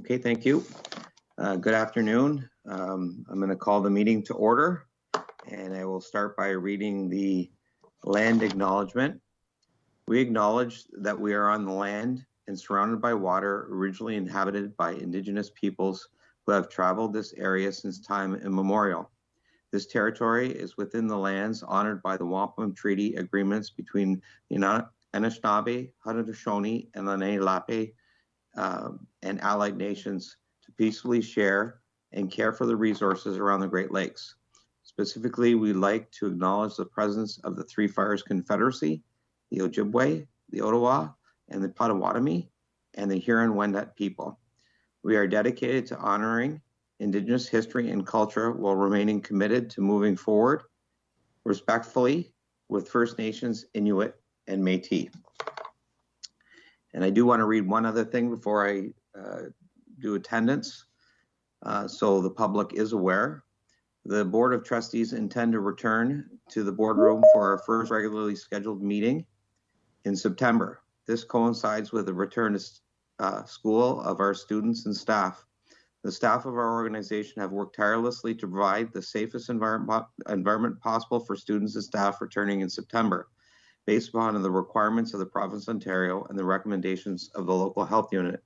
Okay, thank you. Good afternoon. I'm going to call the meeting to order, and I will start by reading the land acknowledgement. We acknowledge that we are on the land and surrounded by water originally inhabited by Indigenous peoples who have traveled this area since time immemorial. This territory is within the lands honored by the Wampum Treaty Agreements between the Anishinaabe, Haudenosaunee, and Lenape and allied nations to peacefully share and care for the resources around the Great Lakes. Specifically, we'd like to acknowledge the presence of the Three Fires Confederacy, the Ojibwe, the Ottawa, and the Potawatomi, and the Huron-Wendat people. We are dedicated to honoring Indigenous history and culture while remaining committed to moving forward respectfully with First Nations, Inuit, and Métis. And I do want to read one other thing before I do attendance, so the public is aware. The Board of Trustees intend to return to the boardroom for our first regularly scheduled meeting in September. This coincides with the return to school of our students and staff. The staff of our organization have worked tirelessly to provide the safest environment possible for students and staff returning in September, based upon the requirements of the province of Ontario and the recommendations of the local health unit.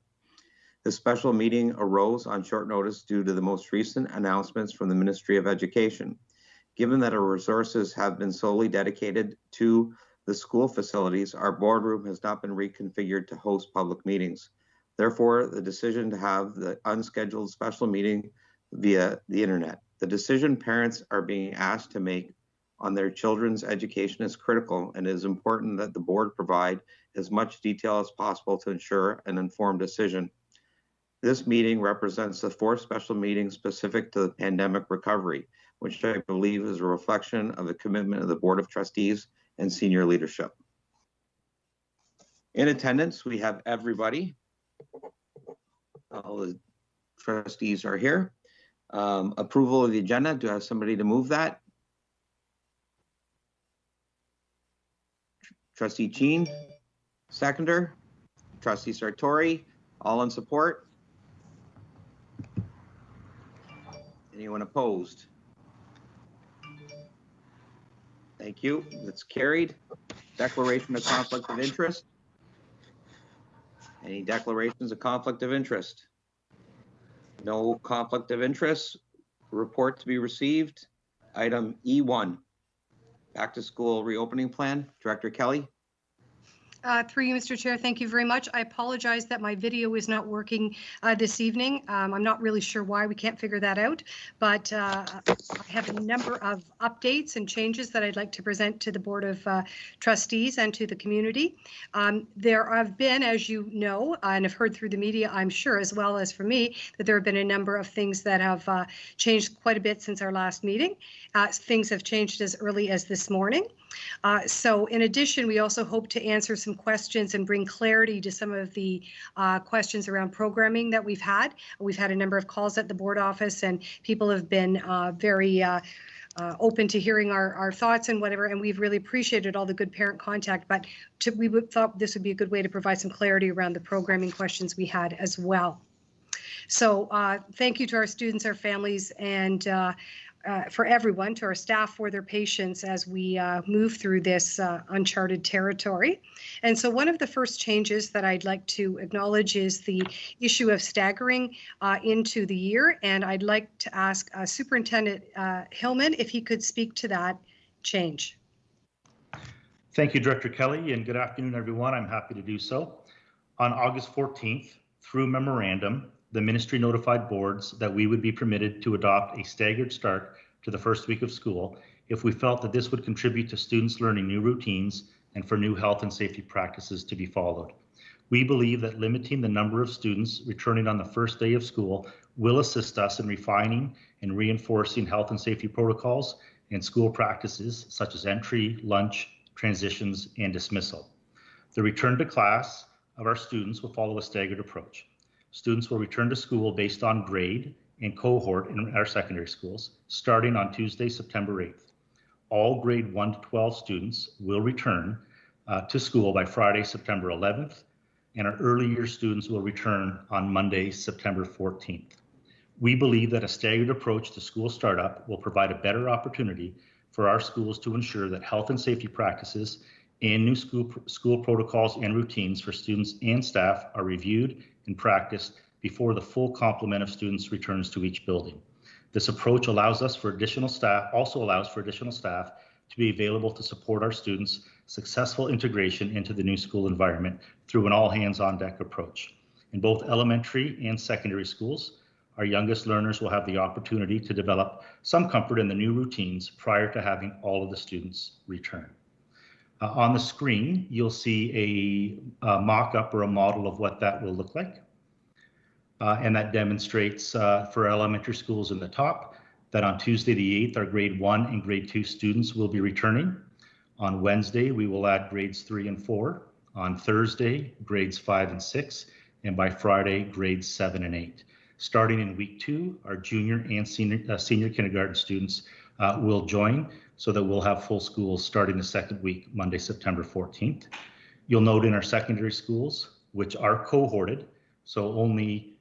This special meeting arose on short notice due to the most recent announcements from the Ministry of Education. Given that our resources have been solely dedicated to the school facilities, our boardroom has not been reconfigured to host public meetings. Therefore, the decision to have the unscheduled special meeting via the internet. The decision parents are being asked to make on their children's education is critical, and it is important that the board provide as much detail as possible to ensure an informed decision. This meeting represents the fourth special meeting specific to the pandemic recovery, which I believe is a reflection of the commitment of the Board of Trustees and senior leadership. In attendance, we have everybody. All the trustees are here. Approval of the agenda. Do I have somebody to move that? Trustee Cheen, seconder. Trustee Sartori, all in support? Anyone opposed? Thank you. That's carried. Declaration of conflict of interest. Any declarations of conflict of interest? No conflict of interest. Report to be received. Item E1. Back to school reopening plan. Director Kelly. Through you, Mr. Chair, thank you very much. I apologize that my video is not working this evening. I'm not really sure why. We can't figure that out, but I have a number of updates and changes that I'd like to present to the Board of Trustees and to the community. There have been, as you know, and have heard through the media, I'm sure, as well as for me, that there have been a number of things that have changed quite a bit since our last meeting. Things have changed as early as this morning. So in addition, we also hope to answer some questions and bring clarity to some of the questions around programming that we've had. We've had a number of calls at the board office, and people have been very open to hearing our thoughts and whatever, and we've really appreciated all the good parent contact, but we thought this would be a good way to provide some clarity around the programming questions we had as well. So thank you to our students, our families, and for everyone, to our staff for their patience as we move through this uncharted territory. And so one of the first changes that I'd like to acknowledge is the issue of staggering into the year. And I'd like to ask Superintendent Hillman if he could speak to that change. Thank you, Director Kelly, and good afternoon, everyone. I'm happy to do so. On August 14th, through memorandum, the ministry notified boards that we would be permitted to adopt a staggered start to the first week of school if we felt that this would contribute to students learning new routines and for new health and safety practices to be followed. We believe that limiting the number of students returning on the first day of school will assist us in refining and reinforcing health and safety protocols and school practices such as entry, lunch, transitions, and dismissal. The return to class of our students will follow a staggered approach. Students will return to school based on grade and cohort in our secondary schools, starting on Tuesday, September 8th. All grade 1 to 12 students will return to school by Friday, September 11th, and our early year students will return on Monday, September 14th. We believe that a staggered approach to school startup will provide a better opportunity for our schools to ensure that health and safety practices and new school protocols and routines for students and staff are reviewed and practiced before the full complement of students returns to each building. This approach allows for additional staff to be available to support our students' successful integration into the new school environment through an all hands on deck approach. In both elementary and secondary schools, our youngest learners will have the opportunity to develop some comfort in the new routines prior to having all of the students return. On the screen, you'll see a mock-up or a model of what that will look like. And that demonstrates for elementary schools in the top that on Tuesday the 8th, our grade 1 and grade 2 students will be returning. On Wednesday, we will add grades 3 and 4. On Thursday, grades 5 and 6. And by Friday, grades 7 and 8. Starting in week 2, our junior and senior kindergarten students will join so that we'll have full schools starting the second week, Monday, September 14th. You'll note in our secondary schools, which are cohorted, so only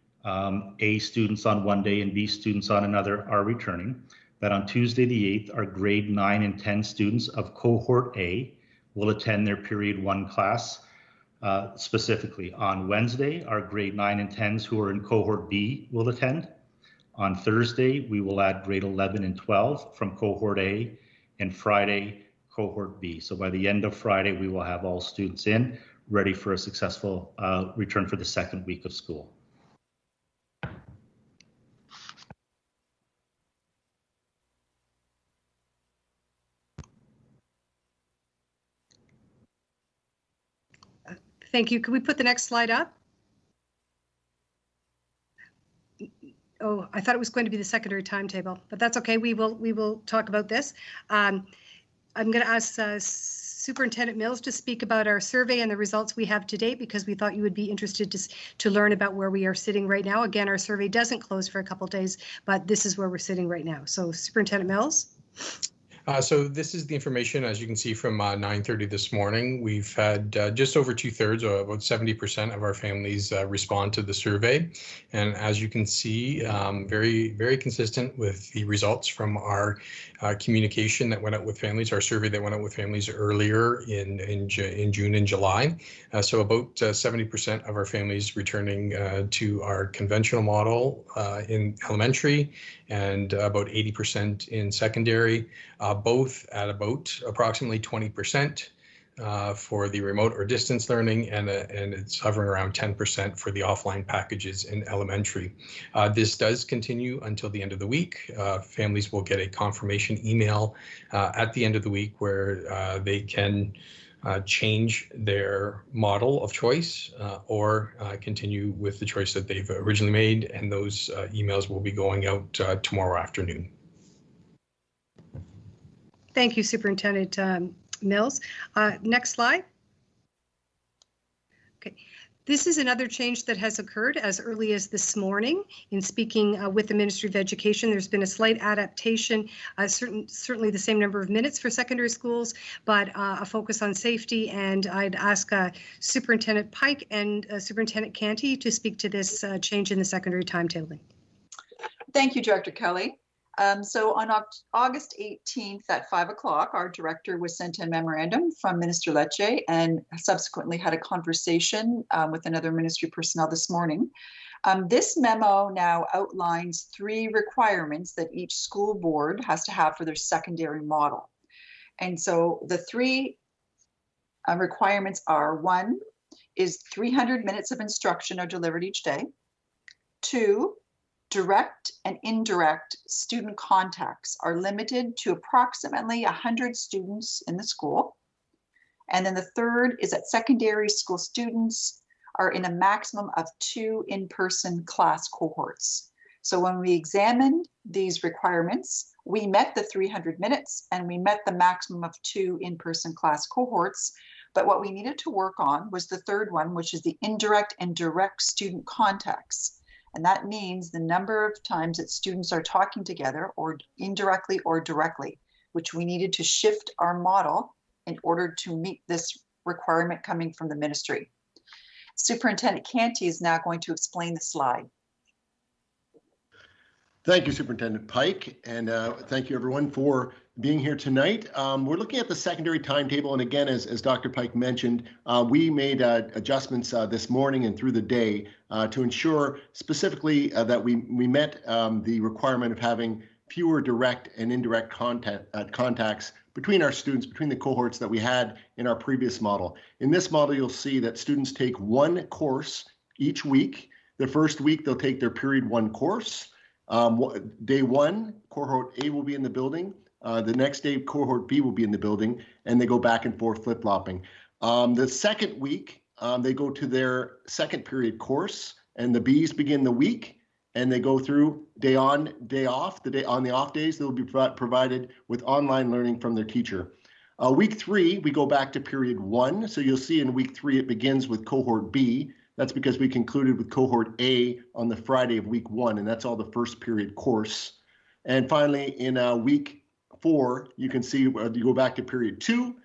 A students on one day and B students on another are returning, that on Tuesday the 8th, our grade 9 and 10 students of cohort A will attend their period 1 class. Specifically, on Wednesday, our grade 9 and 10s who are in cohort B will attend. On Thursday, we will add grade 11 and 12 from cohort A, and Friday, cohort B. So by the end of Friday, we will have all students in, ready for a successful return for the second week of school. Thank you. Could we put the next slide up? Oh, I thought it was going to be the secondary timetable, but that's okay. We will talk about this. I'm going to ask Superintendent Mills to speak about our survey and the results we have to date, because we thought you would be interested to learn about where we are sitting right now. Again, our survey doesn't close for a couple of days, but this is where we're sitting right now. So Superintendent Mills. So this is the information, as you can see, from 9:30 this morning. We've had just over 2/3, or about 70% of our families respond to the survey. And as you can see, very, very consistent with the results from our communication that went out with families, our survey that went out with families earlier in June and July. So about 70% of our families returning to our conventional model in elementary, and about 80% in secondary, both at about approximately 20% for the remote or distance learning, and it's hovering around 10% for the offline packages in elementary. This does continue until the end of the week. Families will get a confirmation email at the end of the week where they can change their model of choice or continue with the choice that they've originally made, and those emails will be going out tomorrow afternoon. Thank you, Superintendent Mills. Next slide. Okay. This is another change that has occurred as early as this morning. In speaking with the Ministry of Education, there's been a slight adaptation, certainly the same number of minutes for secondary schools, but a focus on safety. And I'd ask Superintendent Pike and Superintendent Canty to speak to this change in the secondary timetabling. Thank you, Director Kelly. So on August 18th at 5 o'clock, our director was sent a memorandum from Minister Lecce, and subsequently had a conversation with another ministry personnel this morning. This memo now outlines 3 requirements that each school board has to have for their secondary model. And so the 3 requirements are: 1 is 300 minutes of instruction are delivered each day. 2, direct and indirect student contacts are limited to approximately 100 students in the school. And then the 3rd is that secondary school students are in a maximum of 2 in-person class cohorts. So when we examined these requirements, we met the 300 minutes and we met the maximum of 2 in-person class cohorts. But what we needed to work on was the 3rd one, which is the indirect and direct student contacts. And that means the number of times that students are talking together, or indirectly or directly, which we needed to shift our model in order to meet this requirement coming from the ministry. Superintendent Canty is now going to explain the slide. Thank you, Superintendent Pike, and thank you everyone for being here tonight. We're looking at the secondary timetable, and again, as Dr. Pike mentioned, we made adjustments this morning and through the day to ensure specifically that we met the requirement of having fewer direct and indirect contacts between our students, between the cohorts that we had in our previous model. In this model, you'll see that students take one course each week. The first week, they'll take their period 1 course. Day 1, cohort A will be in the building. The next day, cohort B will be in the building, and they go back and forth flip-flopping. The second week, they go to their second period course, and the Bs begin the week, and they go through day on, day off. On the off days, they'll be provided with online learning from their teacher. Week 3, we go back to period 1. So you'll see in week 3, it begins with cohort B. That's because we concluded with cohort A on the Friday of week 1, and that's all the first period course. And finally, in week 4, you can see you go back to period 2.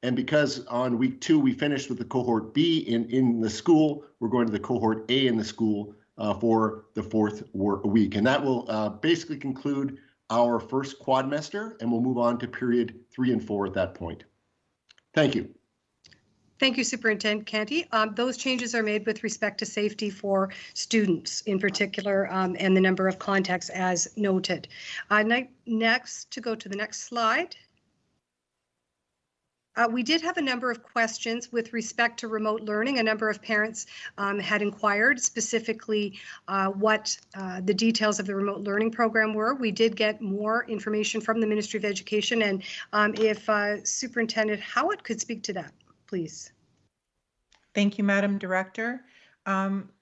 And because on week 2, we finished with the cohort B in the school, we're going to the cohort A in the school for the 4th week. And that will basically conclude our first quadmester, and we'll move on to period 3 and 4 at that point. Thank you. Thank you, Superintendent Canty. Those changes are made with respect to safety for students in particular, and the number of contacts as noted. Next, to go to the next slide. We did have a number of questions with respect to remote learning. A number of parents had inquired specifically what the details of the remote learning program were. We did get more information from the Ministry of Education, and if Superintendent Howitt could speak to that, please. Thank you, Madam Director.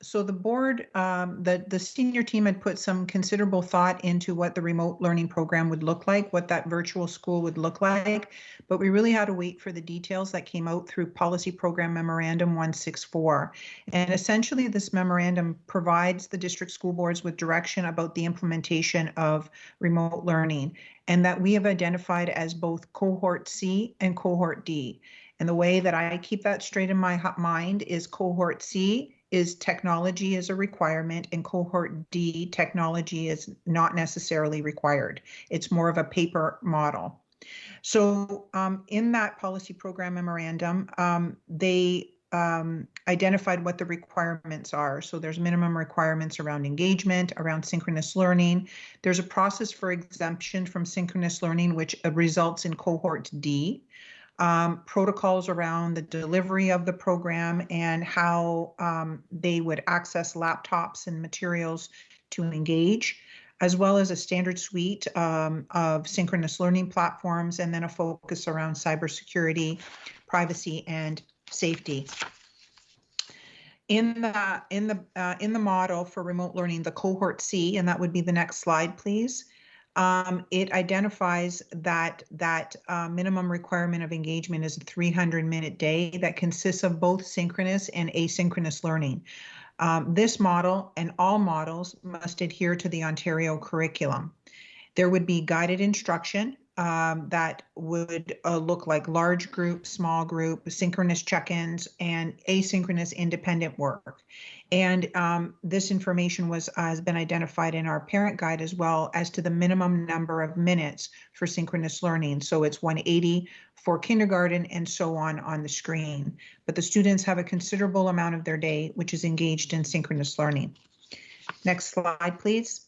So the board, the senior team had put some considerable thought into what the remote learning program would look like, what that virtual school would look like, but we really had to wait for the details that came out through Policy Program Memorandum 164. And essentially this memorandum provides the district school boards with direction about the implementation of remote learning, and that we have identified as both cohort C and cohort D. And the way that I keep that straight in my mind is cohort C is technology is a requirement, and cohort D, technology is not necessarily required. It's more of a paper model. So in that policy program memorandum, they identified what the requirements are. So there's minimum requirements around engagement, around synchronous learning. There's a process for exemption from synchronous learning, which results in cohort D. Protocols around the delivery of the program and how they would access laptops and materials to engage, as well as a standard suite of synchronous learning platforms, and then a focus around cybersecurity, privacy, and safety. In the model for remote learning, the cohort C, and that would be the next slide, please. It identifies that minimum requirement of engagement is a 300-minute day that consists of both synchronous and asynchronous learning. This model and all models must adhere to the Ontario curriculum. There would be guided instruction that would look like large group, small group, synchronous check-ins, and asynchronous independent work. And this information has been identified in our parent guide as well as to the minimum number of minutes for synchronous learning. So it's 180 for kindergarten and so on the screen. But the students have a considerable amount of their day which is engaged in synchronous learning. Next slide, please.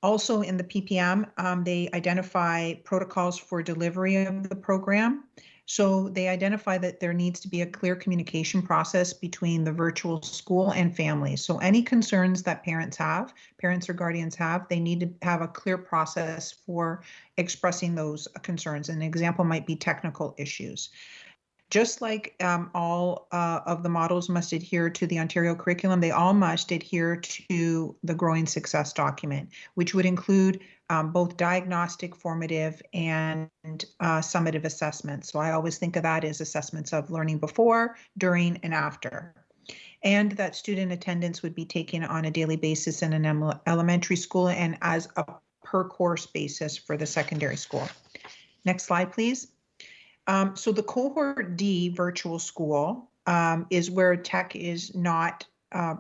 Also in the PPM, they identify protocols for delivery of the program. So they identify that there needs to be a clear communication process between the virtual school and families. So any concerns that parents or guardians have, they need to have a clear process for expressing those concerns. An example might be technical issues. Just like all of the models must adhere to the Ontario curriculum, they all must adhere to the Growing Success document, which would include both diagnostic, formative, and summative assessments. So I always think of that as assessments of learning before, during, and after. And that student attendance would be taken on a daily basis in an elementary school and as a per course basis for the secondary school. Next slide, please. So the cohort D virtual school is where tech is not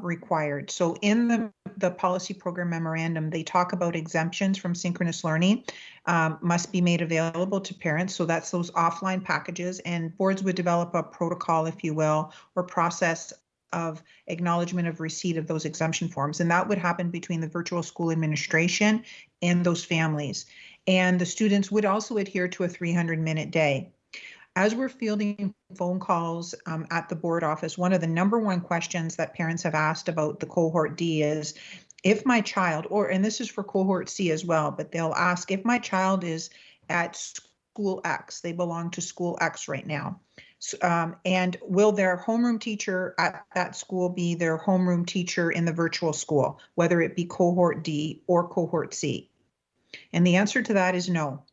required. So in the policy program memorandum, they talk about exemptions from synchronous learning must be made available to parents. So that's those offline packages, and boards would develop a protocol, if you will, or process of acknowledgement of receipt of those exemption forms. And that would happen between the virtual school administration and those families. And the students would also adhere to a 300-minute day. As we're fielding phone calls at the board office, one of the #1 questions that parents have asked about the cohort D is, if my child, and this is for cohort C as well, but they'll ask, if my child is at school X, they belong to school X right now, and will their homeroom teacher at that school be their homeroom teacher in the virtual school, whether it be cohort D or cohort C? And the answer to that is no.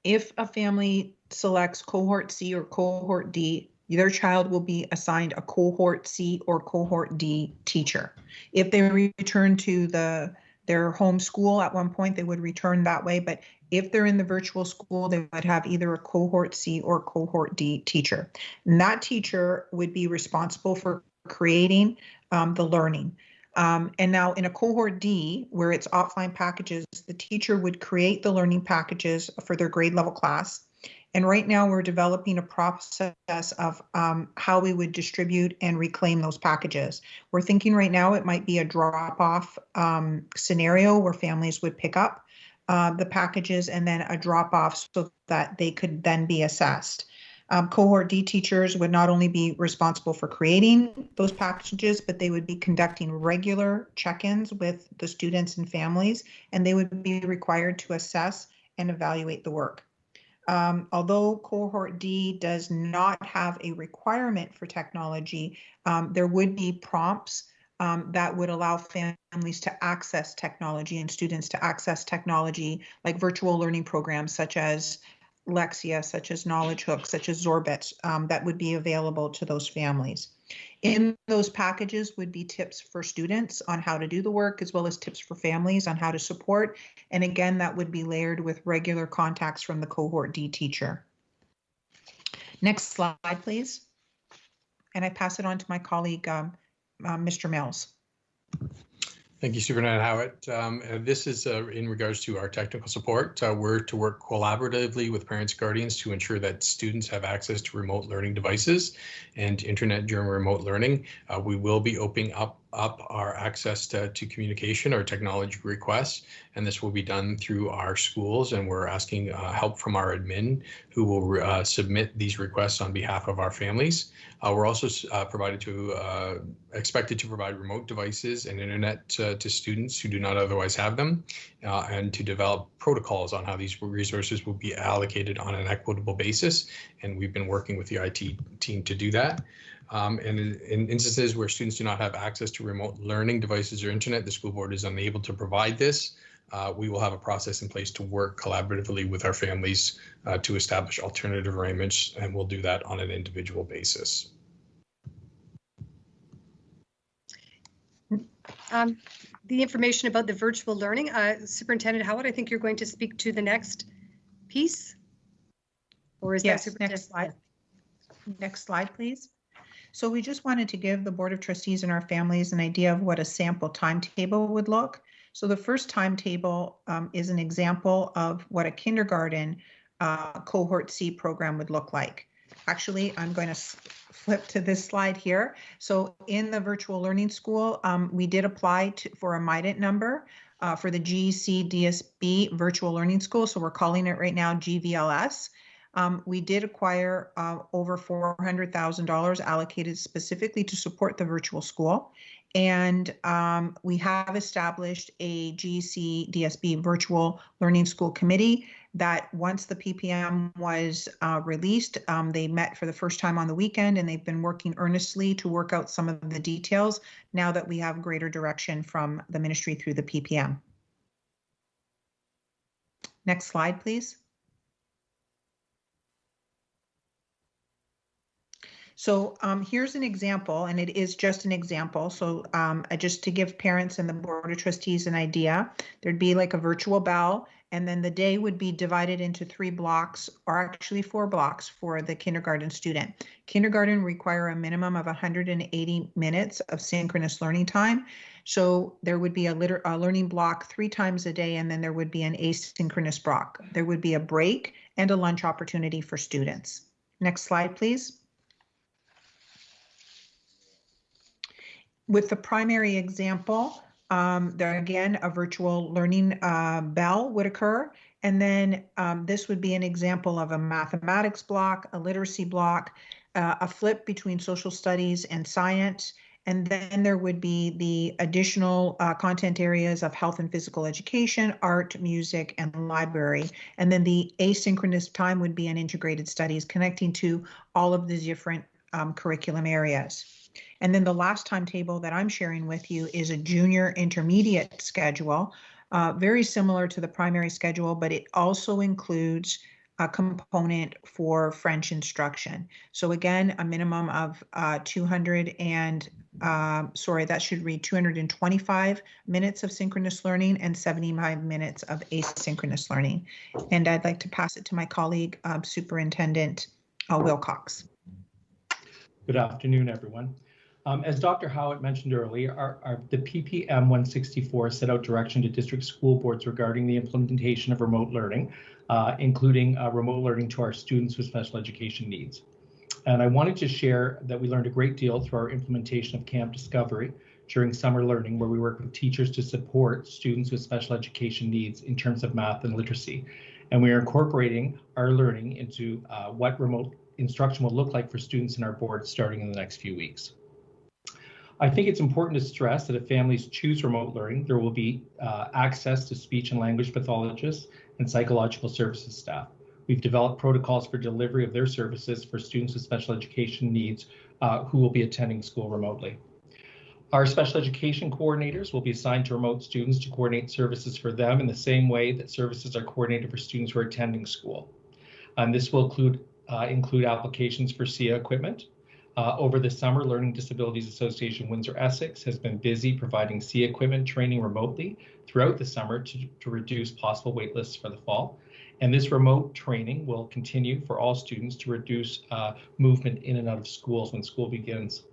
If a family selects cohort C or cohort D, their child will be assigned a cohort C or cohort D teacher. If they return to their home school at one point, they would return that way. But if they're in the virtual school, they would have either a cohort C or cohort D teacher. And that teacher would be responsible for creating the learning. And now in a cohort D, where it's offline packages, the teacher would create the learning packages for their grade level class. And right now we're developing a process of how we would distribute and reclaim those packages. We're thinking right now it might be a drop-off scenario where families would pick up the packages and then a drop-off so that they could then be assessed. Cohort D teachers would not only be responsible for creating those packages, but they would be conducting regular check-ins with the students and families, and they would be required to assess and evaluate the work. Although cohort D does not have a requirement for technology, there would be prompts that would allow families to access technology and students to access technology, like virtual learning programs such as Lexia, such as Knowledge Hook, such as Zorbit, that would be available to those families. In those packages would be tips for students on how to do the work, as well as tips for families on how to support. And again, that would be layered with regular contacts from the cohort D teacher. Next slide, please. And I pass it on to my colleague, Mr. Mills. Thank you, Superintendent Howitt. This is in regards to our technical support. We're to work collaboratively with parents and guardians to ensure that students have access to remote learning devices and internet during remote learning. We will be opening up our access to communication or technology requests, and this will be done through our schools, and we're asking help from our admin who will submit these requests on behalf of our families. We're also expected to provide remote devices and internet to students who do not otherwise have them, and to develop protocols on how these resources will be allocated on an equitable basis. And we've been working with the IT team to do that. And in instances where students do not have access to remote learning devices or internet, the school board is unable to provide this. We will have a process in place to work collaboratively with our families to establish alternative arrangements, and we'll do that on an individual basis. The information about the virtual learning, Superintendent Howard, I think you're going to speak to the next piece. Or is yes, that Superintendent? Next slide. Next slide, please. So we just wanted to give the Board of Trustees and our families an idea of what a sample timetable would look. So the first timetable is an example of what a kindergarten cohort C program would look like. Actually, I'm going to flip to this slide here. So in the virtual learning school, we did apply for a MIDENT number for the GECDSB virtual learning school. So we're calling it right now GVLS. We did acquire over $400,000 allocated specifically to support the virtual school. And we have established a GECDSB virtual learning school committee that once the PPM was released, they met for the first time on the weekend, and they've been working earnestly to work out some of the details now that we have greater direction from the ministry through the PPM. Next slide, please. So here's an example, and it is just an example. So just to give parents and the Board of Trustees an idea, there'd be like a virtual bell, And then the day would be divided into 3 blocks, or actually 4 blocks for the kindergarten student. Kindergarten require a minimum of 180 minutes of synchronous learning time. So there would be a learning block 3 times a day, and then there would be an asynchronous block. There would be a break and a lunch opportunity for students. Next slide, please. With the primary example, there again, a virtual learning bell would occur. And then this would be an example of a mathematics block, a literacy block, a flip between social studies and science. And then there would be the additional content areas of health and physical education, art, music, and library. And then the asynchronous time would be an integrated studies connecting to all of the different curriculum areas. And then the last timetable that I'm sharing with you is a junior intermediate schedule, very similar to the primary schedule, but it also includes a component for French instruction. So again, a minimum of 225 minutes of synchronous learning and 75 minutes of asynchronous learning. And I'd like to pass it to my colleague, Superintendent Wilcox. Good afternoon, everyone. As Dr. Howitt mentioned earlier, the PPM 164 set out direction to district school boards regarding the implementation of remote learning, including remote learning to our students with special education needs. And I wanted to share that we learned a great deal through our implementation of Camp Discovery during summer learning, where we work with teachers to support students with special education needs in terms of math and literacy. And we are incorporating our learning into what remote instruction will look like for students in our board starting in the next few weeks. I think it's important to stress that if families choose remote learning, there will be access to speech and language pathologists and psychological services staff. We've developed protocols for delivery of their services for students with special education needs who will be attending school remotely. Our special education coordinators will be assigned to remote students to coordinate services for them in the same way that services are coordinated for students who are attending school. And this will include applications for SIA equipment. Over the summer, Learning Disabilities Association Windsor-Essex has been busy providing SIA equipment training remotely throughout the summer to reduce possible wait lists for the fall. And this remote training will continue for all students to reduce movement in and out of schools when school begins.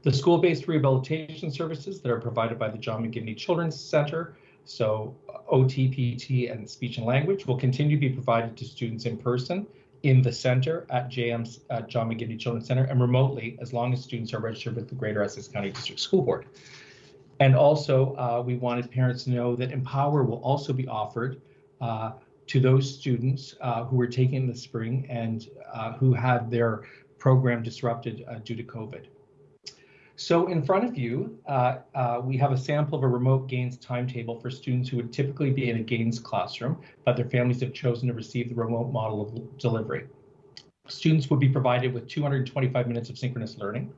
The school-based rehabilitation services that are provided by the John McGinley Children's Center, so OT, PT, and speech and language, will continue to be provided to students in person in the center at JM's John McGinley Children's Center, and remotely as long as students are registered with the Greater Essex County District School Board. And also we wanted parents to know that Empower will also be offered to those students who were taking in the spring and who had their program disrupted due to COVID. So in front of you, we have a sample of a remote GAINS timetable for students who would typically be in a GAINS classroom, but their families have chosen to receive the remote model of delivery. Students will be provided with 225 minutes of synchronous learning.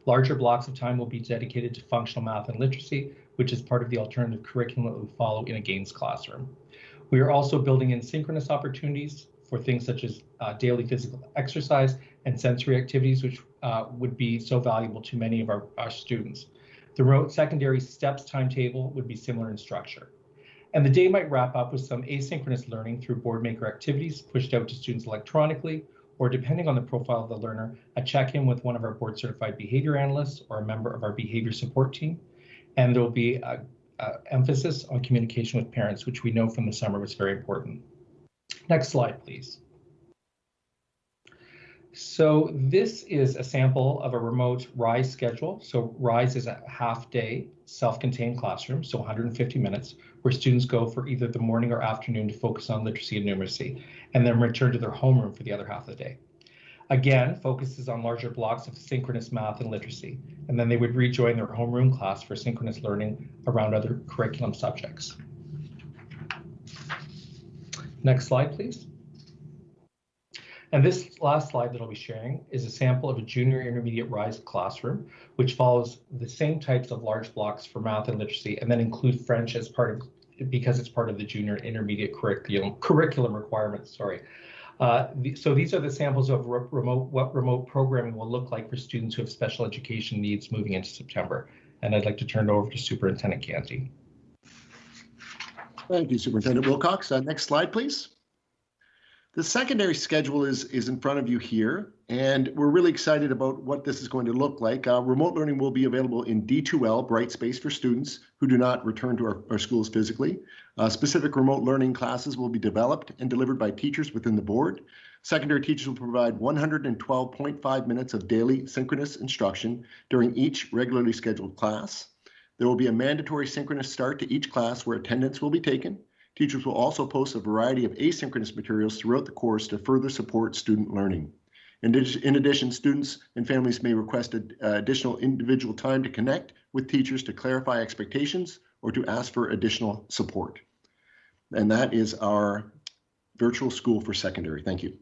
Larger blocks of time will be dedicated to functional math and literacy, which is part of the alternative curriculum that we follow in a GAINS classroom. We are also building in synchronous opportunities for things such as daily physical exercise and sensory activities, which would be so valuable to many of our students. The remote secondary steps timetable would be similar in structure. And the day might wrap up with some asynchronous learning through board maker activities pushed out to students electronically, or depending on the profile of the learner, a check-in with one of our board certified behavior analysts or a member of our behavior support team. And there will be a emphasis on communication with parents, which we know from the summer was very important. Next slide, please. So this is a sample of a remote RISE schedule. So RISE is a half-day self-contained classroom, so 150 minutes, where students go for either the morning or afternoon to focus on literacy and numeracy, and then return to their homeroom for the other half of the day. Again, focuses on larger blocks of synchronous math and literacy, and then they would rejoin their homeroom class for synchronous learning around other curriculum subjects. Next slide, please. And this last slide that I'll be sharing is a sample of a junior intermediate RISE classroom, which follows the same types of large blocks for math and literacy, and then include French as part of, because it's part of the junior intermediate curriculum requirements, sorry. So these are the samples of what remote programming will look like for students who have special education needs moving into September. And I'd like to turn it over to Superintendent Canty. Thank you, Superintendent Wilcox. Next slide, please. The secondary schedule is in front of you here, and we're really excited about what this is going to look like. Remote learning will be available in D2L, Bright Space, for students who do not return to our schools physically. Specific remote learning classes will be developed and delivered by teachers within the board. Secondary teachers will provide 112.5 minutes of daily synchronous instruction during each regularly scheduled class. There will be a mandatory synchronous start to each class where attendance will be taken. Teachers will also post a variety of asynchronous materials throughout the course to further support student learning. In addition, students and families may request additional individual time to connect with teachers to clarify expectations or to ask for additional support. And that is our virtual school for secondary. Thank you.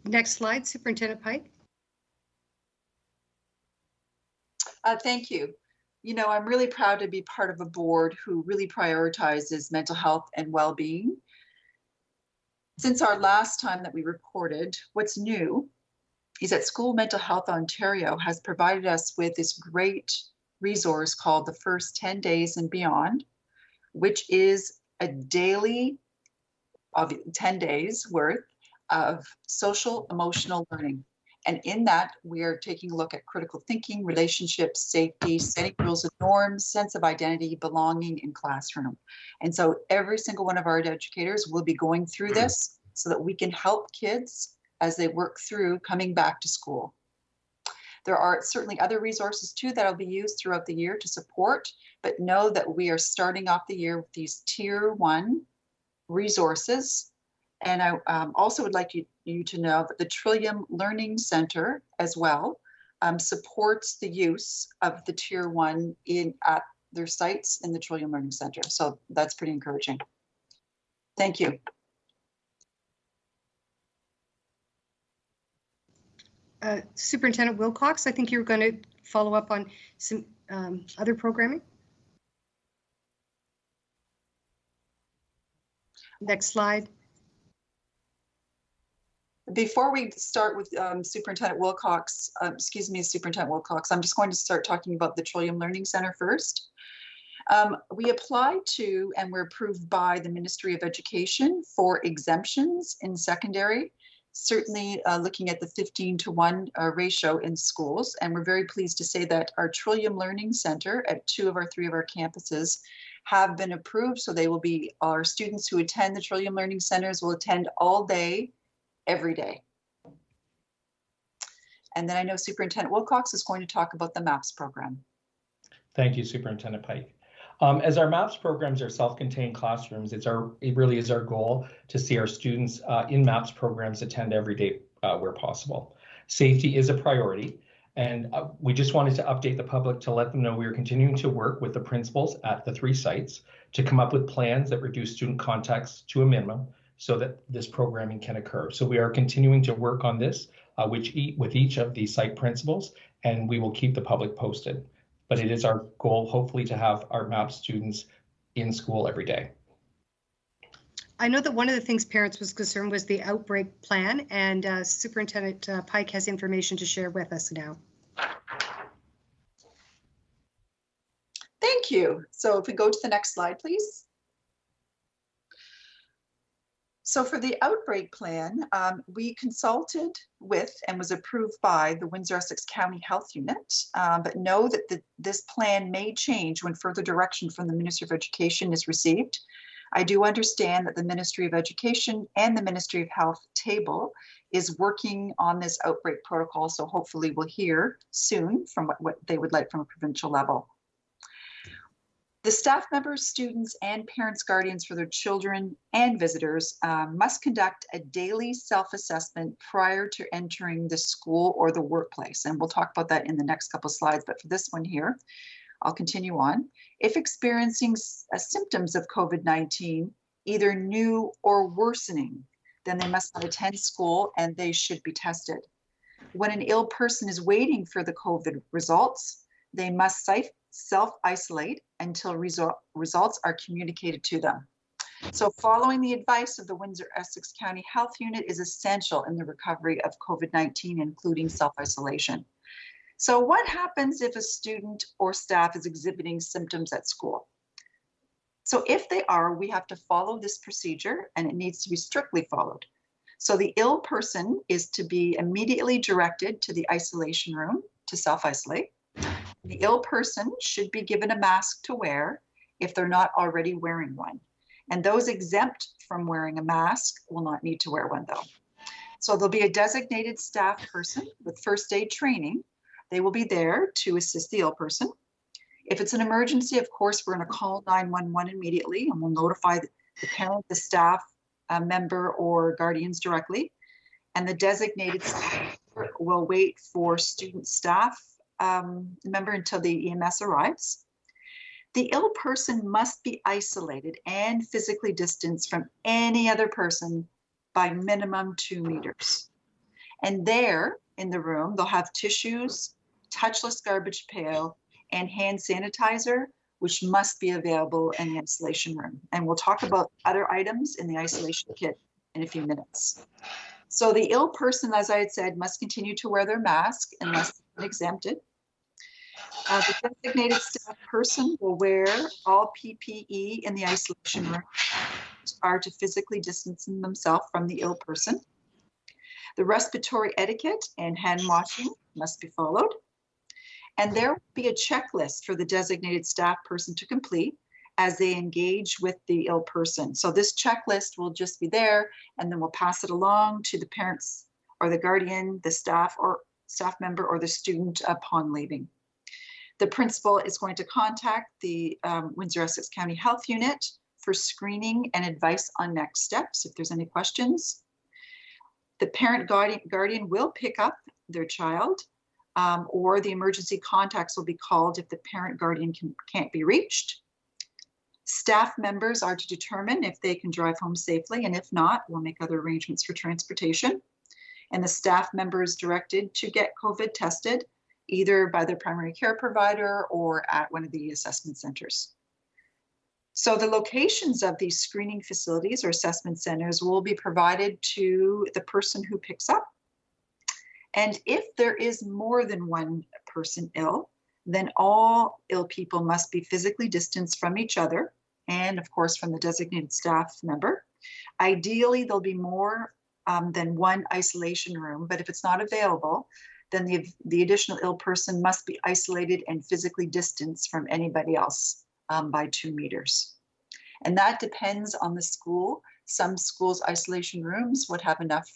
Next slide, Superintendent Pike. Thank you. You know, I'm really proud to be part of a board who really prioritizes mental health and well-being. Since our last time that we reported, what's new is that School Mental Health Ontario has provided us with this great resource called the First 10 Days and Beyond, which is a daily of 10 days worth of social emotional learning. And in that, we are taking a look at critical thinking, relationships, safety, setting rules and norms, sense of identity, belonging in classroom. And so every single one of our educators will be going through this so that we can help kids as they work through coming back to school. There are certainly other resources too that will be used throughout the year to support, but know that we are starting off the year with these Tier 1 resources. And I also would like you to know that the Trillium Learning Center as well supports the use of the Tier 1 at their sites in the Trillium Learning Center. So that's pretty encouraging. Thank you. Superintendent Wilcox, I think you were going to follow up on some other programming. Next slide. Before we start with Superintendent Wilcox, Superintendent Wilcox, I'm just going to start talking about the Trillium Learning Center first. We applied to and were approved by the Ministry of Education for exemptions in secondary, certainly looking at the 15-to-1 ratio in schools. And we're very pleased to say that our Trillium Learning Center at 2 of our 3 of our campuses have been approved. So they will be, our students who attend the Trillium Learning Centers will attend all day, every day. And then I know Superintendent Wilcox is going to talk about the MAPS program. Thank you, Superintendent Pike. As our MAPS programs are self-contained classrooms, it really is our goal to see our students in MAPS programs attend every day where possible. Safety is a priority, and we just wanted to update the public to let them know we are continuing to work with the principals at the 3 sites to come up with plans that reduce student contacts to a minimum so that this programming can occur. So we are continuing to work on this with each of the site principals, and we will keep the public posted. But it is our goal, hopefully, to have our MAPS students in school every day. I know that one of the things parents was concerned was the outbreak plan, and Superintendent Pike has information to share with us now. Thank you. So if we go to the next slide, please. So for the outbreak plan, we consulted with and was approved by the Windsor-Essex County Health Unit, but know that this plan may change when further direction from the Ministry of Education is received. I do understand that the Ministry of Education and the Ministry of Health table is working on this outbreak protocol, so hopefully we'll hear soon from what they would like from a provincial level. The staff members, students, and parents, guardians for their children and visitors must conduct a daily self-assessment prior to entering the school or the workplace. And we'll talk about that in the next couple of slides, but for this one here, I'll continue on. If experiencing symptoms of COVID-19, either new or worsening, then they must not attend school and they should be tested. When an ill person is waiting for the COVID results, they must self-isolate until results are communicated to them. So following the advice of the Windsor-Essex County Health Unit is essential in the recovery of COVID-19, including self-isolation. So what happens if a student or staff is exhibiting symptoms at school? So if they are, we have to follow this procedure, and it needs to be strictly followed. So the ill person is to be immediately directed to the isolation room to self-isolate. The ill person should be given a mask to wear if they're not already wearing one. And those exempt from wearing a mask will not need to wear one though. So there'll be a designated staff person with first aid training. They will be there to assist the ill person. If it's an emergency, of course, we're going to call 911 immediately, and we'll notify the parent, the staff member, or guardians directly. And the designated staff will wait for student staff member until the EMS arrives. The ill person must be isolated and physically distanced from any other person by minimum 2 meters. And there in the room, they'll have tissues, touchless garbage pail, and hand sanitizer, which must be available in the isolation room. And we'll talk about other items in the isolation kit in a few minutes. So the ill person, as I had said, must continue to wear their mask unless exempted. The designated staff person will wear all PPE in the isolation room, are to physically distance themselves from the ill person. The respiratory etiquette and hand washing must be followed. And there will be a checklist for the designated staff person to complete as they engage with the ill person. So this checklist will just be there, and then we'll pass it along to the parents or the guardian, the staff or staff member, or the student upon leaving. The principal is going to contact the Windsor-Essex County Health Unit for screening and advice on next steps if there's any questions. The parent guardian will pick up their child, or the emergency contacts will be called if the parent guardian can't be reached. Staff members are to determine if they can drive home safely, and if not, we'll make other arrangements for transportation. And the staff member is directed to get COVID tested, either by their primary care provider or at one of the assessment centers. So the locations of these screening facilities or assessment centers will be provided to the person who picks up. And if there is more than one person ill, then all ill people must be physically distanced from each other and, of course, from the designated staff member. Ideally, there'll be more than one isolation room, but if it's not available, then the additional ill person must be isolated and physically distanced from anybody else by 2 meters. And that depends on the school. Some schools' isolation rooms would have enough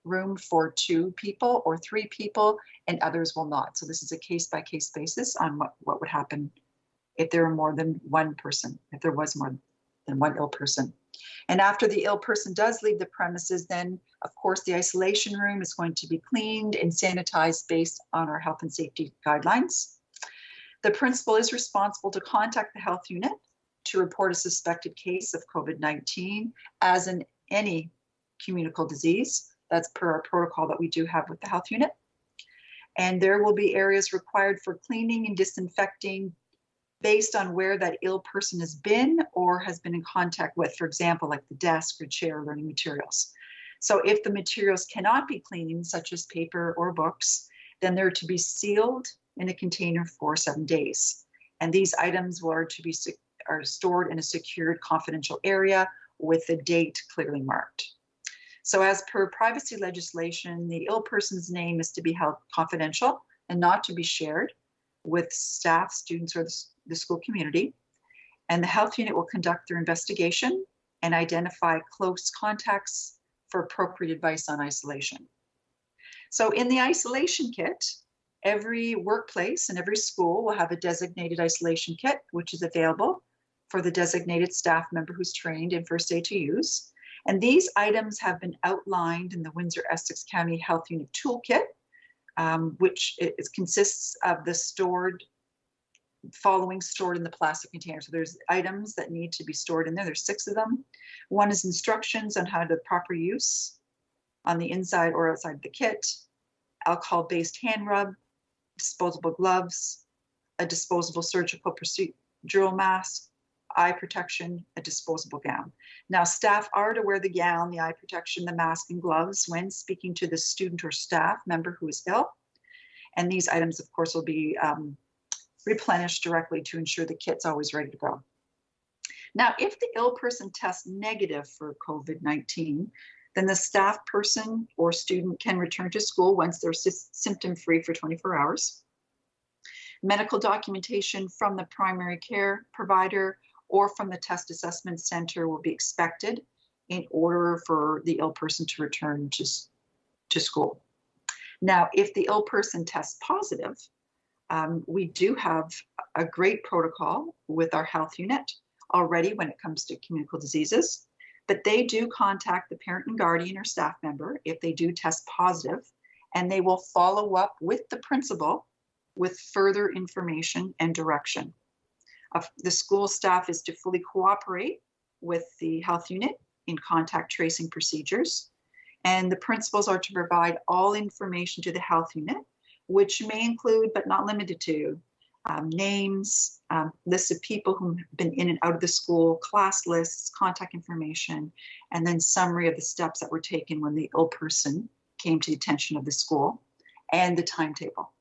room for 2 people or 3 people, and others will not. So this is a case-by-case basis on what would happen if there were more than one person, if there was more than one ill person. And after the ill person does leave the premises, then of course the isolation room is going to be cleaned and sanitized based on our health and safety guidelines. The principal is responsible to contact the health unit to report a suspected case of COVID-19 as in any communicable disease. That's per our protocol that we do have with the health unit. And there will be areas required for cleaning and disinfecting based on where that ill person has been or has been in contact with, for example, like the desk or chair, learning materials. So if the materials cannot be cleaned, such as paper or books, then they're to be sealed in a container for 7 days. And these items are stored in a secured confidential area with the date clearly marked. So as per privacy legislation, the ill person's name is to be held confidential and not to be shared with staff, students, or the school community. And the health unit will conduct their investigation and identify close contacts for appropriate advice on isolation. So in the isolation kit, every workplace and every school will have a designated isolation kit, which is available for the designated staff member who's trained in first aid to use. And these items have been outlined in the Windsor-Essex County Health Unit Toolkit, which consists of the following stored in the plastic container. So there's items that need to be stored in there. There's 6 of them. One is instructions on how to proper use on the inside or outside the kit, alcohol-based hand rub, disposable gloves, a disposable surgical procedural mask, eye protection, a disposable gown. Now, staff are to wear the gown, the eye protection, the mask, and gloves when speaking to the student or staff member who is ill. And these items, of course, will be replenished directly to ensure the kit's always ready to go. Now, if the ill person tests negative for COVID-19, then the staff person or student can return to school once they're symptom-free for 24 hours. Medical documentation from the primary care provider or from the test assessment center will be expected in order for the ill person to return to school. Now, if the ill person tests positive, we do have a great protocol with our health unit already when it comes to communicable diseases, but they do contact the parent and guardian or staff member if they do test positive, and they will follow up with the principal with further information and direction. The school staff is to fully cooperate with the health unit in contact tracing procedures, and the principals are to provide all information to the health unit, which may include, but not limited to, names, lists of people who've been in and out of the school, class lists, contact information, and then summary of the steps that were taken when the ill person came to the attention of the school, and the timetable.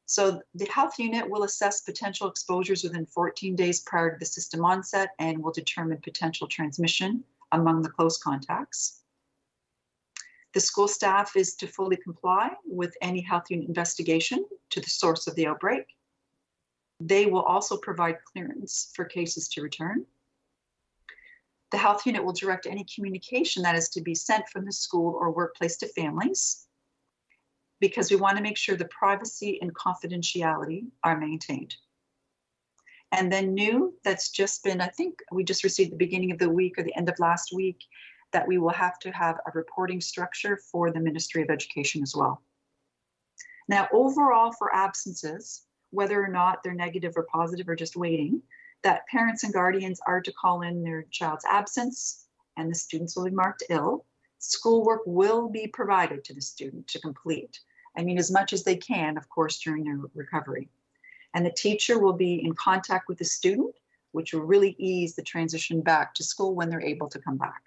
So the health unit will assess potential exposures within 14 days prior to the system onset and will determine potential transmission among the close contacts. The school staff is to fully comply with any health unit investigation to the source of the outbreak. They will also provide clearance for cases to return. The health unit will direct any communication that is to be sent from the school or workplace to families, because we want to make sure the privacy and confidentiality are maintained. And then new, that's just been, I think we just received the beginning of the week or the end of last week, that we will have to have a reporting structure for the Ministry of Education as well. Now, overall for absences, whether or not they're negative or positive or just waiting, that parents and guardians are to call in their child's absence and the students will be marked ill. Schoolwork will be provided to the student to complete. I mean, as much as they can, of course, during their recovery. And the teacher will be in contact with the student, which will really ease the transition back to school when they're able to come back.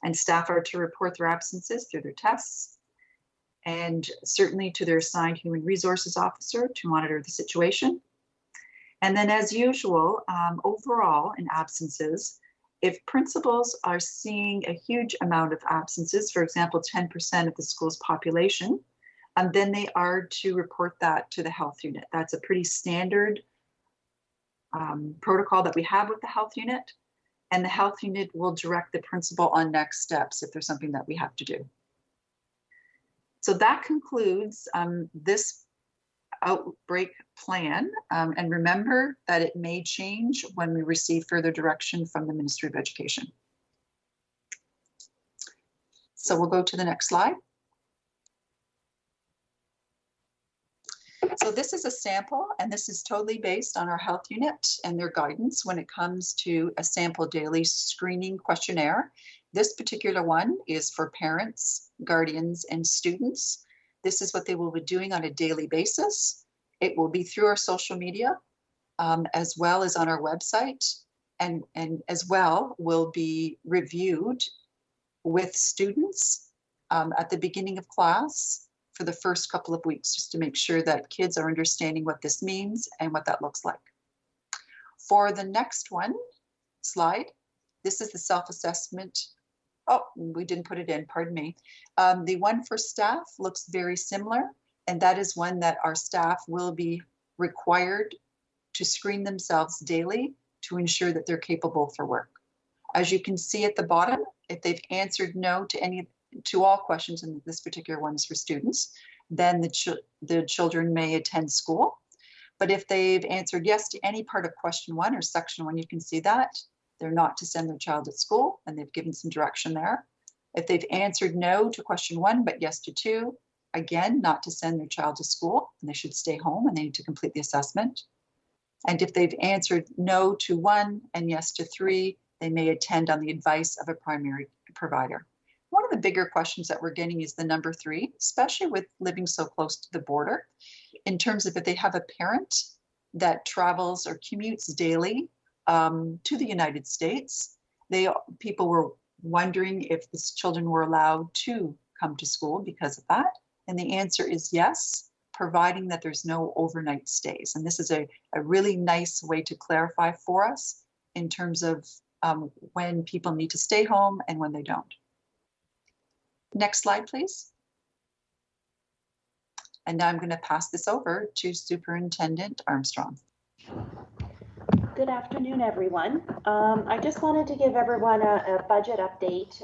And staff are to report their absences through their tests, and certainly to their assigned human resources officer to monitor the situation. And then as usual, overall in absences, if principals are seeing a huge amount of absences, for example, 10% of the school's population, then they are to report that to the health unit. That's a pretty standard protocol that we have with the health unit. And the health unit will direct the principal on next steps if there's something that we have to do. So that concludes this outbreak plan. And remember that it may change when we receive further direction from the Ministry of Education. So we'll go to the next slide. So this is a sample, and this is totally based on our health unit and their guidance when it comes to a sample daily screening questionnaire. This particular one is for parents, guardians, and students. This is what they will be doing on a daily basis. It will be through our social media, as well as on our website, and as well will be reviewed with students at the beginning of class for the first couple of weeks, just to make sure that kids are understanding what this means and what that looks like. For the next slide, this is the self-assessment. Oh, we didn't put it in, pardon me. The one for staff looks very similar, and that is one that our staff will be required to screen themselves daily to ensure that they're capable for work. As you can see at the bottom, if they've answered no to all questions, and this particular one is for students, then the children may attend school. But if they've answered yes to any part of question 1 or section 1, you can see that they're not to send their child to school, and they've given some direction there. If they've answered no to question 1, but yes to 2, again, not to send their child to school, and they should stay home and they need to complete the assessment. And if they've answered no to 1 and yes to 3, they may attend on the advice of a primary provider. One of the bigger questions that we're getting is the number 3, especially with living so close to the border, in terms of if they have a parent that travels or commutes daily to the United States. People were wondering if these children were allowed to come to school because of that. And the answer is yes, providing that there's no overnight stays. And this is a really nice way to clarify for us in terms of when people need to stay home and when they don't. Next slide, please. And now I'm going to pass this over to Superintendent Armstrong. Good afternoon, everyone. I just wanted to give everyone a budget update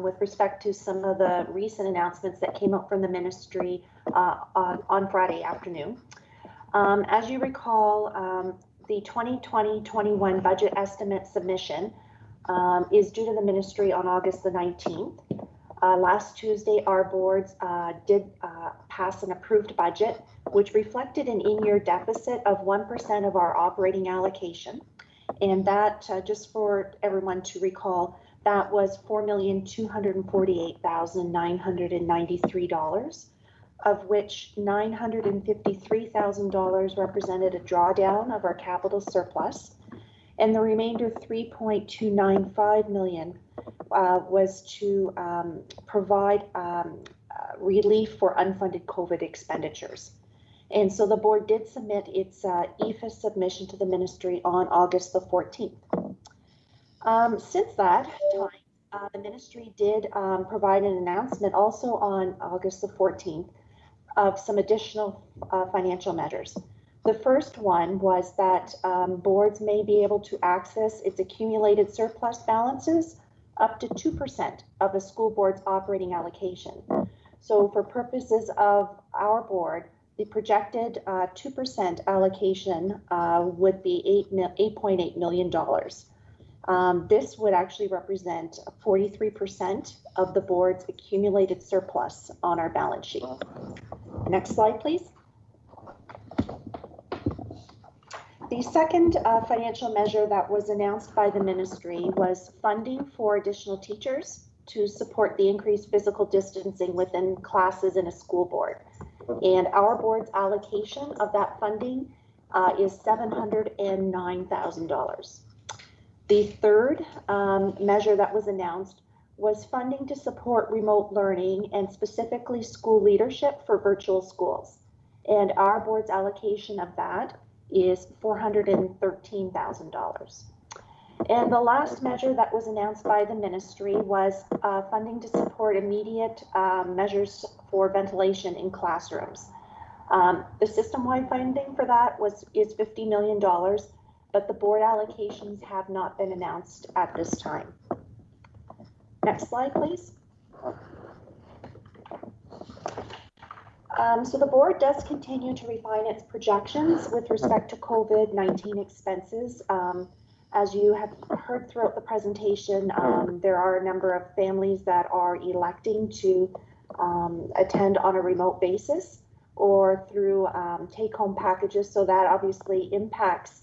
with respect to some of the recent announcements that came out from the ministry on Friday afternoon. As you recall, the 2020-21 budget estimate submission is due to the ministry on August the 19th. Last Tuesday, our boards did pass an approved budget, which reflected an in-year deficit of 1% of our operating allocation. And that, just for everyone to recall, that was $4,248,993, of which $953,000 represented a drawdown of our capital surplus, and the remainder $3.295 million was to provide relief for unfunded COVID expenditures. And so the board did submit its EFA submission to the ministry on August the 14th. Since that time, the ministry did provide an announcement also on August the 14th of some additional financial measures. The first one was that boards may be able to access its accumulated surplus balances up to 2% of a school board's operating allocation. So for purposes of our board, the projected 2% allocation would be $8.8 million. This would actually represent 43% of the board's accumulated surplus on our balance sheet. Next slide, please. The second financial measure that was announced by the ministry was funding for additional teachers to support the increased physical distancing within classes in a school board. And our board's allocation of that funding is $709,000. The third measure that was announced was funding to support remote learning and specifically school leadership for virtual schools. And our board's allocation of that is $413,000. And the last measure that was announced by the ministry was funding to support immediate measures for ventilation in classrooms. The system-wide funding for that is $50 million, but the board allocations have not been announced at this time. Next slide, please. So the board does continue to refine its projections with respect to COVID-19 expenses. As you have heard throughout the presentation, there are a number of families that are electing to attend on a remote basis or through take-home packages. So that obviously impacts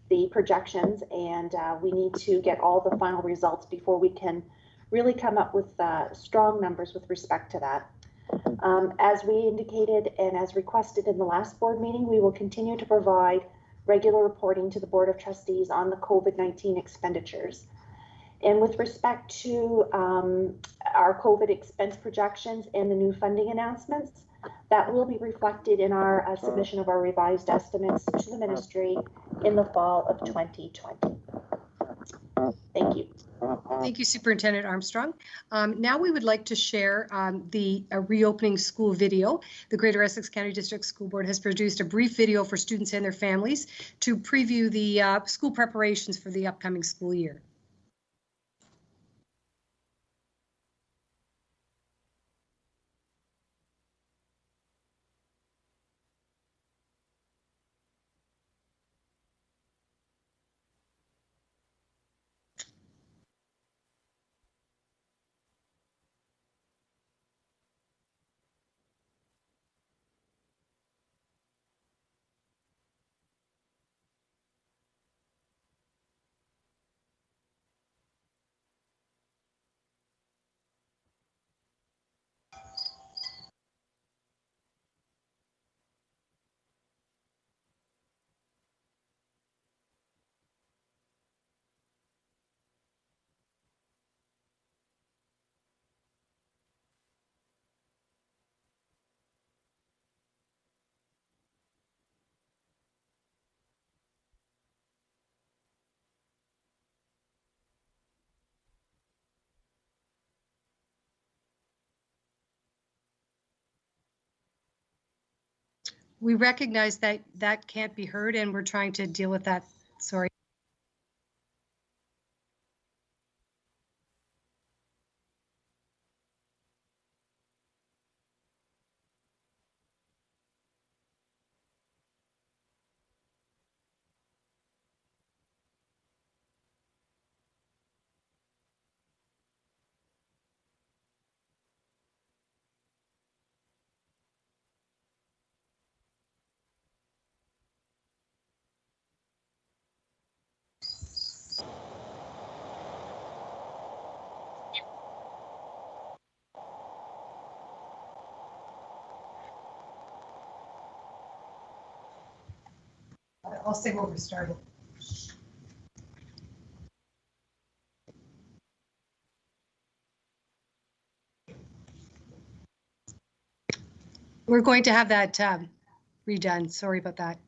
the projections, and we need to get all the final results before we can really come up with strong numbers with respect to that. As we indicated and as requested in the last board meeting, we will continue to provide regular reporting to the Board of Trustees on the COVID-19 expenditures. And with respect to our COVID expense projections and the new funding announcements, that will be reflected in our submission of our revised estimates to the ministry in the fall of 2020. Thank you. Thank you, Superintendent Armstrong. Now we would like to share the reopening school video. The Greater Essex County District School Board has produced a brief video for students and their families to preview the school preparations for the upcoming school year. We recognize that that can't be heard, and we're trying to deal with that. Sorry. I'll say what we started. We're going to have that redone. Sorry about that.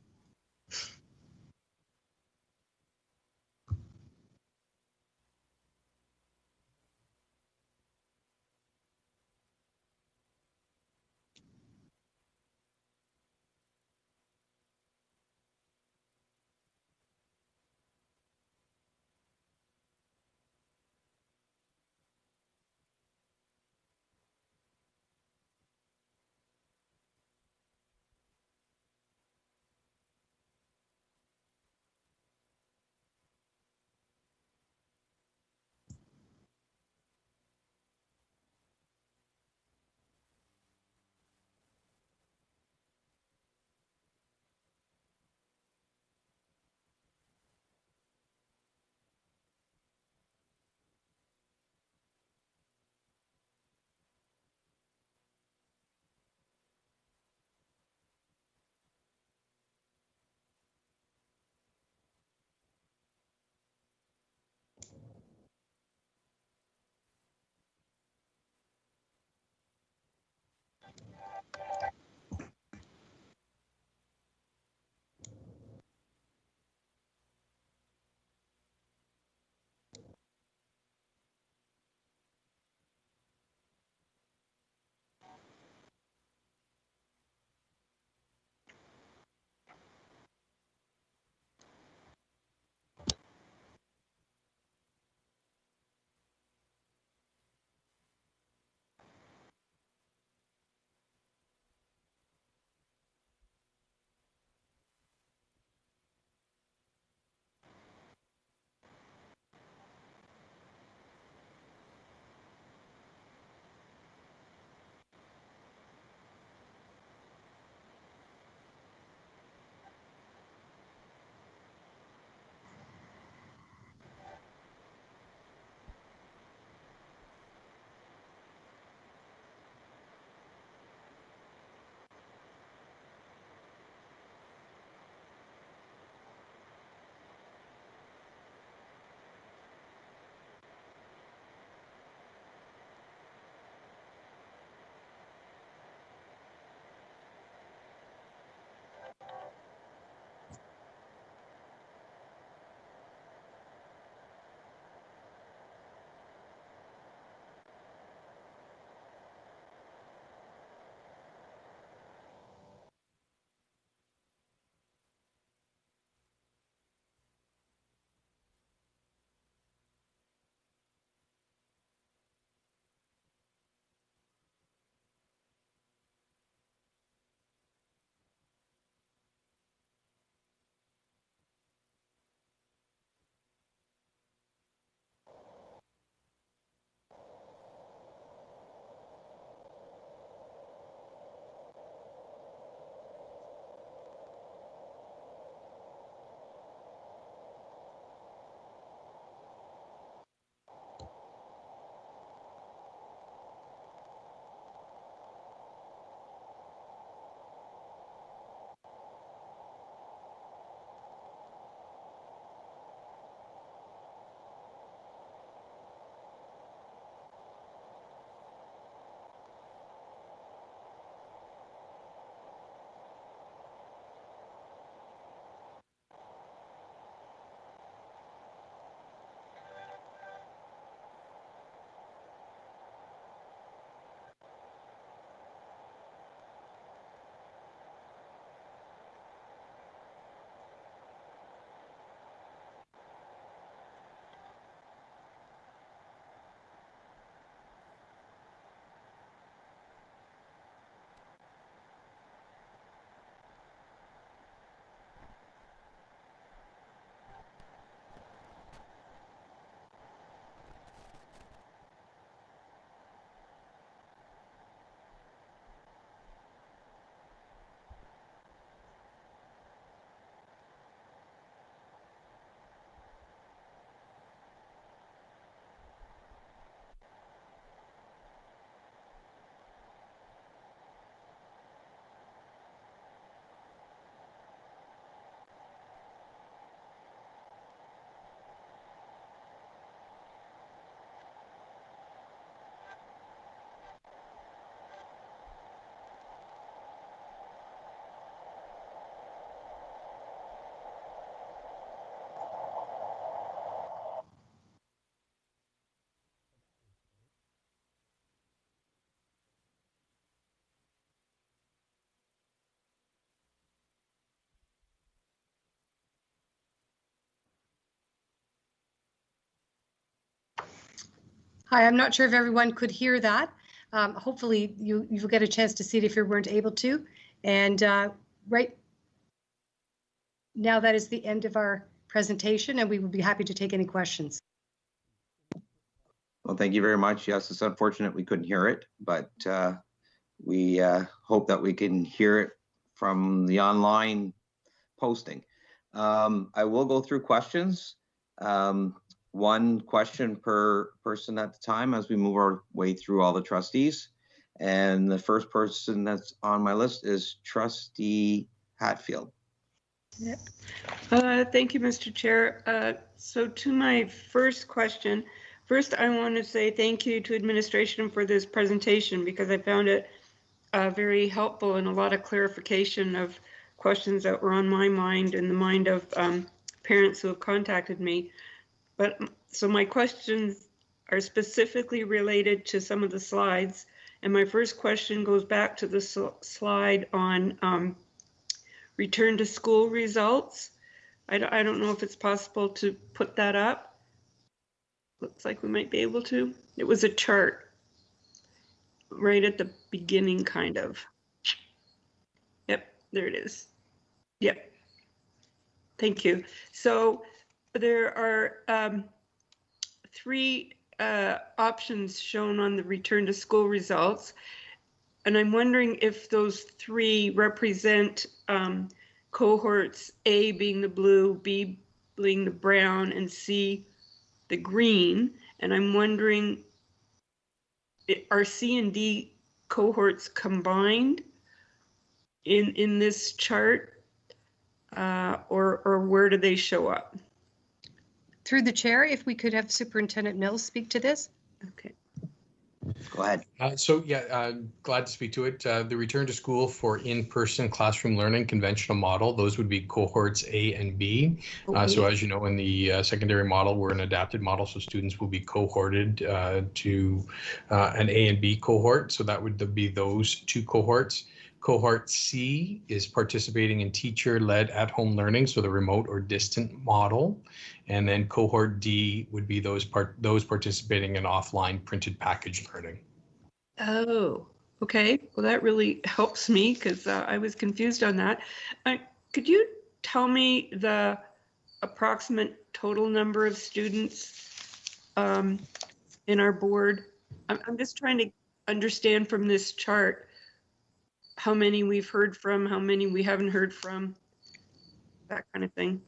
Hi, I'm not sure if everyone could hear that. Hopefully you'll get a chance to see it if you weren't able to. And right now that is the end of our presentation, and we would be happy to take any questions. Well, thank you very much. Yes, it's unfortunate we couldn't hear it, but we hope that we can hear it from the online posting. I will go through questions. One question per person at the time as we move our way through all the trustees. And the first person that's on my list is Trustee Hatfield. Yep. Thank you, Mr. Chair. So to my first question, first I want to say thank you to administration for this presentation because I found it very helpful and a lot of clarification of questions that were on my mind and the mind of parents who have contacted me. But so my questions are specifically related to some of the slides. And my first question goes back to the slide on return to school results. I don't know if it's possible to put that up. Looks like we might be able to. It was a chart right at the beginning, kind of. Yep, there it is. Yep. Thank you. So there are three options shown on the return to school results. And I'm wondering if those three represent cohorts, A being the blue, B being the brown, and C the green. And I'm wondering, are C and D cohorts combined in this chart, or where do they show up? Through the chair, if we could have Superintendent Mills speak to this. Okay. Go ahead. Glad to speak to it. The return to school for in-person classroom learning conventional model, those would be cohorts A and B. Okay. So as you know, in the secondary model, we're an adapted model, so students will be cohorted to an A and B cohort. So that would be those two cohorts. Cohort C is participating in teacher-led at-home learning, so the remote or distant model. And then cohort D would be those participating in offline printed package learning. Oh, okay. Well, that really helps me because I was confused on that. Could you tell me the approximate total number of students in our board? I'm just trying to understand from this chart how many we've heard from, how many we haven't heard from, that kind of thing.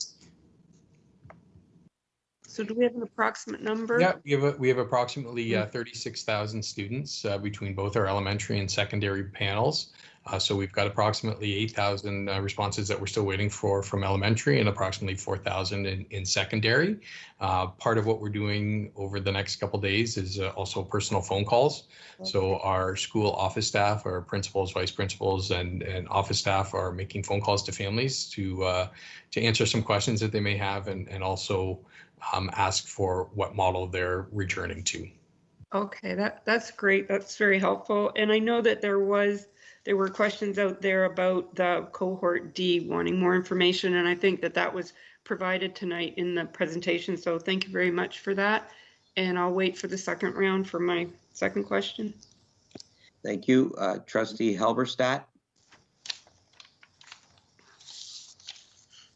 So do we have an approximate number? Yeah, we have approximately 36,000 students between both our elementary and secondary panels. So we've got approximately 8,000 responses that we're still waiting for from elementary and approximately 4,000 in secondary. Part of what we're doing over the next couple of days is also personal phone calls. Okay. So our school office staff, our principals, vice principals, and office staff are making phone calls to families to answer some questions that they may have and also ask for what model they're returning to. Okay, that's great. That's very helpful. And I know that there were questions out there about the cohort D wanting more information, and I think that was provided tonight in the presentation. So thank you very much for that. And I'll wait for the second round for my second question. Thank you. Trustee Halberstadt.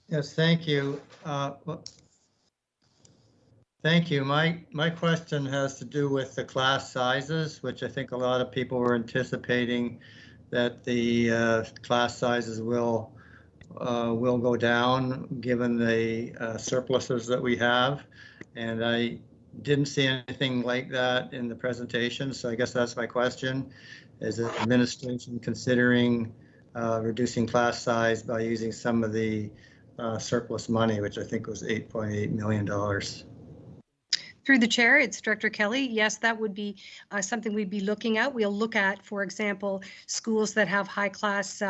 Yes, thank you. Thank you. My question has to do with the class sizes, which I think a lot of people were anticipating that the class sizes will go down given the surpluses that we have. And I didn't see anything like that in the presentation. So I guess that's my question. Is the administration considering reducing class size by using some of the surplus money, which I think was $8.8 million? Through the chair, it's Director Kelly. Yes, that would be something we'd be looking at. We'll look at, for example, schools that have high class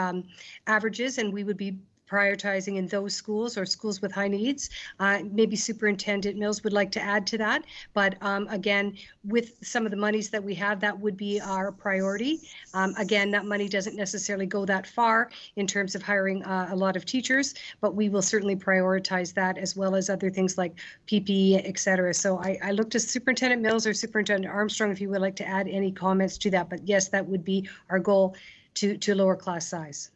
averages, and we would be prioritizing in those schools or schools with high needs. Maybe Superintendent Mills would like to add to that. But again, with some of the monies that we have, that would be our priority. Again, that money doesn't necessarily go that far in terms of hiring a lot of teachers, but we will certainly prioritize that as well as other things like PPE, et cetera. So I look to Superintendent Mills or Superintendent Armstrong if you would like to add any comments to that. But yes, that would be our goal to lower class size.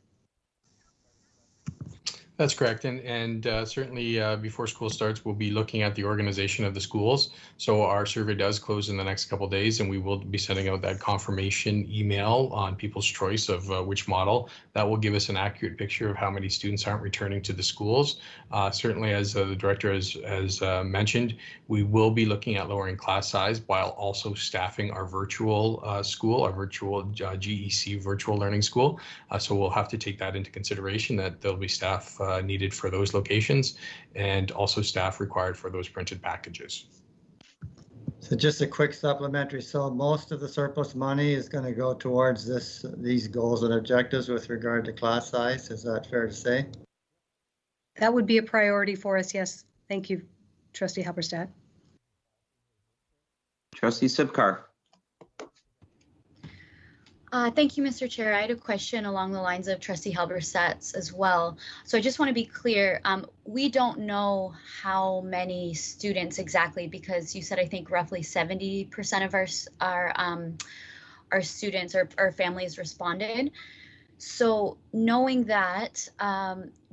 That's correct. And certainly before school starts, we'll be looking at the organization of the schools. So our survey does close in the next couple of days, and we will be sending out that confirmation email on people's choice of which model. That will give us an accurate picture of how many students aren't returning to the schools. Certainly, as the director has mentioned, we will be looking at lowering class size while also staffing our virtual school, our virtual GEC virtual learning school. So we'll have to take that into consideration, that there'll be staff needed for those locations and also staff required for those printed packages. So just a quick supplementary. So most of the surplus money is going to go towards these goals and objectives with regard to class size. Is that fair to say? That would be a priority for us, yes. Thank you, Trustee Halberstadt. Trustee Sibkar. Thank you, Mr. Chair. I had a question along the lines of Trustee Halberstadt's as well. So I just want to be clear. We don't know how many students exactly, because you said I think roughly 70% of our students or families responded. So knowing that,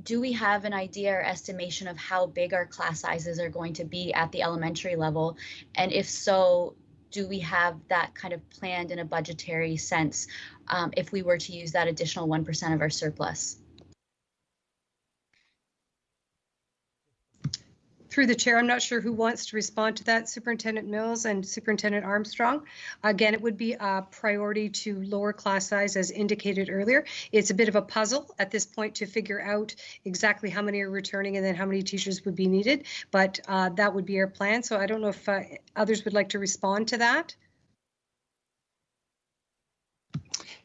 do we have an idea or estimation of how big our class sizes are going to be at the elementary level? And if so, do we have that kind of planned in a budgetary sense if we were to use that additional 1% of our surplus? Through the chair, I'm not sure who wants to respond to that, Superintendent Mills and Superintendent Armstrong. Again, it would be a priority to lower class size as indicated earlier. It's a bit of a puzzle at this point to figure out exactly how many are returning and then how many teachers would be needed, but that would be our plan. So I don't know if others would like to respond to that.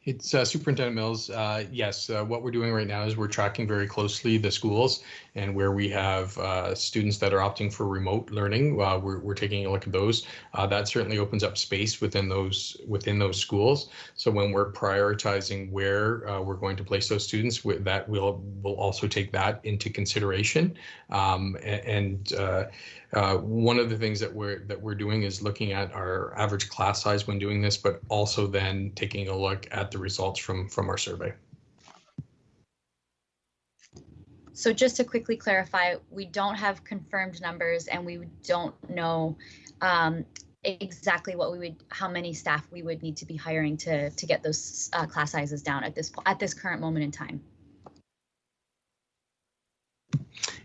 It's Superintendent Mills. Yes, what we're doing right now is we're tracking very closely the schools, and where we have students that are opting for remote learning, we're taking a look at those. That certainly opens up space within those schools. So when we're prioritizing where we're going to place those students, that we'll also take that into consideration. One of the things that we're doing is looking at our average class size when doing this, but also then taking a look at the results from our survey. So just to quickly clarify, we don't have confirmed numbers, and we don't know exactly how many staff we would need to be hiring to get those class sizes down at this current moment in time.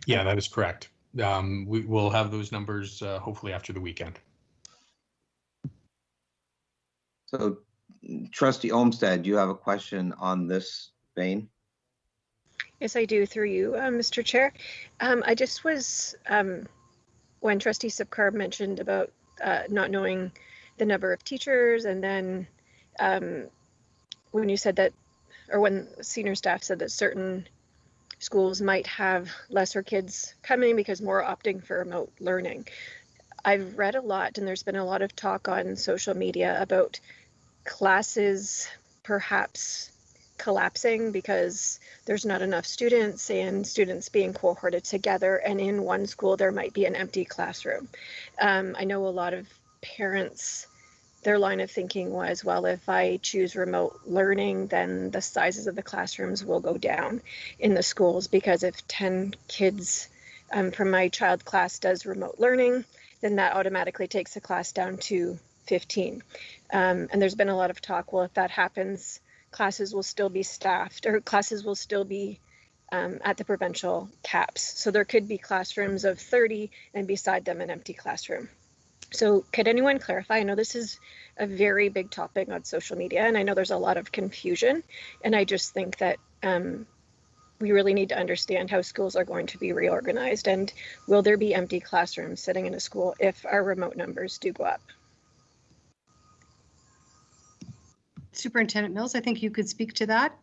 Yeah, that is correct. We will have those numbers hopefully after the weekend. So, Trustee Olmsted, do you have a question on this vein? Yes, I do, through you, Mr. Chair. I just was, when Trustee Sibkar mentioned about not knowing the number of teachers, and then when you said that, or when senior staff said that certain schools might have lesser kids coming because more opting for remote learning. I've read a lot, and there's been a lot of talk on social media about classes perhaps collapsing because there's not enough students, and students being cohorted together, and in one school there might be an empty classroom. I know a lot of parents, their line of thinking was, well, if I choose remote learning, then the sizes of the classrooms will go down in the schools, because if 10 kids from my child class does remote learning, then that automatically takes the class down to 15. And there's been a lot of talk, well, if that happens, classes will still be staffed, or classes will still be at the provincial caps. So there could be classrooms of 30 and beside them an empty classroom. So could anyone clarify? I know this is a very big topic on social media, and I know there's a lot of confusion, and I just think that we really need to understand how schools are going to be reorganized, and will there be empty classrooms sitting in a school if our remote numbers do go up? Superintendent Mills, I think you could speak to that.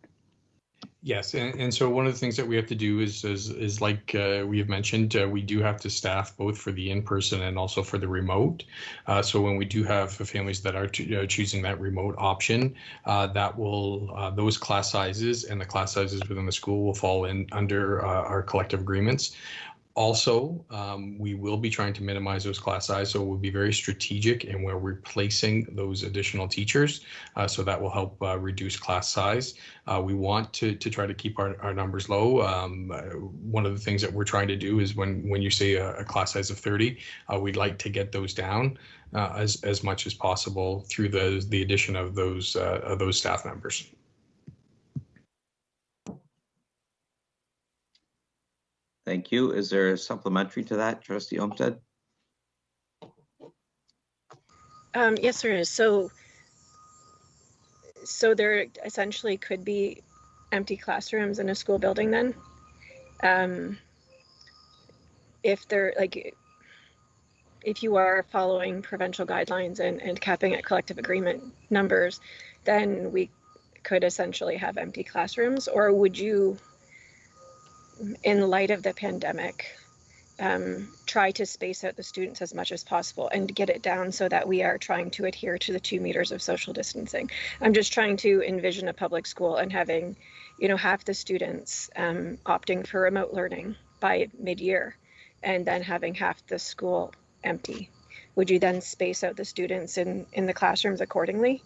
Yes, and so one of the things that we have to do is like we have mentioned, we do have to staff both for the in-person and also for the remote. So when we do have families that are choosing that remote option, that will those class sizes and the class sizes within the school will fall in under our collective agreements. Also, we will be trying to minimize those class size, so we'll be very strategic in where we're placing those additional teachers. So that will help reduce class size. We want to try to keep our numbers low. One of the things that we're trying to do is when you say a class size of 30, we'd like to get those down as much as possible through the addition of those staff members. Thank you. Is there a supplementary to that, Trustee Olmsted? Yes, there is. So there essentially could be empty classrooms in a school building then? If they're like, if you are following provincial guidelines and capping at collective agreement numbers, then we could essentially have empty classrooms, or would you, in light of the pandemic, try to space out the students as much as possible and get it down so that we are trying to adhere to the 2 meters of social distancing? I'm just trying to envision a public school and having, half the students opting for remote learning by mid-year and then having half the school empty. Would you then space out the students in the classrooms accordingly,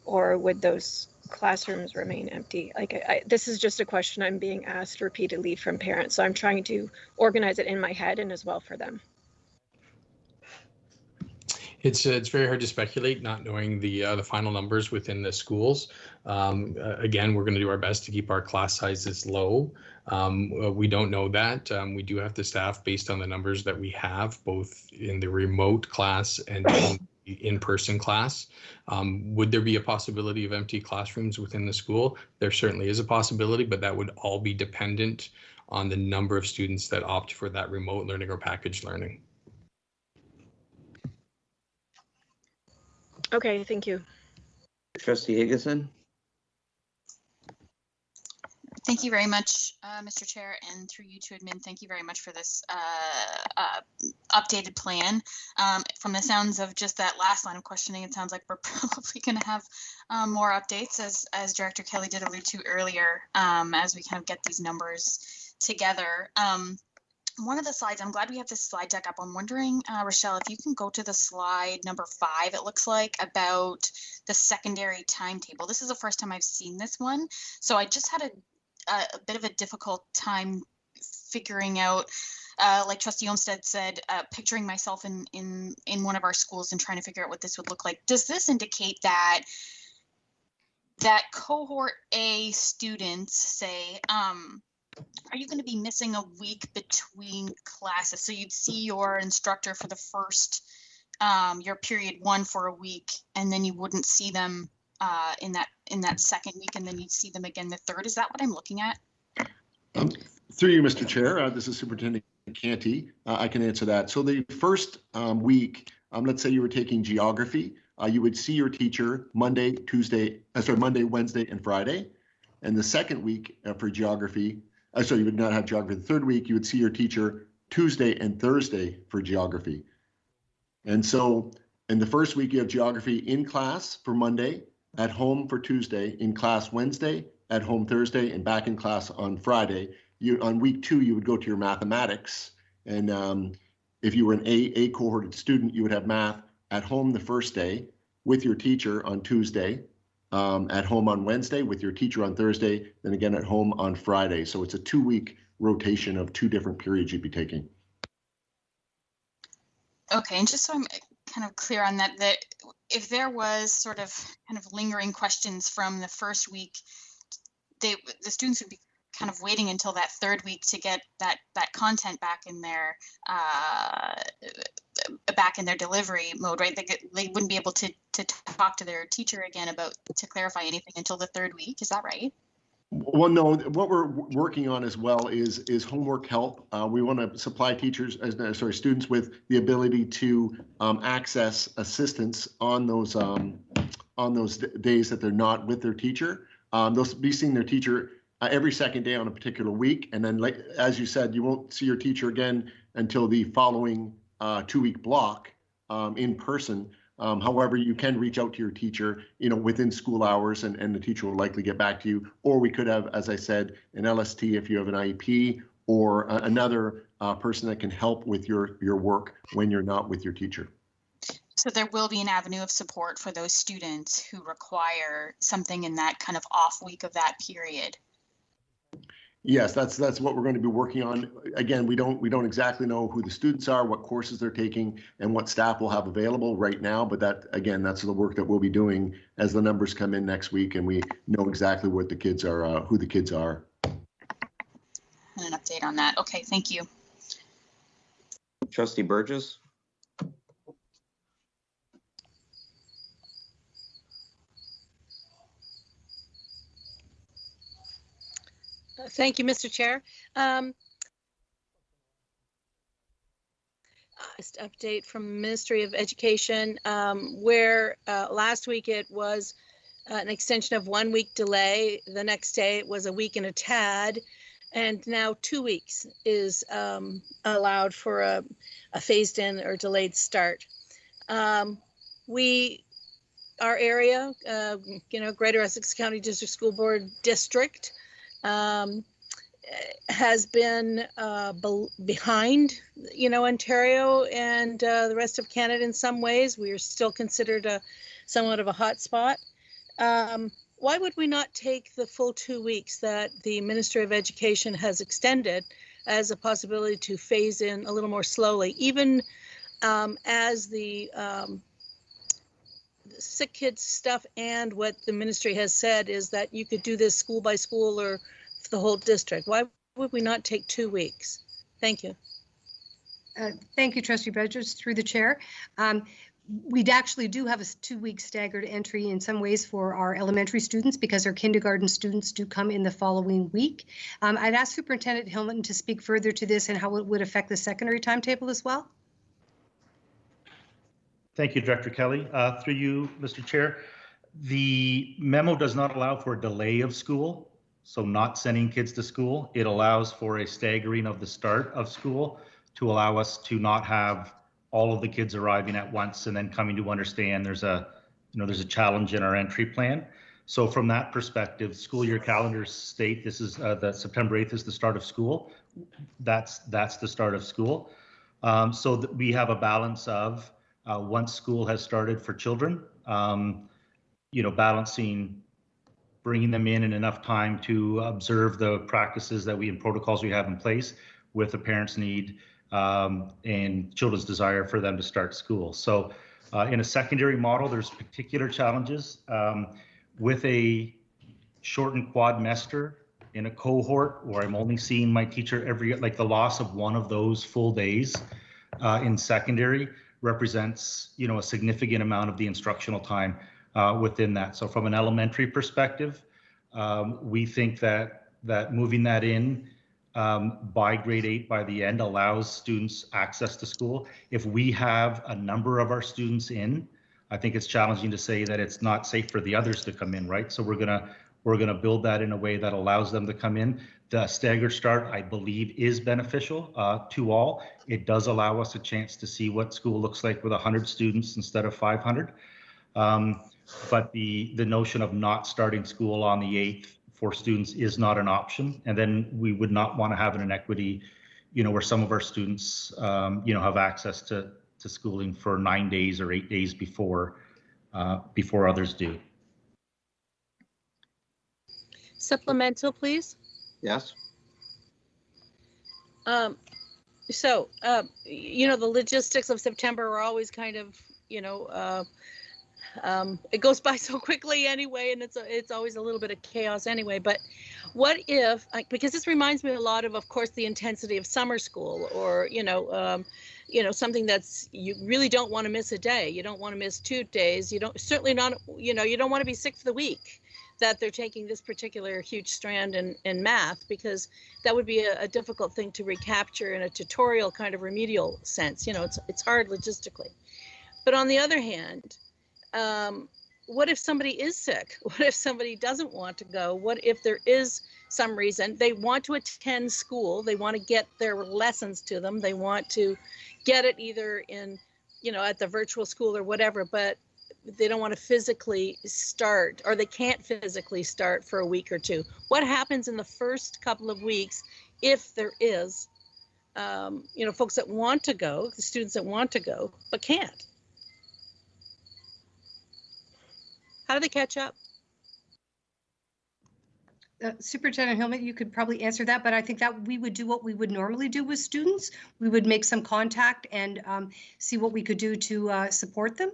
or would those classrooms remain empty? Like, this is just a question I'm being asked repeatedly from parents, so I'm trying to organize it in my head and as well for them. It's very hard to speculate, not knowing the final numbers within the schools. Again, we're going to do our best to keep our class sizes low. We don't know that. We do have to staff based on the numbers that we have, both in the remote class and in the in-person class. Would there be a possibility of empty classrooms within the school? There certainly is a possibility, but that would all be dependent on the number of students that opt for that remote learning or packaged learning. Okay, thank you. Trustee Higginson. Thank you very much, Mr. Chair, and through you to admin, thank you very much for this updated plan. From the sounds of just that last line of questioning, it sounds like we're probably going to have more updates, as Director Kelly did allude to earlier, as we kind of get these numbers together. One of the slides, I'm glad we have this slide deck up. I'm wondering, Rochelle, if you can go to the slide number 5, it looks like, about the secondary timetable. This is the first time I've seen this one, so I just had a bit of a difficult time figuring out, like Trustee Olmsted said, picturing myself in one of our schools and trying to figure out what this would look like. Does this indicate that cohort A students, say, are you going to be missing a week between classes? So you'd see your instructor for the first, your period 1 for a week, and then you wouldn't see them in that second week, and then you'd see them again the third. Is that what I'm looking at? Through you, Mr. Chair, this is Superintendent Canty. I can answer that. So the first week, let's say you were taking geography, you would see your teacher Monday, Wednesday, and Friday. And the second week for geography, so you would not have geography. The third week, you would see your teacher Tuesday and Thursday for geography. And so in the first week, you have geography in class for Monday, at home for Tuesday, in class Wednesday, at home Thursday, and back in class on Friday. On week 2, you would go to your mathematics. And if you were an A cohorted student, you would have math at home the first day with your teacher on Tuesday, at home on Wednesday with your teacher on Thursday, then again at home on Friday. So it's a 2-week rotation of 2 different periods you'd be taking. Okay, and just so I'm kind of clear on that, that if there was sort of kind of lingering questions from the first week, the students would be kind of waiting until that third week to get that content back in their delivery mode, right? They wouldn't be able to talk to their teacher again to clarify anything until the third week. Is that right? Well, no, what we're working on as well is homework help. We want to supply students with the ability to access assistance on those days that they're not with their teacher. They'll be seeing their teacher every second day on a particular week. And then, like, as you said, you won't see your teacher again until the following 2-week block in person. However, you can reach out to your teacher, within school hours, and the teacher will likely get back to you. Or we could have, as I said, an LST if you have an IEP, or another person that can help with your work when you're not with your teacher. So there will be an avenue of support for those students who require something in that kind of off week of that period. Yes, that's what we're going to be working on. Again, we don't exactly know who the students are, what courses they're taking, and what staff will have available right now. But that's the work that we'll be doing as the numbers come in next week, and we know exactly what the kids are, who the kids are. And an update on that. Okay, thank you. Trustee Burgess. Thank you, Mr. Chair. Just update from the Ministry of Education, where last week it was an extension of 1 week delay. The next day it was a week and a tad, and now 2 weeks is allowed for a phased in or delayed start. Our area, Greater Essex County District School Board District, has been behind, Ontario and the rest of Canada in some ways. We are still considered somewhat of a hot spot. Why would we not take the full 2 weeks that the Ministry of Education has extended as a possibility to phase in a little more slowly, even as the sick kids stuff, and what the ministry has said is that you could do this school by school or for the whole district? Why would we not take 2 weeks? Thank you. Thank you, Trustee Burgess, through the chair. We actually do have a 2-week staggered entry in some ways for our elementary students, because our kindergarten students do come in the following week. I'd ask Superintendent Hillman to speak further to this and how it would affect the secondary timetable as well. Thank you, Director Kelly. Through you, Mr. Chair, the memo does not allow for a delay of school, so not sending kids to school. It allows for a staggering of the start of school to allow us to not have all of the kids arriving at once and then coming to understand there's a challenge in our entry plan. So from that perspective, school year calendars state this is that September 8th is the start of school. That's the start of school. So that we have a balance of once school has started for children, balancing bringing them in enough time to observe the practices that and protocols we have in place with the parents' need and children's desire for them to start school. So in a secondary model, there's particular challenges with a shortened quadmester in a cohort where I'm only seeing my teacher the loss of one of those full days in secondary represents, a significant amount of the instructional time within that. So from an elementary perspective, we think that moving that in by grade 8 by the end allows students access to school. If we have a number of our students in, I think it's challenging to say that it's not safe for the others to come in, right? So we're gonna build that in a way that allows them to come in. The staggered start, I believe, is beneficial to all. It does allow us a chance to see what school looks like with 100 students instead of 500. But the notion of not starting school on the 8th for students is not an option. And then we would not want to have an inequity, where some of our students, have access to schooling for 9 days or 8 days before others do. Supplemental, please. Yes. The logistics of September are always kind of, it goes by so quickly anyway, and it's always a little bit of chaos anyway. But what if, because this reminds me a lot of course, the intensity of summer school, or something that's, you really don't want to miss a day. You don't want to miss 2 days. You don't want to be sick for the week that they're taking this particular huge strand in math, because that would be a difficult thing to recapture in a tutorial kind of remedial sense. It's hard logistically. But on the other hand, what if somebody is sick? What if somebody doesn't want to go? What if there is some reason. They want to attend school. They want to get their lessons to them. They want to get it either in, you know, at the virtual school or whatever, but they don't want to physically start, or they can't physically start for a week or two. What happens in the first couple of weeks if there is, you know, folks that want to go, the students that want to go, but can't? How do they catch up? Superintendent Hillman, you could probably answer that, but I think that we would do what we would normally do with students. We would make some contact and see what we could do to support them.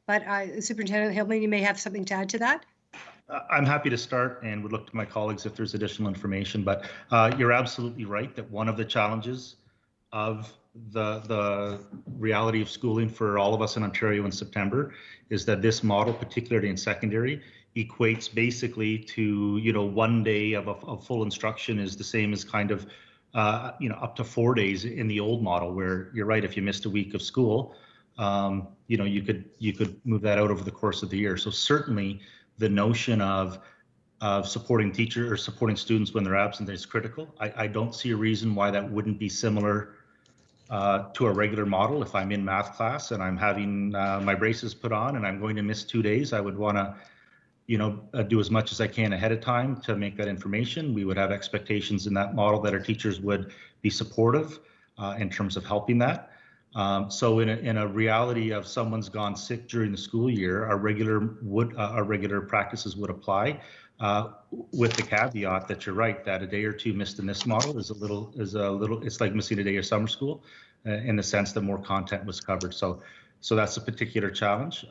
But Superintendent Hillman, you may have something to add to that. I'm happy to start and would look to my colleagues if there's additional information, but you're absolutely right that one of the challenges of the reality of schooling for all of us in Ontario in September is that this model, particularly in secondary, equates basically to, you know, 1 day of full instruction is the same as kind of, you know, up to 4 days in the old model, where you're right, if you missed a week of school, you know, you could move that out over the course of the year. So certainly the notion of supporting teachers or supporting students when they're absent is critical. I don't see a reason why that wouldn't be similar to a regular model. If I'm in math class and I'm having my braces put on and I'm going to miss 2 days, I would want to, you know, do as much as I can ahead of time to make that information. We would have expectations in that model that our teachers would be supportive in terms of helping that. So in a reality of someone's gone sick during the school year, our regular practices would apply, with the caveat that you're right, that a day or two missed in this model is a little it's like missing a day of summer school, in the sense that more content was covered. So that's a particular challenge.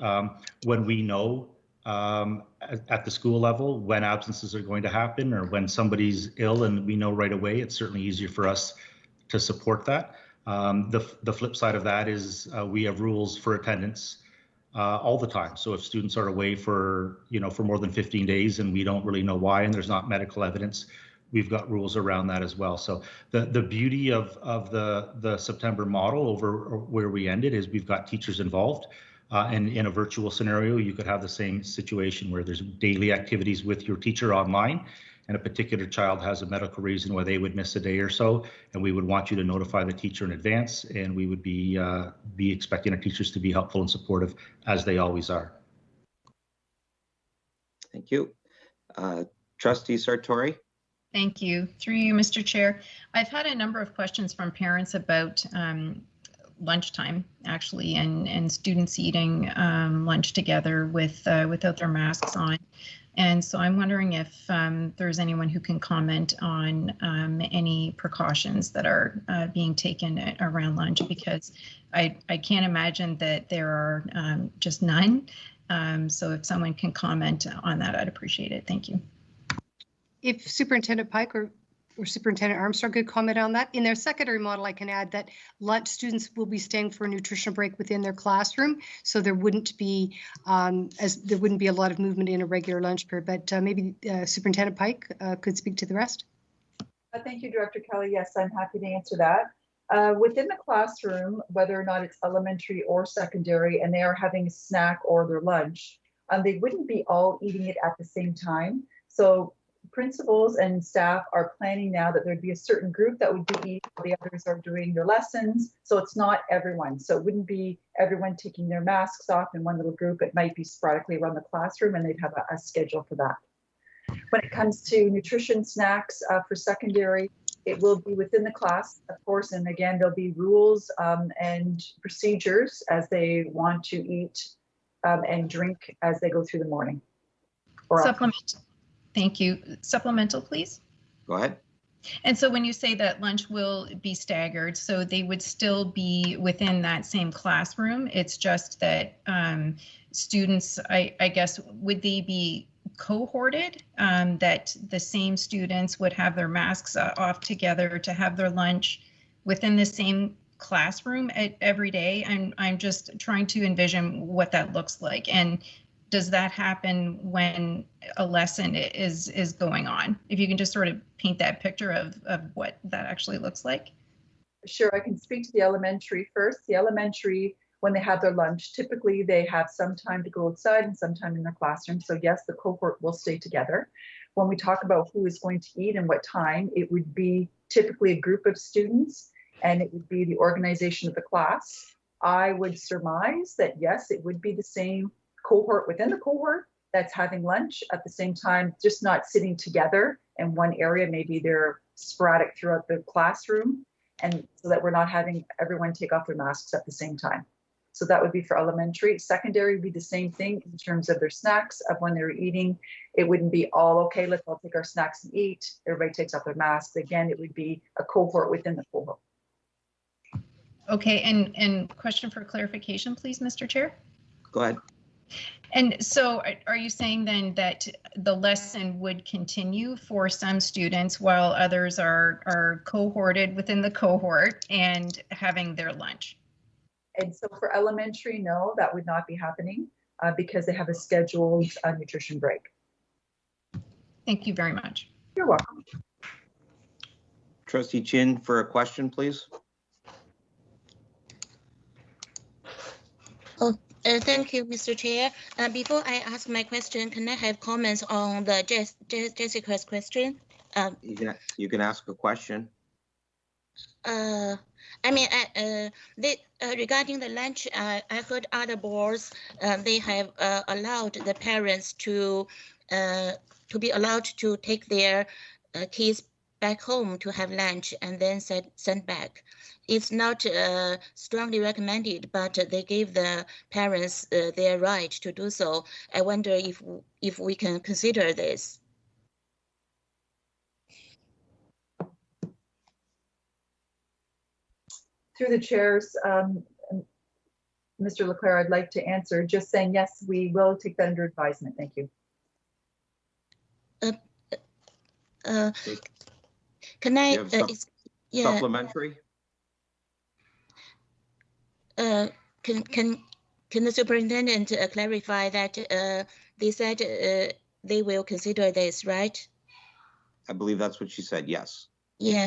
When we know at the school level when absences are going to happen or when somebody's ill and we know right away, it's certainly easier for us to support that. The flip side of that is we have rules for attendance all the time. So if students are away for, you know, for more than 15 days and we don't really know why and there's not medical evidence, we've got rules around that as well. So the beauty of the September model over where we ended is we've got teachers involved. And in a virtual scenario, you could have the same situation where there's daily activities with your teacher online, and a particular child has a medical reason why they would miss a day or so, and we would want you to notify the teacher in advance, and we would be expecting our teachers to be helpful and supportive, as they always are. Thank you. Trustee Sartori. Thank you. Through you, Mr. Chair. I've had a number of questions from parents about lunchtime, actually, and students eating lunch together without their masks on. And so I'm wondering if there's anyone who can comment on any precautions that are being taken around lunch, because I can't imagine that there are just none. So if someone can comment on that, I'd appreciate it. Thank you. If Superintendent Pike or Superintendent Armstrong could comment on that. In their secondary model, I can add that lunch students will be staying for a nutritional break within their classroom, so there wouldn't be there wouldn't be a lot of movement in a regular lunch period. But maybe Superintendent Pike could speak to the rest. Thank you, Director Kelly. Yes, I'm happy to answer that. Within the classroom, whether or not it's elementary or secondary, and they are having a snack or their lunch, they wouldn't be all eating it at the same time. So principals and staff are planning now that there'd be a certain group that would be eating while the others are doing their lessons. So it's not everyone. So it wouldn't be everyone taking their masks off in one little group. It might be sporadically around the classroom, and they'd have a schedule for that. When it comes to nutrition snacks for secondary, it will be within the class, of course, and again, there'll be rules and procedures as they want to eat and drink as they go through the morning. Supplemental. Thank you. Supplemental, please. Go ahead. And so when you say that lunch will be staggered, so they would still be within that same classroom. It's just that students, I guess, would they be cohorted, that the same students would have their masks off together to have their lunch within the same classroom every day? I'm just trying to envision what that looks like. And does that happen when a lesson is going on? If you can just sort of paint that picture of what that actually looks like. Sure, I can speak to the elementary first. The elementary, when they have their lunch, typically they have some time to go outside and some time in their classroom. So yes, the cohort will stay together. when we talk about who is going to eat and what time, it would be typically a group of students, and it would be the organization of the class. I would surmise that yes, it would be the same cohort within the cohort that's having lunch at the same time, just not sitting together in one area. Maybe they're sporadic throughout the classroom, and so that we're not having everyone take off their masks at the same time. So that would be for elementary. Secondary would be the same thing in terms of their snacks, of when they're eating. It wouldn't be all, okay, let's all take our snacks and eat. Everybody takes off their masks. Again, it would be a cohort within the cohort. Okay, and question for clarification, please, Mr. Chair? Go ahead. And so are you saying then that the lesson would continue for some students while others are cohorted within the cohort and having their lunch? And so for elementary, no, that would not be happening because they have a scheduled nutrition break. Thank you very much. You're welcome. Trustee Chin for a question, please. Thank you, Mr. Chair. Before I ask my question, can I have comments on the Jessica's question? You can ask a question. Regarding the lunch, I heard other boards, they have allowed the parents to be allowed to take their kids back home to have lunch and then send back. It's not strongly recommended, but they gave the parents their right to do so. I wonder if we can consider this. Through the chairs, Mr. Leclerc, I'd like to answer, just saying, yes, we will take that under advisement. Thank you. Can I, supplementary? Can the superintendent clarify that they said they will consider this, right? I believe that's what she said, yes. Yeah,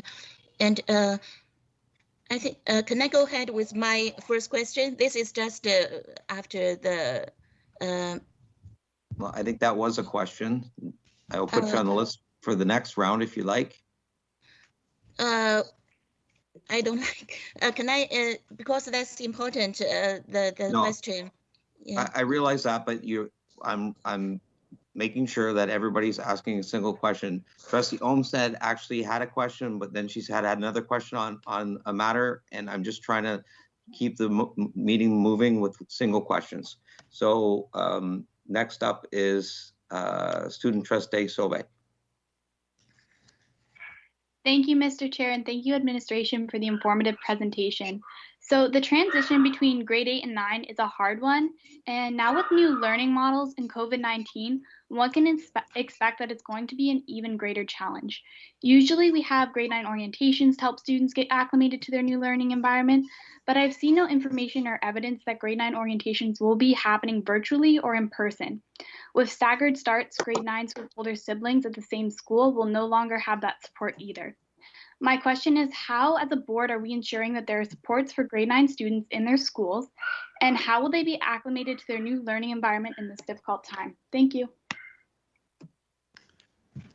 and I think, can I go ahead with my first question? This is just after the... Well, I think that was a question. I will put you on the list for the next round if you like. I don't like, can I, because that's important, the question. Yeah. I realize that, but I'm making sure that everybody's asking a single question. Trustee Olmsted actually had a question, but then she's had another question on a matter, and I'm just trying to keep the meeting moving with single questions. So next up is Student Trustee Sobek. Thank you, Mr. Chair, and thank you, administration, for the informative presentation. So the transition between grade 8 and 9 is a hard one, and now with new learning models and COVID-19, one can expect that it's going to be an even greater challenge. Usually we have grade 9 orientations to help students get acclimated to their new learning environment, but I've seen no information or evidence that grade 9 orientations will be happening virtually or in person. With staggered starts, grade 9s with older siblings at the same school will no longer have that support either. My question is, how as a board are we ensuring that there are supports for grade 9 students in their schools, and how will they be acclimated to their new learning environment in this difficult time? Thank you.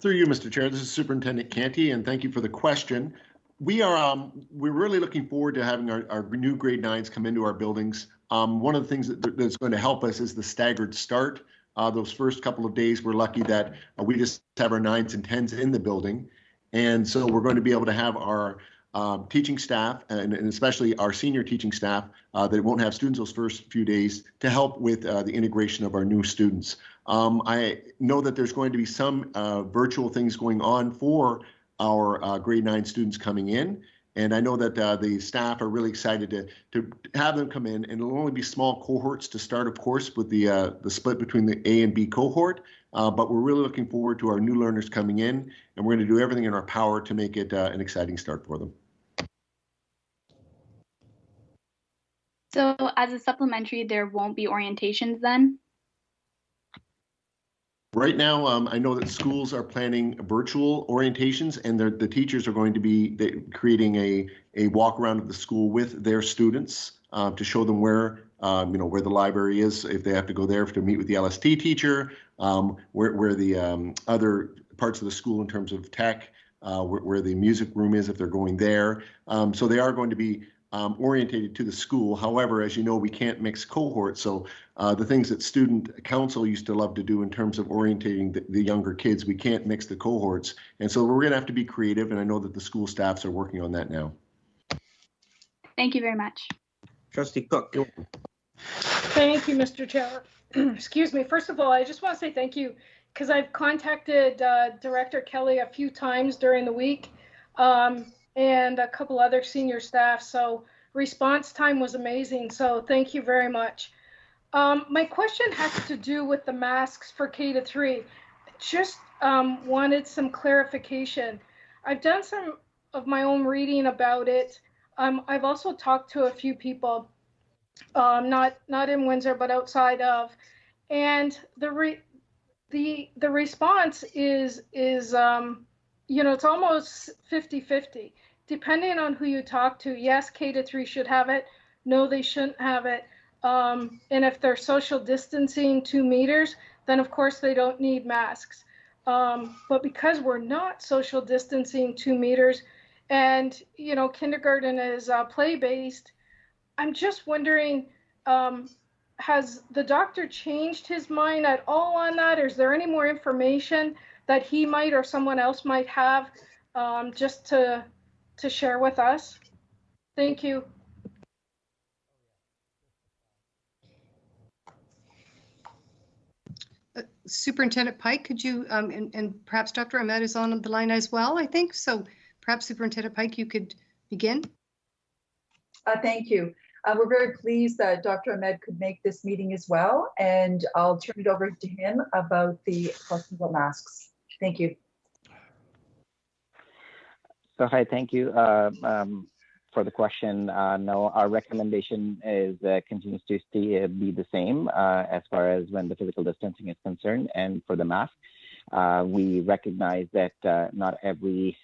Through you, Mr. Chair, this is Superintendent Canty, and thank you for the question. We're really looking forward to having our new grade 9s come into our buildings. One of the things that's going to help us is the staggered start. Those first couple of days, we're lucky that we just have our 9s and 10s in the building. And so we're going to be able to have our teaching staff and especially our senior teaching staff that won't have students those first few days to help with the integration of our new students. I know that there's going to be some virtual things going on for our grade 9 students coming in. And I know that the staff are really excited to have them come in, and it'll only be small cohorts to start, of course, with the split between the A and B cohort. But we're really looking forward to our new learners coming in, and we're going to do everything in our power to make it an exciting start for them. So as a supplementary, there won't be orientations then? Right now, I know that schools are planning virtual orientations, and the teachers are going to be creating a walk around of the school with their students to show them where where the library is, if they have to go there to meet with the LST teacher, where the other parts of the school in terms of tech, where the music room is if they're going there. So they are going to be orientated to the school. However, as you know, we can't mix cohorts. So the things that student council used to love to do in terms of orientating the younger kids, we can't mix the cohorts. And so we're going to have to be creative. And I know that the school staffs are working on that now. Thank you very much. Trustee Cook. Thank you, Mr. Chair. Excuse me. First of all, I just want to say thank you because I've contacted Director Kelly a few times during the week and a couple other senior staff. So response time was amazing. So thank you very much. My question has to do with the masks for K-3. Just wanted some clarification. I've done some of my own reading about it. I've also talked to a few people, not in Windsor, but outside of, and the response is it's almost 50-50, depending on who you talk to. Yes, K-3 should have it. No, they shouldn't have it. And if they're social distancing 2 meters, then of course they don't need masks. But because we're not social distancing 2 meters, and kindergarten is play-based, I'm just wondering, has the doctor changed his mind at all on that? Or is there any more information that he might or someone else might have just to share with us? Thank you. Superintendent Pike, could you, and perhaps Dr. Ahmed is on the line as well, I think. So perhaps Superintendent Pike, you could begin. Thank you. We're very pleased that Dr. Ahmed could make this meeting as well, and I'll turn it over to him about the flexible masks. Thank you. So hi, thank you for the question. No, our recommendation is continues to be the same as far as when the physical distancing is concerned, and for the mask. We recognize that not every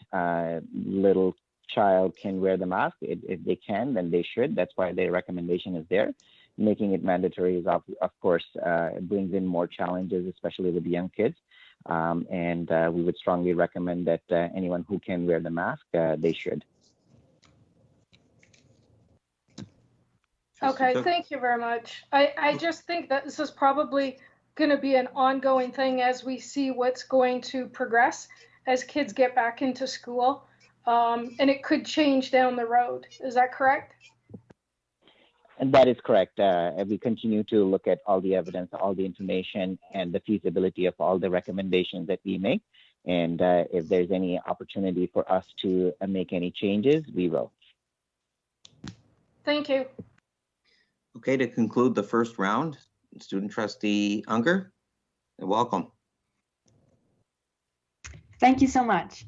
little child can wear the mask. If they can, then they should. That's why their recommendation is there. Making it mandatory is, of course, brings in more challenges, especially with the young kids. And we would strongly recommend that anyone who can wear the mask, they should. Okay, thank you very much. I just think that this is probably going to be an ongoing thing as we see what's going to progress as kids get back into school. And it could change down the road. Is that correct? And that is correct. We continue to look at all the evidence, all the information, and the feasibility of all the recommendations that we make. And if there's any opportunity for us to make any changes, we will. Thank you. Okay, to conclude the first round, Student Trustee Unger, welcome. Thank you so much.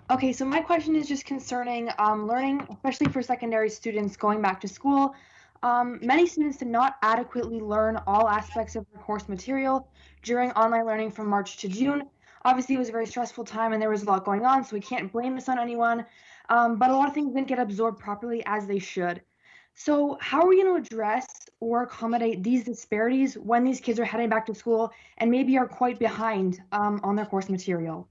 Okay, so my question is just concerning learning, especially for secondary students going back to school. Many students did not adequately learn all aspects of their course material during online learning from March to June. Obviously, it was a very stressful time and there was a lot going on, so we can't blame this on anyone. But a lot of things didn't get absorbed properly as they should. So how are we going to address or accommodate these disparities when these kids are heading back to school and maybe are quite behind on their course material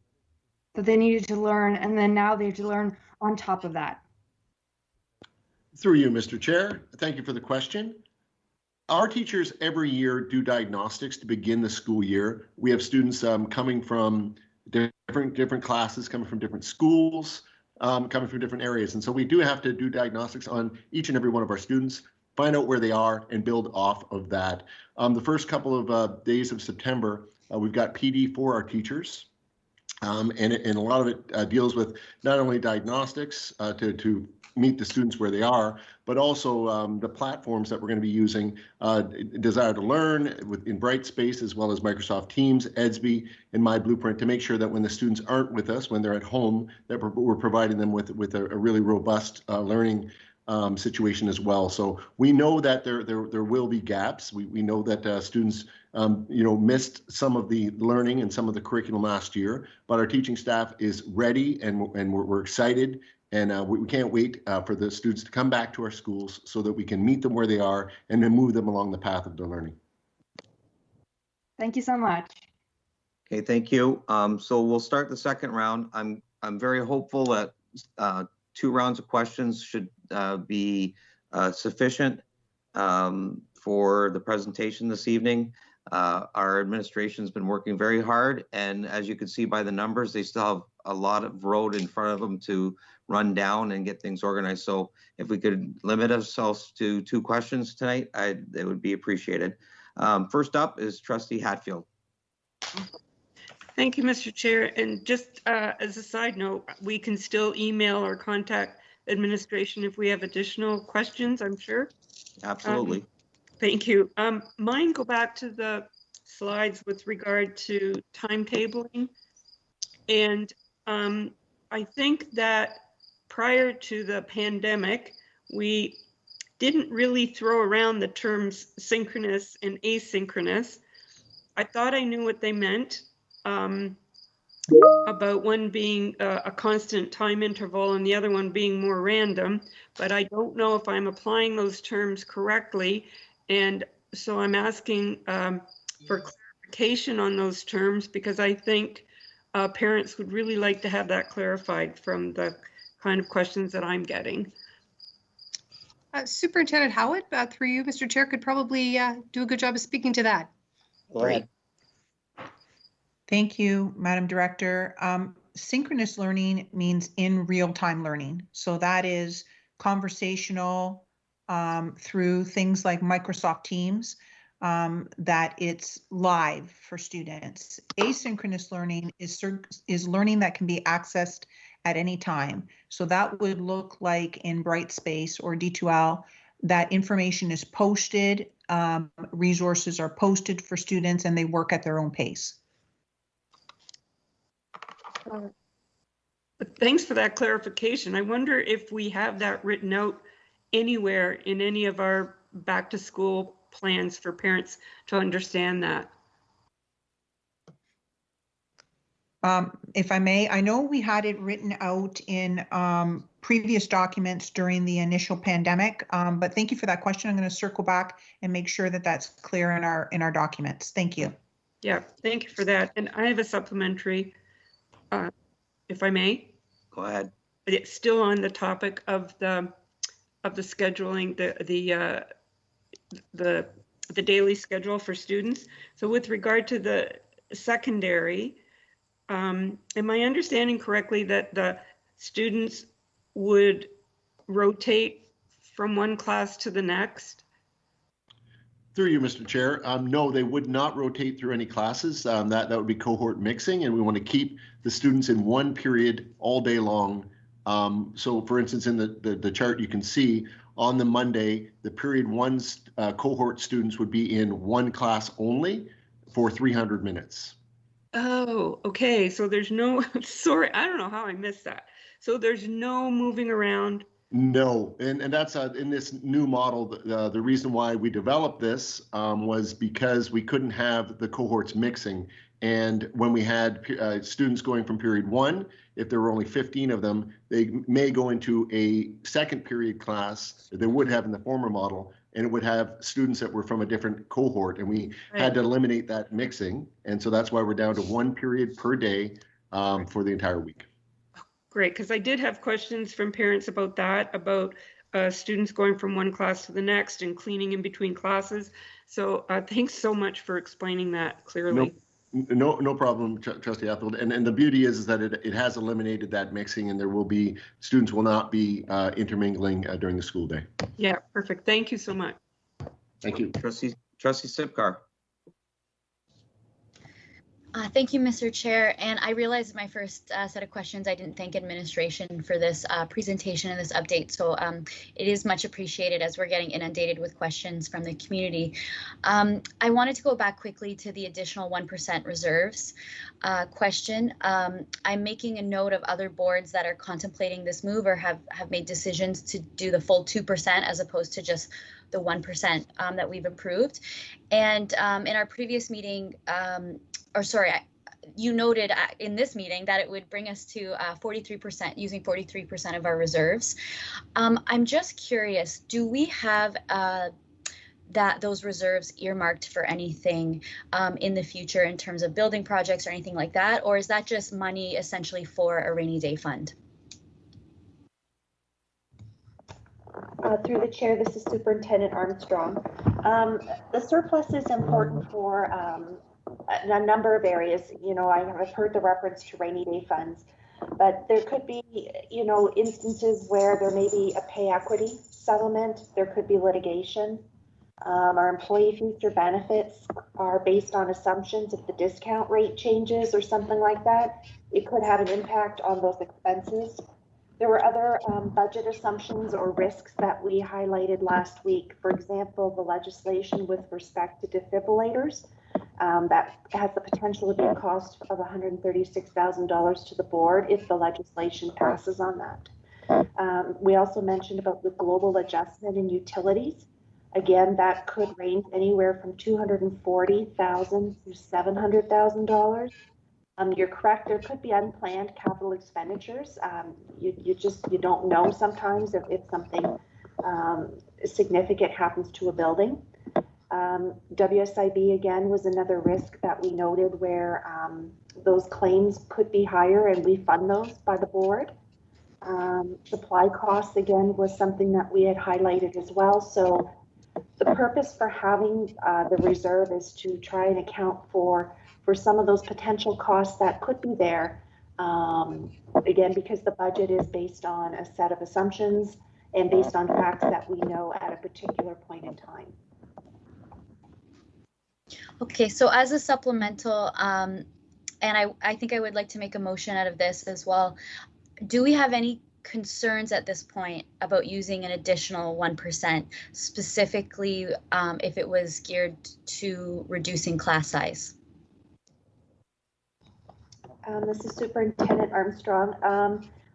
that they needed to learn, and then now they have to learn on top of that? Through you, Mr. Chair. Thank you for the question. Our teachers every year do diagnostics to begin the school year. We have students coming from different classes, coming from different schools, coming from different areas. And so we do have to do diagnostics on each and every one of our students, find out where they are and build off of that. The first couple of days of September, we've got PD for our teachers. And a lot of it deals with not only diagnostics to meet the students where they are, but also the platforms that we're going to be using, Desire to Learn in Brightspace, as well as Microsoft Teams, EDSB, and My Blueprint, to make sure that when the students aren't with us, when they're at home, that we're providing them with a really robust learning situation as well. So we know that there will be gaps. We know that students missed some of the learning and some of the curriculum last year, but our teaching staff is ready and we're excited, and we can't wait for the students to come back to our schools so that we can meet them where they are and then move them along the path of their learning. Thank you so much. Okay, thank you. So we'll start the second round. I'm very hopeful that 2 rounds of questions should be sufficient for the presentation this evening. Our administration's been working very hard, and as you can see by the numbers, they still have a lot of road in front of them to run down and get things organized. So if we could limit ourselves to 2 questions tonight, it would be appreciated. First up is Trustee Hatfield. Thank you, Mr. Chair. And just as a side note, we can still email or contact administration if we have additional questions, I'm sure. Absolutely. Thank you. Mine go back to the slides with regard to timetabling. And I think that prior to the pandemic, we didn't really throw around the terms synchronous and asynchronous. I thought I knew what they meant about one being a constant time interval and the other one being more random, but I don't know if I'm applying those terms correctly. And so I'm asking for clarification on those terms, because I think parents would really like to have that clarified from the kind of questions that I'm getting. Superintendent Howitt, through you, Mr. Chair, could probably do a good job of speaking to that. Great. Thank you, Madam Director. Synchronous learning means in real-time learning. So that is conversational through things like Microsoft Teams, that it's live for students. Asynchronous learning is learning that can be accessed at any time. So that would look like in Brightspace or D2L, that information is posted, resources are posted for students, and they work at their own pace. Thanks for that clarification. I wonder if we have that written out anywhere in any of our back to school plans for parents to understand that. If I may, I know we had it written out in previous documents during the initial pandemic, but thank you for that question. I'm going to circle back and make sure that that's clear in our documents. Thank you. Yeah, thank you for that. And I have a supplementary, if I may. Go ahead. It's still on the topic of the scheduling, the daily schedule for students. So with regard to the secondary, am I understanding correctly that the students would rotate from one class to the next? Through you, Mr. Chair. No, they would not rotate through any classes. That would be cohort mixing, and we want to keep the students in one period all day long. So for instance, in the chart you can see on the Monday, the period 1 cohort students would be in one class only for 300 minutes. Oh, okay. So there's no, sorry, I don't know how I missed that. So there's no moving around. No, and that's in this new model, the reason why we developed this was because we couldn't have the cohorts mixing. And when we had students going from period 1, if there were only 15 of them, they may go into a second period class that they would have in the former model, and it would have students that were from a different cohort, and we had to eliminate that mixing. And so that's why we're down to 1 period per day for the entire week. Great, because I did have questions from parents about that, about students going from one class to the next and cleaning in between classes. So thanks so much for explaining that clearly. No problem, Trustee Hatfield. And the beauty is that it has eliminated that mixing, and there will be, students will not be intermingling during the school day. Yeah, perfect. Thank you so much. Thank you. Trustee Sipkar. Thank you, Mr. Chair. And I realized my first set of questions, I didn't thank administration for this presentation and this update. So it is much appreciated as we're getting inundated with questions from the community. I wanted to go back quickly to the additional 1% reserves question. I'm making a note of other boards that are contemplating this move or have made decisions to do the full 2% as opposed to just the 1% that we've approved. And in our previous meeting, you noted in this meeting that it would bring us to 43%, using 43% of our reserves. I'm just curious, do we have those reserves earmarked for anything in the future in terms of building projects or anything like that? Or is that just money essentially for a rainy day fund? Through the chair, this is Superintendent Armstrong. The surplus is important for a number of areas. You know, I've heard the reference to rainy day funds, but there could be, you know, instances where there may be a pay equity settlement. There could be litigation. Our employee future benefits are based on assumptions. If the discount rate changes or something like that, it could have an impact on those expenses. There were other budget assumptions or risks that we highlighted last week. For example, the legislation with respect to defibrillators that has the potential to be a cost of $136,000 to the board if the legislation passes on that. We also mentioned about the global adjustment in utilities. Again, that could range anywhere from $240,000 to $700,000. You're correct, there could be unplanned capital expenditures. You don't know sometimes if something significant happens to a building. WSIB again was another risk that we noted where those claims could be higher, and we fund those by the board. Supply costs again was something that we had highlighted as well. So the purpose for having the reserve is to try and account for some of those potential costs that could be there. Again, because the budget is based on a set of assumptions and based on facts that we know at a particular point in time. Okay, so as a supplemental, and I think I would like to make a motion out of this as well. Do we have any concerns at this point about using an additional 1%, specifically if it was geared to reducing class size? This is Superintendent Armstrong.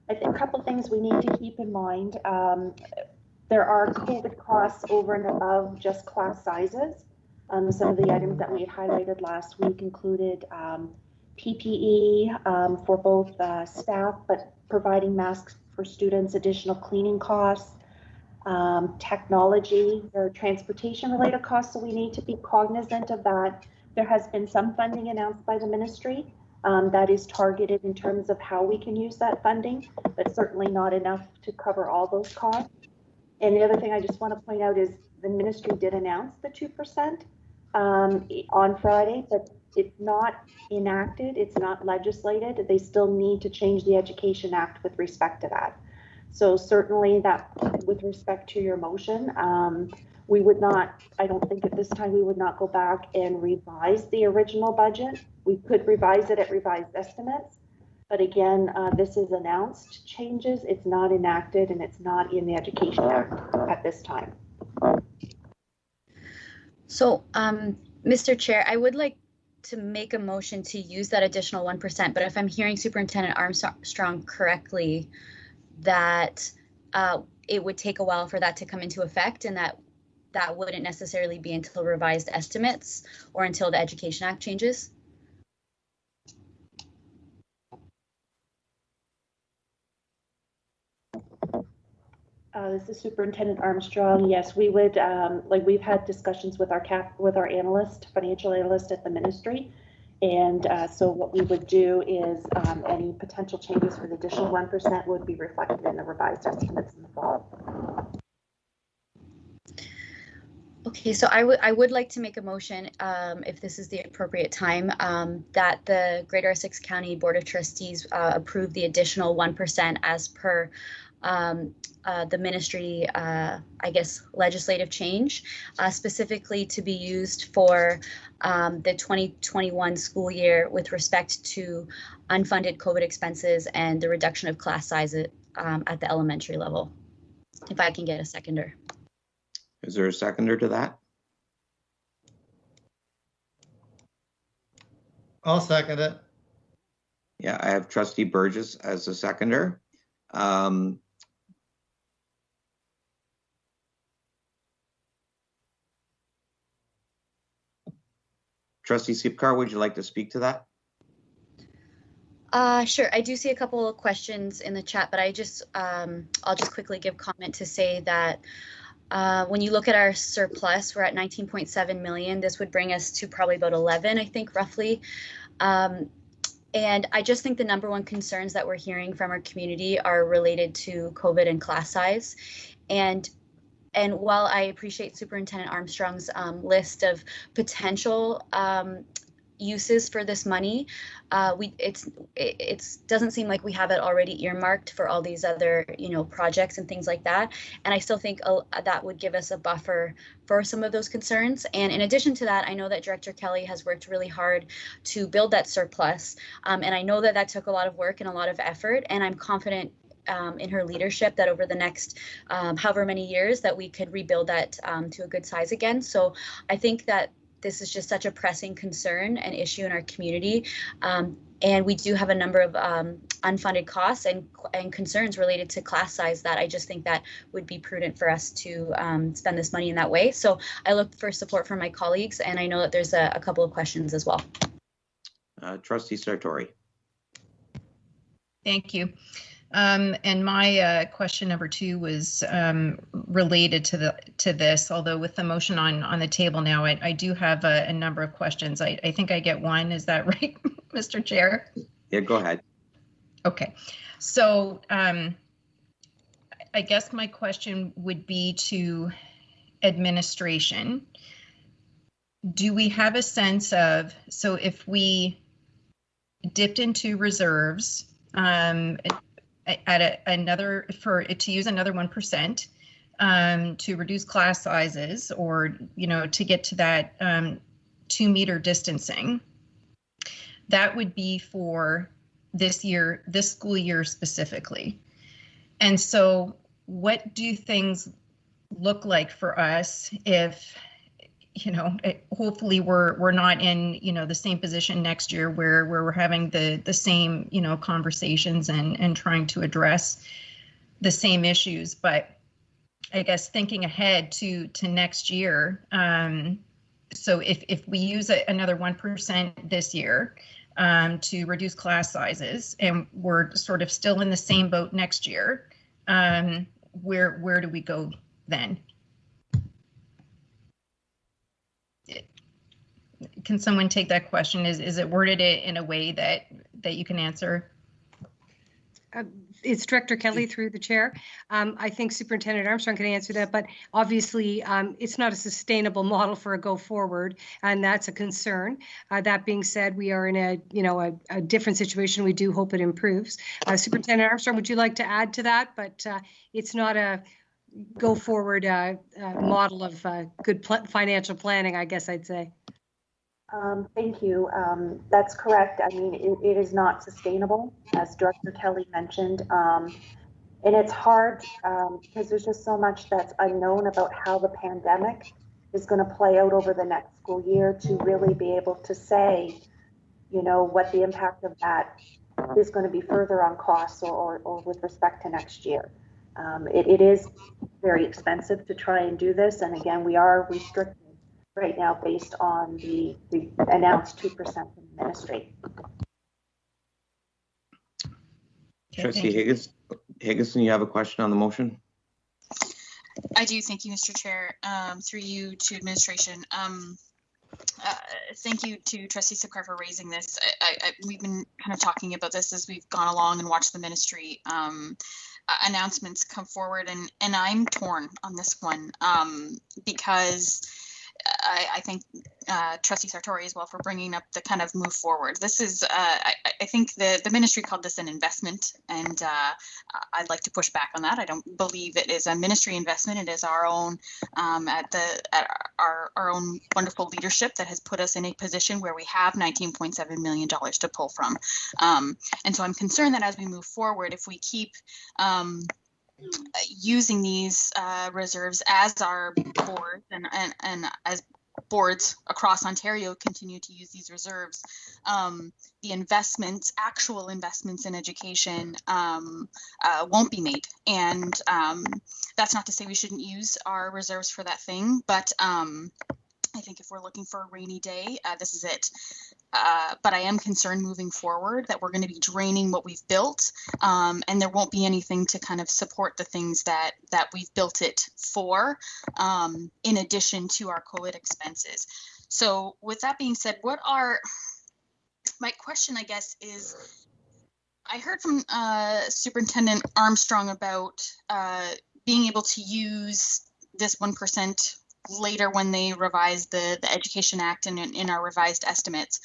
I think a couple things we need to keep in mind. There are COVID costs over and above just class sizes. Some of the items that we had highlighted last week included PPE for both staff, but providing masks for students, additional cleaning costs, technology or transportation related costs. So we need to be cognizant of that. There has been some funding announced by the ministry that is targeted in terms of how we can use that funding, but certainly not enough to cover all those costs. And the other thing I just want to point out is the ministry did announce the 2% on Friday, but it's not enacted, it's not legislated. They still need to change the Education Act with respect to that. So certainly that, with respect to your motion, we would not, I don't think at this time we would not go back and revise the original budget. We could revise it at revised estimates, but again, this is announced changes, it's not enacted, and it's not in the Education Act at this time. So, Mr. Chair, I would like to make a motion to use that additional 1%, but if I'm hearing Superintendent Armstrong correctly, that it would take a while for that to come into effect, and that wouldn't necessarily be until revised estimates or until the Education Act changes? This is Superintendent Armstrong. Yes, we would, like we've had discussions with our analyst, financial analyst at the ministry. And so what we would do is any potential changes for the additional 1% would be reflected in the revised estimates in the fall. Okay, so I would like to make a motion, if this is the appropriate time, that the Greater Essex County Board of Trustees approve the additional 1% as per the ministry, I guess, legislative change, specifically to be used for the 2021 school year with respect to unfunded COVID expenses and the reduction of class size at the elementary level. If I can get a seconder. Is there a seconder to that? I'll second it. Yeah, I have Trustee Burgess as a seconder. Trustee Sipkar, would you like to speak to that? Sure. I do see a couple of questions in the chat, but I'll just quickly give comment to say that When you look at our surplus, we're at 19.7 million. This would bring us to probably about 11, I think, roughly. And I just think the number one concerns that we're hearing from our community are related to COVID and class size. And while I appreciate Superintendent Armstrong's list of potential uses for this money, it doesn't seem like we have it already earmarked for all these other projects and things like that. And I still think that would give us a buffer for some of those concerns. And in addition to that, I know that Director Kelly has worked really hard to build that surplus, and I know that that took a lot of work and a lot of effort. And I'm confident in her leadership that over the next however many years that we could rebuild that to a good size again. So I think that this is just such a pressing concern and issue in our community. And we do have a number of unfunded costs and concerns related to class size that I just think that would be prudent for us to spend this money in that way. So I look for support from my colleagues, and I know that there's a couple of questions as well. Trustee Sartori. Thank you. And my question number 2 was related to this, although with the motion on the table now, I do have a number of questions. I think I get one. Is that right, Mr. Chair? Yeah, go ahead. Okay. So I guess my question would be to administration. Do we have a sense of, so if we dipped into reserves, at another, to use another 1% to reduce class sizes, or to get to that 2-meter distancing, that would be for this school year specifically. And so what do things look like for us if hopefully we're not in the same position next year where we're having the same conversations and trying to address the same issues. But I guess thinking ahead to next year, so if we use another 1% this year to reduce class sizes, and we're sort of still in the same boat next year, where do we go then? Can someone take that question? Is it worded in a way that you can answer? It's Director Kelly through the chair. I think Superintendent Armstrong can answer that, but obviously it's not a sustainable model for a go forward, and that's a concern. That being said, we are in a different situation. We do hope it improves. Superintendent Armstrong, would you like to add to that? But it's not a go forward model of good financial planning, I guess I'd say. Thank you. That's correct. I mean, it is not sustainable, as Director Kelly mentioned. And it's hard because there's just so much that's unknown about how the pandemic is going to play out over the next school year to really be able to say, what the impact of that is going to be further on costs or with respect to next year. It is very expensive to try and do this. And again, we are restricted right now based on the announced 2% from the ministry. Trustee Higginson, you have a question on the motion? I do. Thank you, Mr. Chair. Through you to administration. Thank you to Trustee Sipcar for raising this. We've been kind of talking about this as we've gone along and watched the ministry announcements come forward, and I'm torn on this one because I thank Trustee Sartori as well for bringing up the kind of move forward. This is, I think the ministry called this an investment, and I'd like to push back on that. I don't believe it is a ministry investment. It is our own, our own wonderful leadership that has put us in a position where we have $19.7 million to pull from. And so I'm concerned that as we move forward, if we keep using these reserves as our board and as boards across Ontario continue to use these reserves, the investments, actual investments in education won't be made. And that's not to say we shouldn't use our reserves for that thing, but I think if we're looking for a rainy day, this is it. But I am concerned moving forward that we're going to be draining what we've built, and there won't be anything to kind of support the things that we've built it for, in addition to our COVID expenses. So with that being said, my question, I guess, is, I heard from Superintendent Armstrong about being able to use this 1% later when they revise the Education Act and in our revised estimates.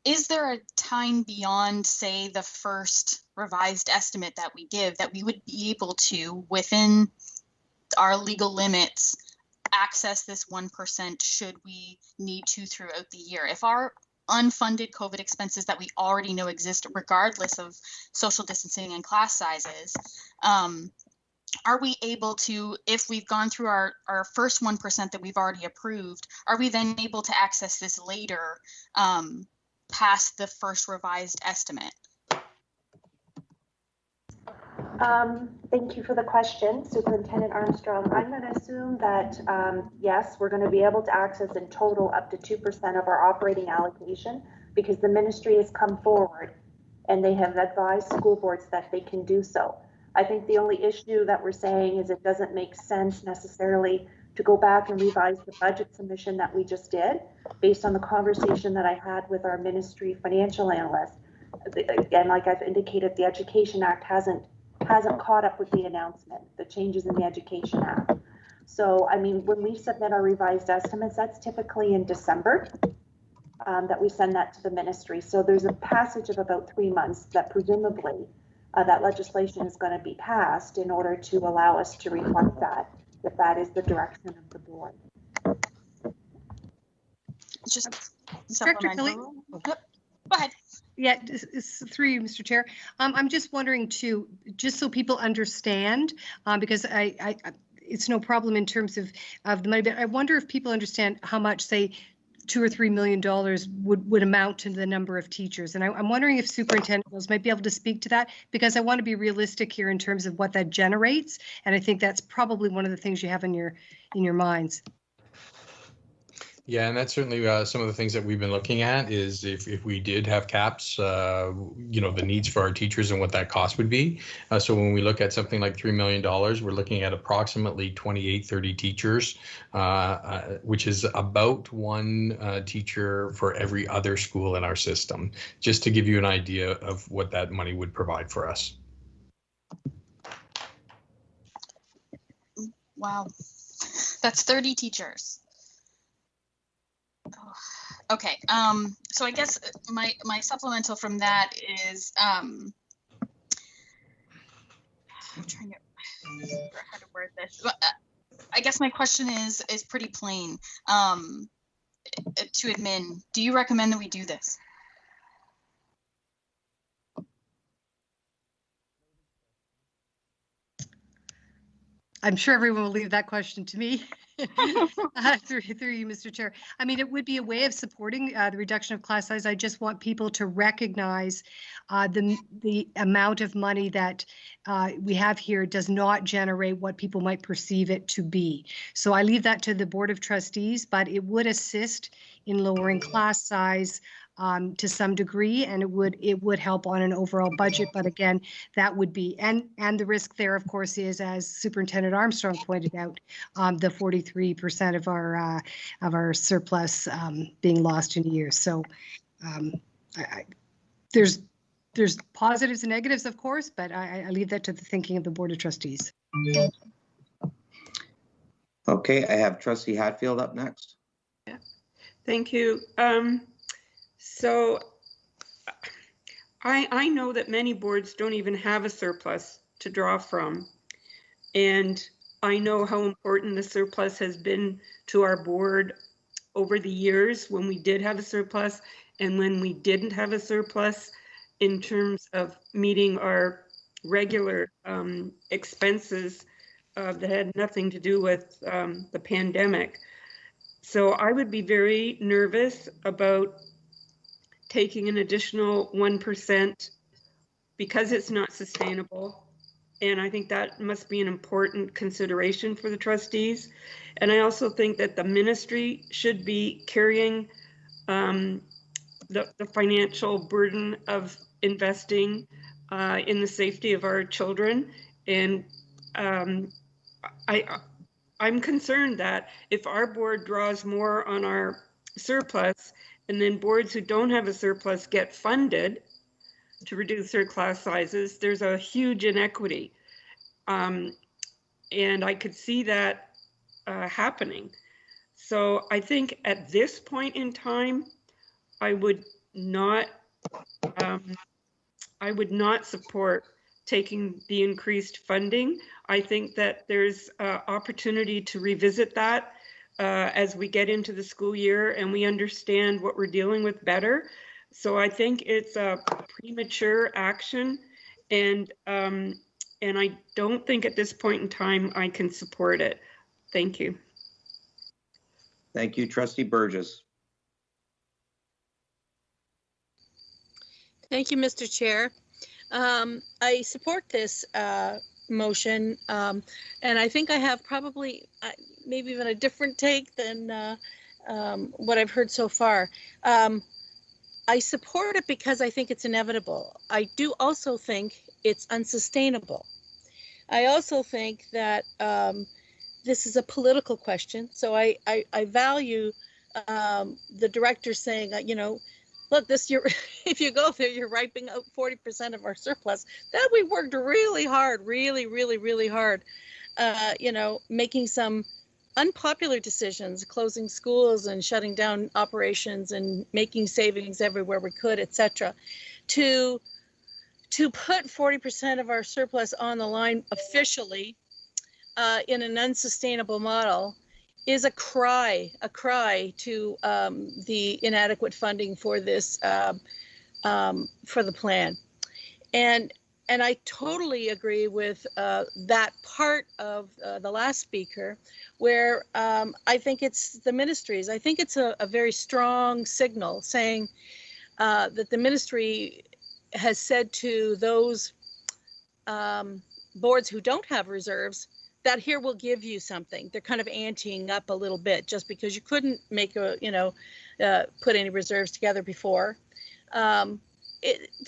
Is there a time beyond, say, the first revised estimate that we give that we would be able to, within our legal limits, access this 1% should we need to throughout the year? If our unfunded COVID expenses that we already know exist, regardless of social distancing and class sizes, are we able to, if we've gone through our first 1% that we've already approved, are we then able to access this later, past the first revised estimate? Thank you for the question, Superintendent Armstrong. I'm going to assume that, yes, we're going to be able to access in total up to 2% of our operating allocation, because the ministry has come forward and they have advised school boards that they can do so. I think the only issue that we're saying is it doesn't make sense necessarily to go back and revise the budget submission that we just did, based on the conversation that I had with our ministry financial analyst. Again, like I've indicated, the Education Act hasn't caught up with the announcement, the changes in the Education Act. So, I mean, when we submit our revised estimates, that's typically in December, that we send that to the ministry. So there's a passage of about 3 months that presumably that legislation is going to be passed in order to allow us to reflect that, if that is the direction of the board. Just Director Kelly. Go ahead. Yeah, it's through you, Mr. Chair. I'm just wondering too, just so people understand, because it's no problem in terms of the money, but I wonder if people understand how much, say, $2 or $3 million would amount to the number of teachers. And I'm wondering if Superintendent Mills might be able to speak to that, because I want to be realistic here in terms of what that generates. And I think that's probably one of the things you have in your minds. Yeah, and that's certainly some of the things that we've been looking at is if we did have caps, you know, the needs for our teachers and what that cost would be. So when we look at something like $3 million, we're looking at approximately 30 teachers, which is about one teacher for every other school in our system, just to give you an idea of what that money would provide for us. Wow, that's 30 teachers. Okay, so I guess my supplemental from that is, I'm trying to figure out how to word this. I guess my question is pretty plain. To admin, do you recommend that we do this? I'm sure everyone will leave that question to me. Through you, Mr. Chair. I mean, it would be a way of supporting the reduction of class size. I just want people to recognize the amount of money that we have here does not generate what people might perceive it to be. So I leave that to the Board of Trustees, but it would assist in lowering class size to some degree, and it would help on an overall budget. But again, that would be, and the risk there, of course, is, as Superintendent Armstrong pointed out, the 43% of our surplus being lost in a year. So there's positives and negatives, of course, but I leave that to the thinking of the Board of Trustees. Okay, I have Trustee Hatfield up next. Yeah. Thank you. So I know that many boards don't even have a surplus to draw from. And I know how important the surplus has been to our board over the years when we did have a surplus and when we didn't have a surplus, in terms of meeting our regular expenses that had nothing to do with the pandemic. So I would be very nervous about taking an additional 1% because it's not sustainable. And I think that must be an important consideration for the trustees. And I also think that the ministry should be carrying the financial burden of investing in the safety of our children. And I'm concerned that if our board draws more on our surplus, and then boards who don't have a surplus get funded to reduce their class sizes, there's a huge inequity. And I could see that happening. So I think at this point in time, I would not support taking the increased funding. I think that there's opportunity to revisit that as we get into the school year and we understand what we're dealing with better. So I think it's a premature action, and I don't think at this point in time I can support it. Thank you. Thank you, Trustee Burgess. Thank you, Mr. Chair. I support this motion, and I think I have probably maybe even a different take than what I've heard so far. I support it because I think it's inevitable. I do also think it's unsustainable. I also think that this is a political question. So I value the director saying, you know, look, this year, if you go there, you're wiping out 40% of our surplus. That we worked really hard, really hard, you know, making some unpopular decisions, closing schools and shutting down operations and making savings everywhere we could, etc. To put 40% of our surplus on the line officially in an unsustainable model is a cry to the inadequate funding for this for the plan. And I totally agree with that part of the last speaker, where I think it's the ministries. I think it's a very strong signal saying that the ministry has said to those boards who don't have reserves that here we'll give you something. They're kind of anteing up a little bit just because you couldn't make a, you know, put any reserves together before. The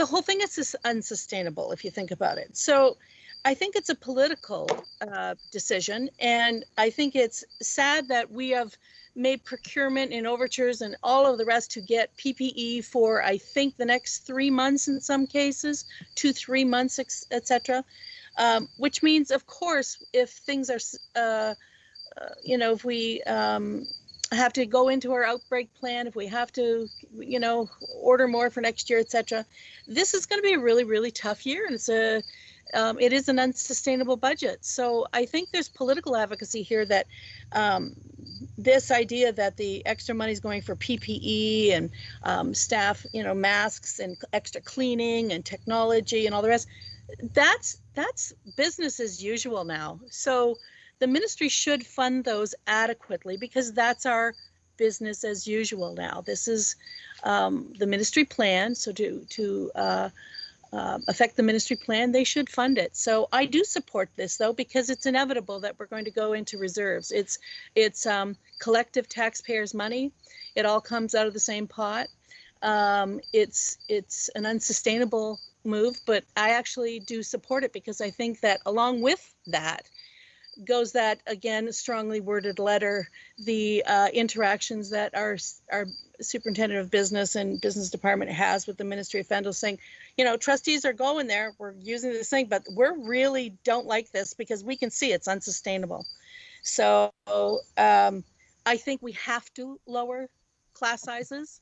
whole thing is just unsustainable if you think about it. So I think it's a political decision, and I think it's sad that we have made procurement and overtures and all of the rest to get PPE for, I think, the next 3 months in some cases, 2-3 months, etc. Which means, of course, if things are, you know, if we have to go into our outbreak plan, if we have to, you know, order more for next year, etc., this is going to be a really tough year, and it is an unsustainable budget. So I think there's political advocacy here that this idea that the extra money is going for PPE and staff, you know, masks and extra cleaning and technology and all the rest, that's business as usual now. So the ministry should fund those adequately because that's our business as usual now. This is the ministry plan. So to affect the ministry plan, they should fund it. So I do support this though, because it's inevitable that we're going to go into reserves. It's collective taxpayers' money. It all comes out of the same pot. It's an unsustainable move, but I actually do support it because I think that along with that goes that, again, strongly worded letter, the interactions that our superintendent of business and business department has with the Ministry of Federal, saying, you know, trustees are going there, we're using this thing, but we really don't like this because we can see it's unsustainable. So I think we have to lower class sizes.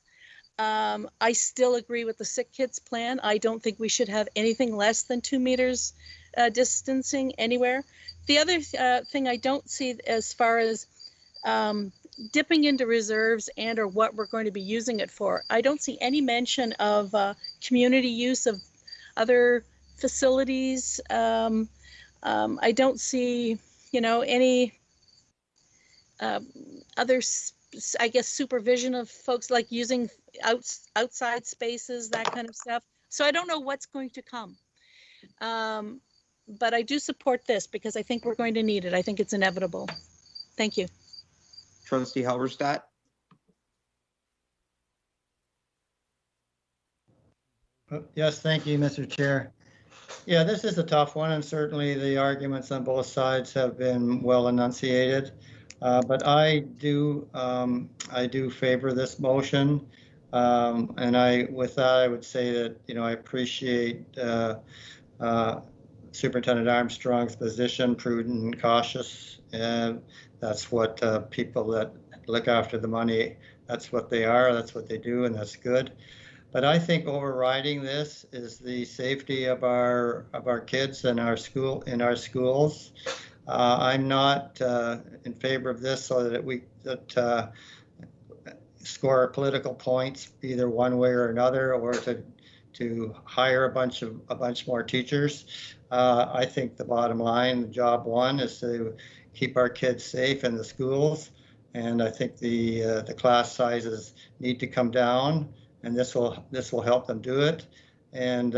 I still agree with the sick kids plan. I don't think we should have anything less than 2 meters distancing anywhere. The other thing I don't see as far as dipping into reserves and or what we're going to be using it for, I don't see any mention of community use of other facilities. I don't see, you know, any other, I guess, supervision of folks like using outside spaces, that kind of stuff. So I don't know what's going to come. I do support this because I think we're going to need it. I think it's inevitable. Thank you. Trustee Halberstadt? Yes, thank you, Mr. Chair. Yeah, this is a tough one, and certainly the arguments on both sides have been well enunciated. But I do favor this motion, and with that, I would say that I appreciate Superintendent Armstrong's position, prudent and cautious, and that's what people that look after the money, that's what they are, that's what they do, and that's good. But I think overriding this is the safety of our kids in our schools. I'm not in favor of this so that we score political points either one way or another, or to hire a bunch more teachers. I think the bottom line, job one, is to keep our kids safe in the schools, and I think the class sizes need to come down. And this will help them do it, and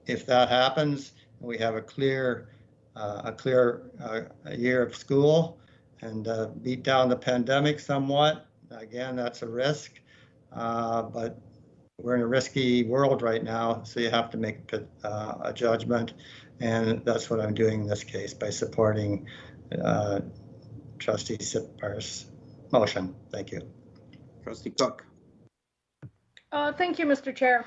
if that happens, we have a clear year of school, and beat down the pandemic somewhat. Again, that's a risk, but we're in a risky world right now, so you have to make a judgment, and that's what I'm doing in this case by supporting Trustee Sipkar's motion. Thank you. Trustee Cook? Thank you, Mr. Chair.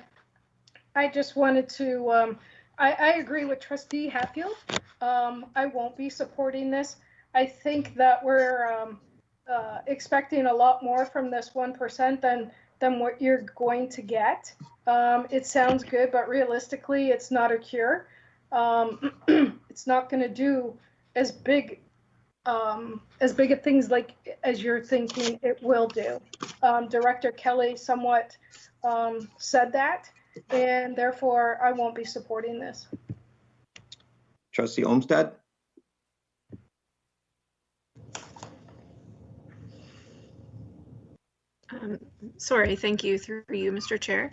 I just wanted to, I agree with Trustee Hatfield. I won't be supporting this. I think that we're expecting a lot more from this 1% than what you're going to get. It sounds good, but realistically, it's not a cure. It's not going to do as big of things as you're thinking it will do. Director Kelly somewhat said that, and therefore I won't be supporting this. Trustee Olmsted? Sorry, thank you, through you, Mr. Chair.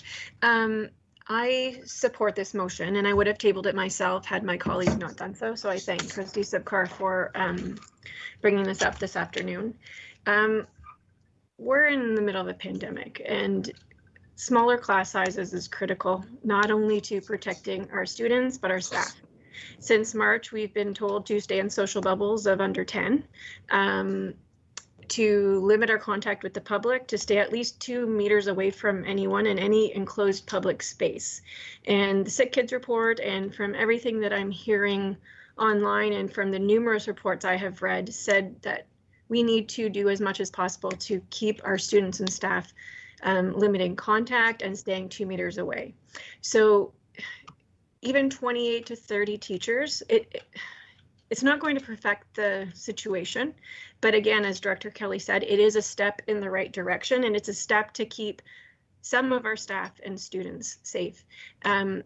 I support this motion, and I would have tabled it myself had my colleagues not done so. So I thank Trustee Sipkar for bringing this up this afternoon. We're in the middle of a pandemic, and smaller class sizes is critical, not only to protecting our students, but our staff. Since March, we've been told to stay in social bubbles of under 10, to limit our contact with the public, to stay at least 2 meters away from anyone in any enclosed public space. And the Sick Kids report, and from everything that I'm hearing online and from the numerous reports I have read, said that we need to do as much as possible to keep our students and staff limiting contact and staying 2 meters away. So even 28 to 30 teachers, it's not going to perfect the situation. But again, as Director Kelly said, it is a step in the right direction, and it's a step to keep some of our staff and students safe. And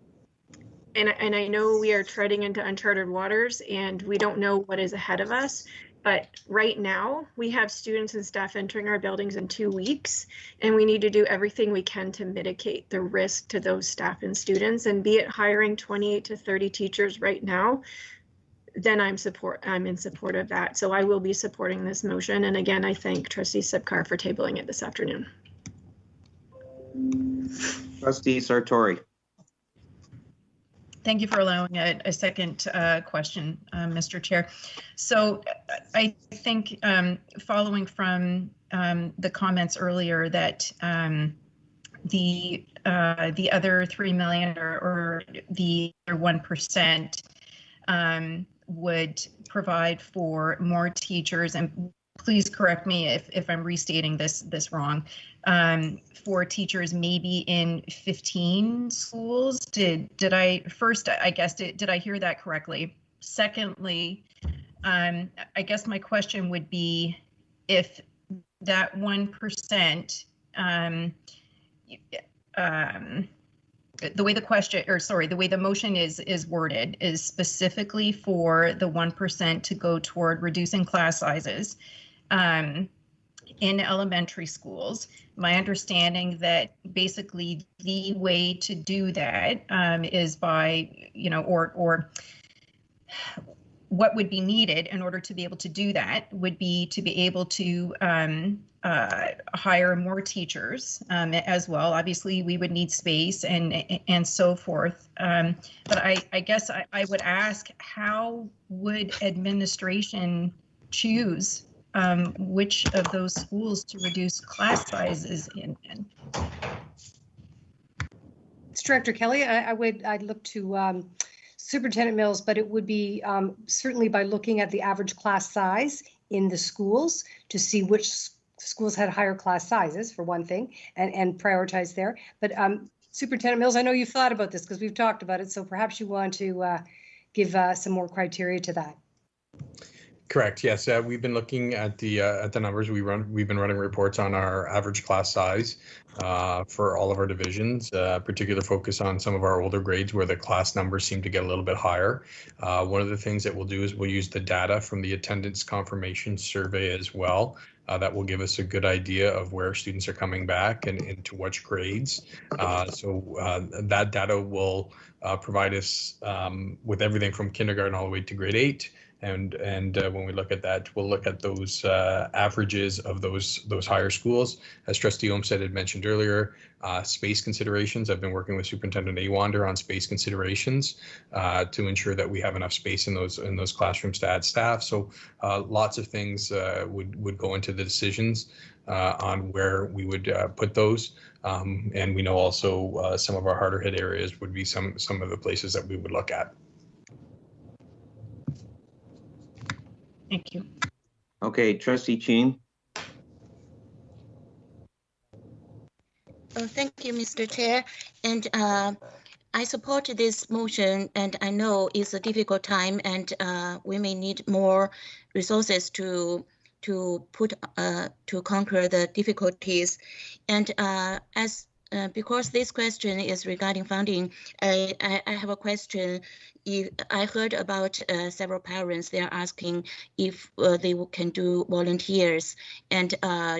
I know we are treading into uncharted waters, and we don't know what is ahead of us. But right now, we have students and staff entering our buildings in 2 weeks, and we need to do everything we can to mitigate the risk to those staff and students. And be it hiring 28 to 30 teachers right now, then I'm in support of that. So I will be supporting this motion. And again, I thank Trustee Sipkar for tabling it this afternoon. Trustee Sartori? Thank you for allowing a second question, Mr. Chair. So I think following from the comments earlier that the other 3 million or the 1% would provide for more teachers, and please correct me if I'm restating this wrong, for teachers maybe in 15 schools. Did I first, I guess, did I hear that correctly? Secondly, I guess my question would be if that 1%, the way the question, or sorry, the way the motion is worded is specifically for the 1% to go toward reducing class sizes. in elementary schools. My understanding that basically the way to do that is by, or what would be needed in order to be able to do that would be to be able to hire more teachers as well. Obviously, we would need space and so forth. But I guess I would ask, how would administration choose which of those schools to reduce class sizes in? It's Director Kelly. I'd look to Superintendent Mills, but it would be certainly by looking at the average class size in the schools to see which schools had higher class sizes, for one thing, and prioritize there. But Superintendent Mills, I know you've thought about this because we've talked about it, so perhaps you want to give some more criteria to that. Correct. Yes, we've been looking at the numbers. We've been running reports on our average class size for all of our divisions. Particular focus on some of our older grades where the class numbers seem to get a little bit higher. One of the things that we'll do is we'll use the data from the attendance confirmation survey as well. That will give us a good idea of where students are coming back and into which grades. So that data will provide us with everything from kindergarten all the way to grade 8. And when we look at that, we'll look at those averages of those higher schools. As Trustee Olmsted had mentioned earlier, space considerations. I've been working with Superintendent Awander on space considerations to ensure that we have enough space in those classrooms to add staff. So lots of things would go into the decisions on where we would put those. And we know also some of our harder hit areas would be some of the places that we would look at. Thank you. Okay, Trustee Chin. Thank you, Mr. Chair. And I support this motion, and I know it's a difficult time, and we may need more resources to conquer the difficulties. And because this question is regarding funding, I have a question. I heard about several parents, they are asking if they can do volunteers, and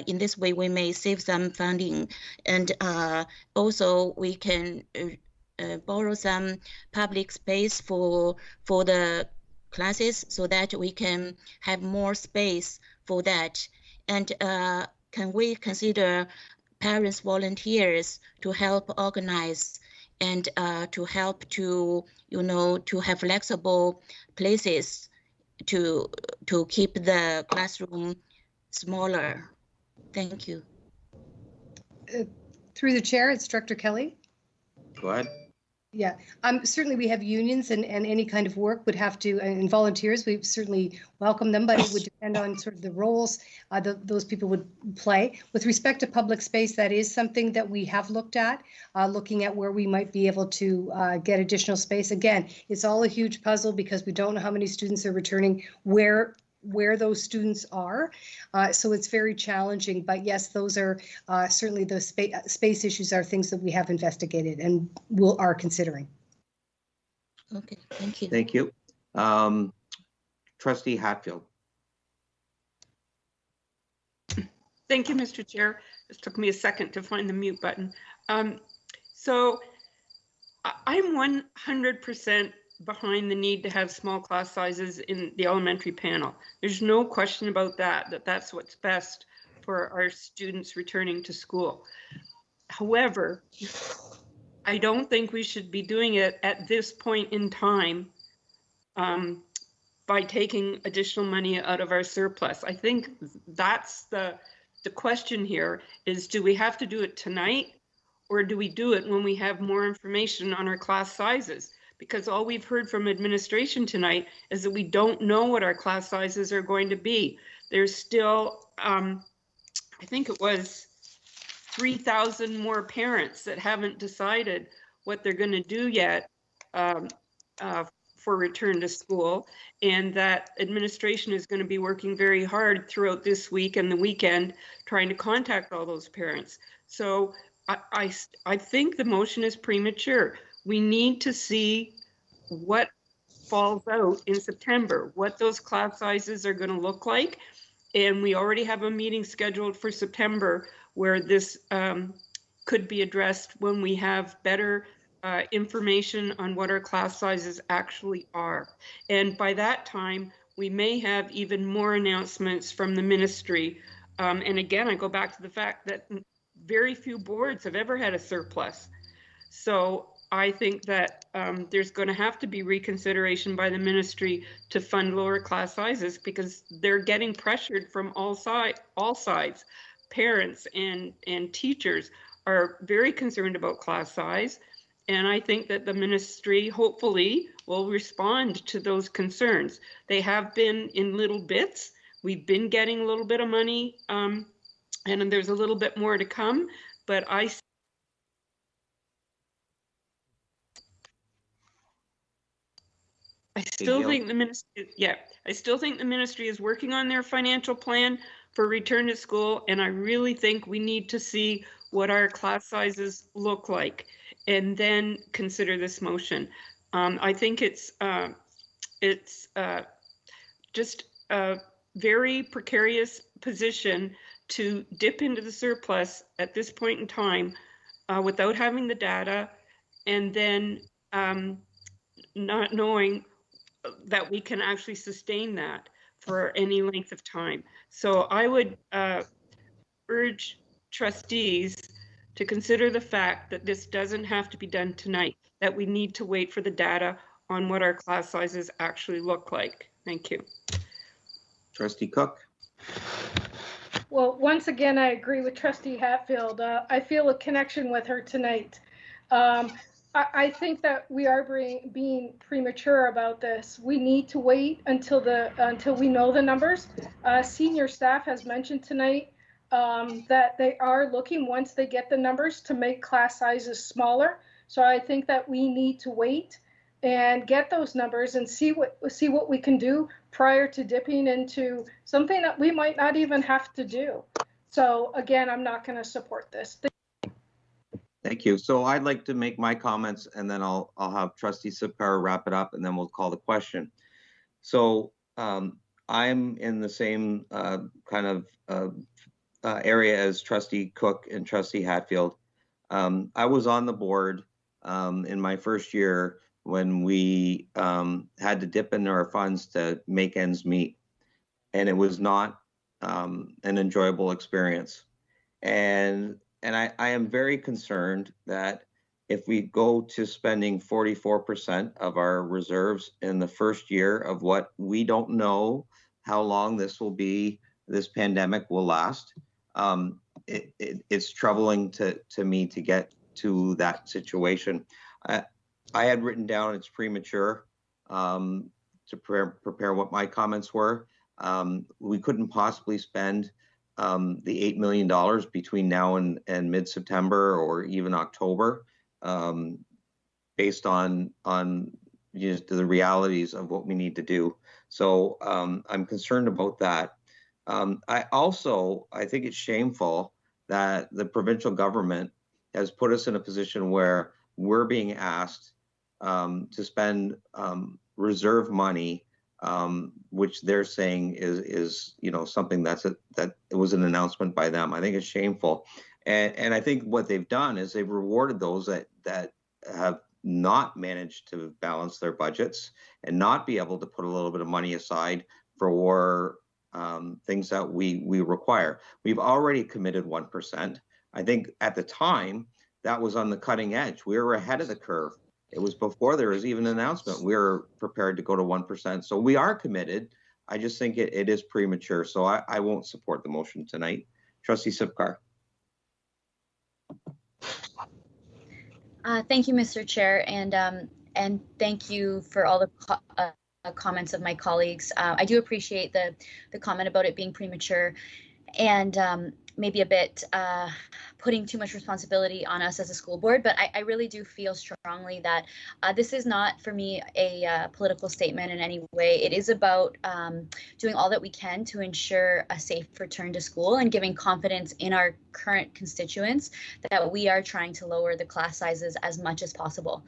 in this way we may save some funding, and also we can borrow some public space for the classes so that we can have more space for that. And can we consider parents volunteers to help organize and to help to have flexible places to keep the classroom smaller? Thank you. Through the chair, it's Director Kelly. Go ahead. Yeah, certainly we have unions and any kind of work would have to, and volunteers, we certainly welcome them, but it would depend on sort of the roles those people would play. With respect to public space, that is something that we have looked at, looking at where we might be able to get additional space. Again, it's all a huge puzzle because we don't know how many students are returning, where those students are. So it's very challenging, but yes, those are certainly the space issues are things that we have investigated and are considering. Okay, thank you. Thank you. Trustee Hatfield. Thank you, Mr. Chair. It took me a second to find the mute button. So I'm 100% behind the need to have small class sizes in the elementary panel. There's no question about that's what's best for our students returning to school. However, I don't think we should be doing it at this point in time by taking additional money out of our surplus. I think that's the question here is, do we have to do it tonight, or do we do it when we have more information on our class sizes? Because all we've heard from administration tonight is that we don't know what our class sizes are going to be. There's still, I think it was 3,000 more parents that haven't decided what they're going to do yet for return to school, and that administration is going to be working very hard throughout this week and the weekend trying to contact all those parents. So I think the motion is premature. We need to see what falls out in September, what those class sizes are going to look like, And we already have a meeting scheduled for September where this could be addressed when we have better information on what our class sizes actually are. And by that time, we may have even more announcements from the ministry. And again, I go back to the fact that very few boards have ever had a surplus. So I think that there's going to have to be reconsideration by the ministry to fund lower class sizes, because they're getting pressured from all sides. Parents and teachers are very concerned about class size. And I think that the ministry hopefully will respond to those concerns. They have been in little bits. We've been getting a little bit of money, and there's a little bit more to come. But I still think the ministry, I still think the ministry is working on their financial plan for return to school, and I really think we need to see what our class sizes look like and then consider this motion. I think it's just a very precarious position to dip into the surplus at this point in time without having the data, and then not knowing that we can actually sustain that for any length of time. So I would urge trustees to consider the fact that this doesn't have to be done tonight, that we need to wait for the data on what our class sizes actually look like. Thank you. Trustee Cook. Well, once again, I agree with Trustee Hatfield. I feel a connection with her tonight. I think that we are being premature about this. We need to wait until we know the numbers. Senior staff has mentioned tonight that they are looking, once they get the numbers, to make class sizes smaller. So I think that we need to wait and get those numbers and see what we can do prior to dipping into something that we might not even have to do. So again, I'm not going to support this. Thank you. So I'd like to make my comments, and then I'll have Trustee Sipcar wrap it up, and then we'll call the question. So I'm in the same kind of area as Trustee Cook and Trustee Hatfield. I was on the board in my first year when we had to dip into our funds to make ends meet, and it was not an enjoyable experience. And I am very concerned that if we go to spending 44% of our reserves in the first year of what we don't know how long this pandemic will last, it's troubling to me to get to that situation. I had written down it's premature to prepare what my comments were. We couldn't possibly spend the $8 million between now and mid-September or even October, based on just the realities of what we need to do. So I'm concerned about that. I think it's shameful that the provincial government has put us in a position where we're being asked to spend reserve money, which they're saying is something that it was an announcement by them. I think it's shameful, and I think what they've done is they've rewarded those that have not managed to balance their budgets and not be able to put a little bit of money aside for things that we require. We've already committed 1%. I think at the time that was on the cutting edge. We were ahead of the curve. It was before there was even an announcement. We were prepared to go to 1%. So we are committed. I just think it is premature. So I won't support the motion tonight. Trustee Sipcar. Thank you, Mr. Chair, and thank you for all the comments of my colleagues. I do appreciate the comment about it being premature and maybe a bit putting too much responsibility on us as a school board, but I really do feel strongly that this is not, for me, a political statement in any way. It is about doing all that we can to ensure a safe return to school and giving confidence in our current constituents that we are trying to lower the class sizes as much as possible.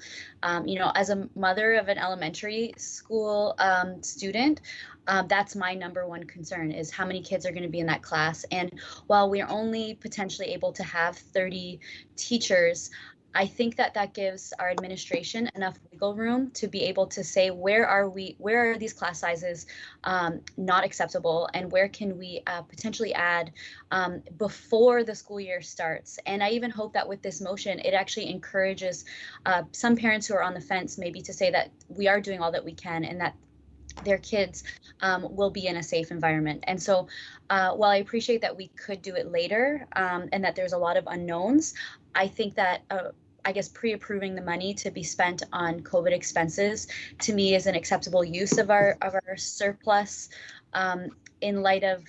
You know, as a mother of an elementary school student, that's my number one concern, is how many kids are going to be in that class. And while we're only potentially able to have 30 teachers, I think that that gives our administration enough wiggle room to be able to say, where are these class sizes not acceptable, and where can we potentially add before the school year starts. And I even hope that with this motion, it actually encourages some parents who are on the fence maybe to say that we are doing all that we can and that their kids will be in a safe environment. And so while I appreciate that we could do it later and that there's a lot of unknowns, I think that I guess pre-approving the money to be spent on COVID expenses to me is an acceptable use of our surplus in light of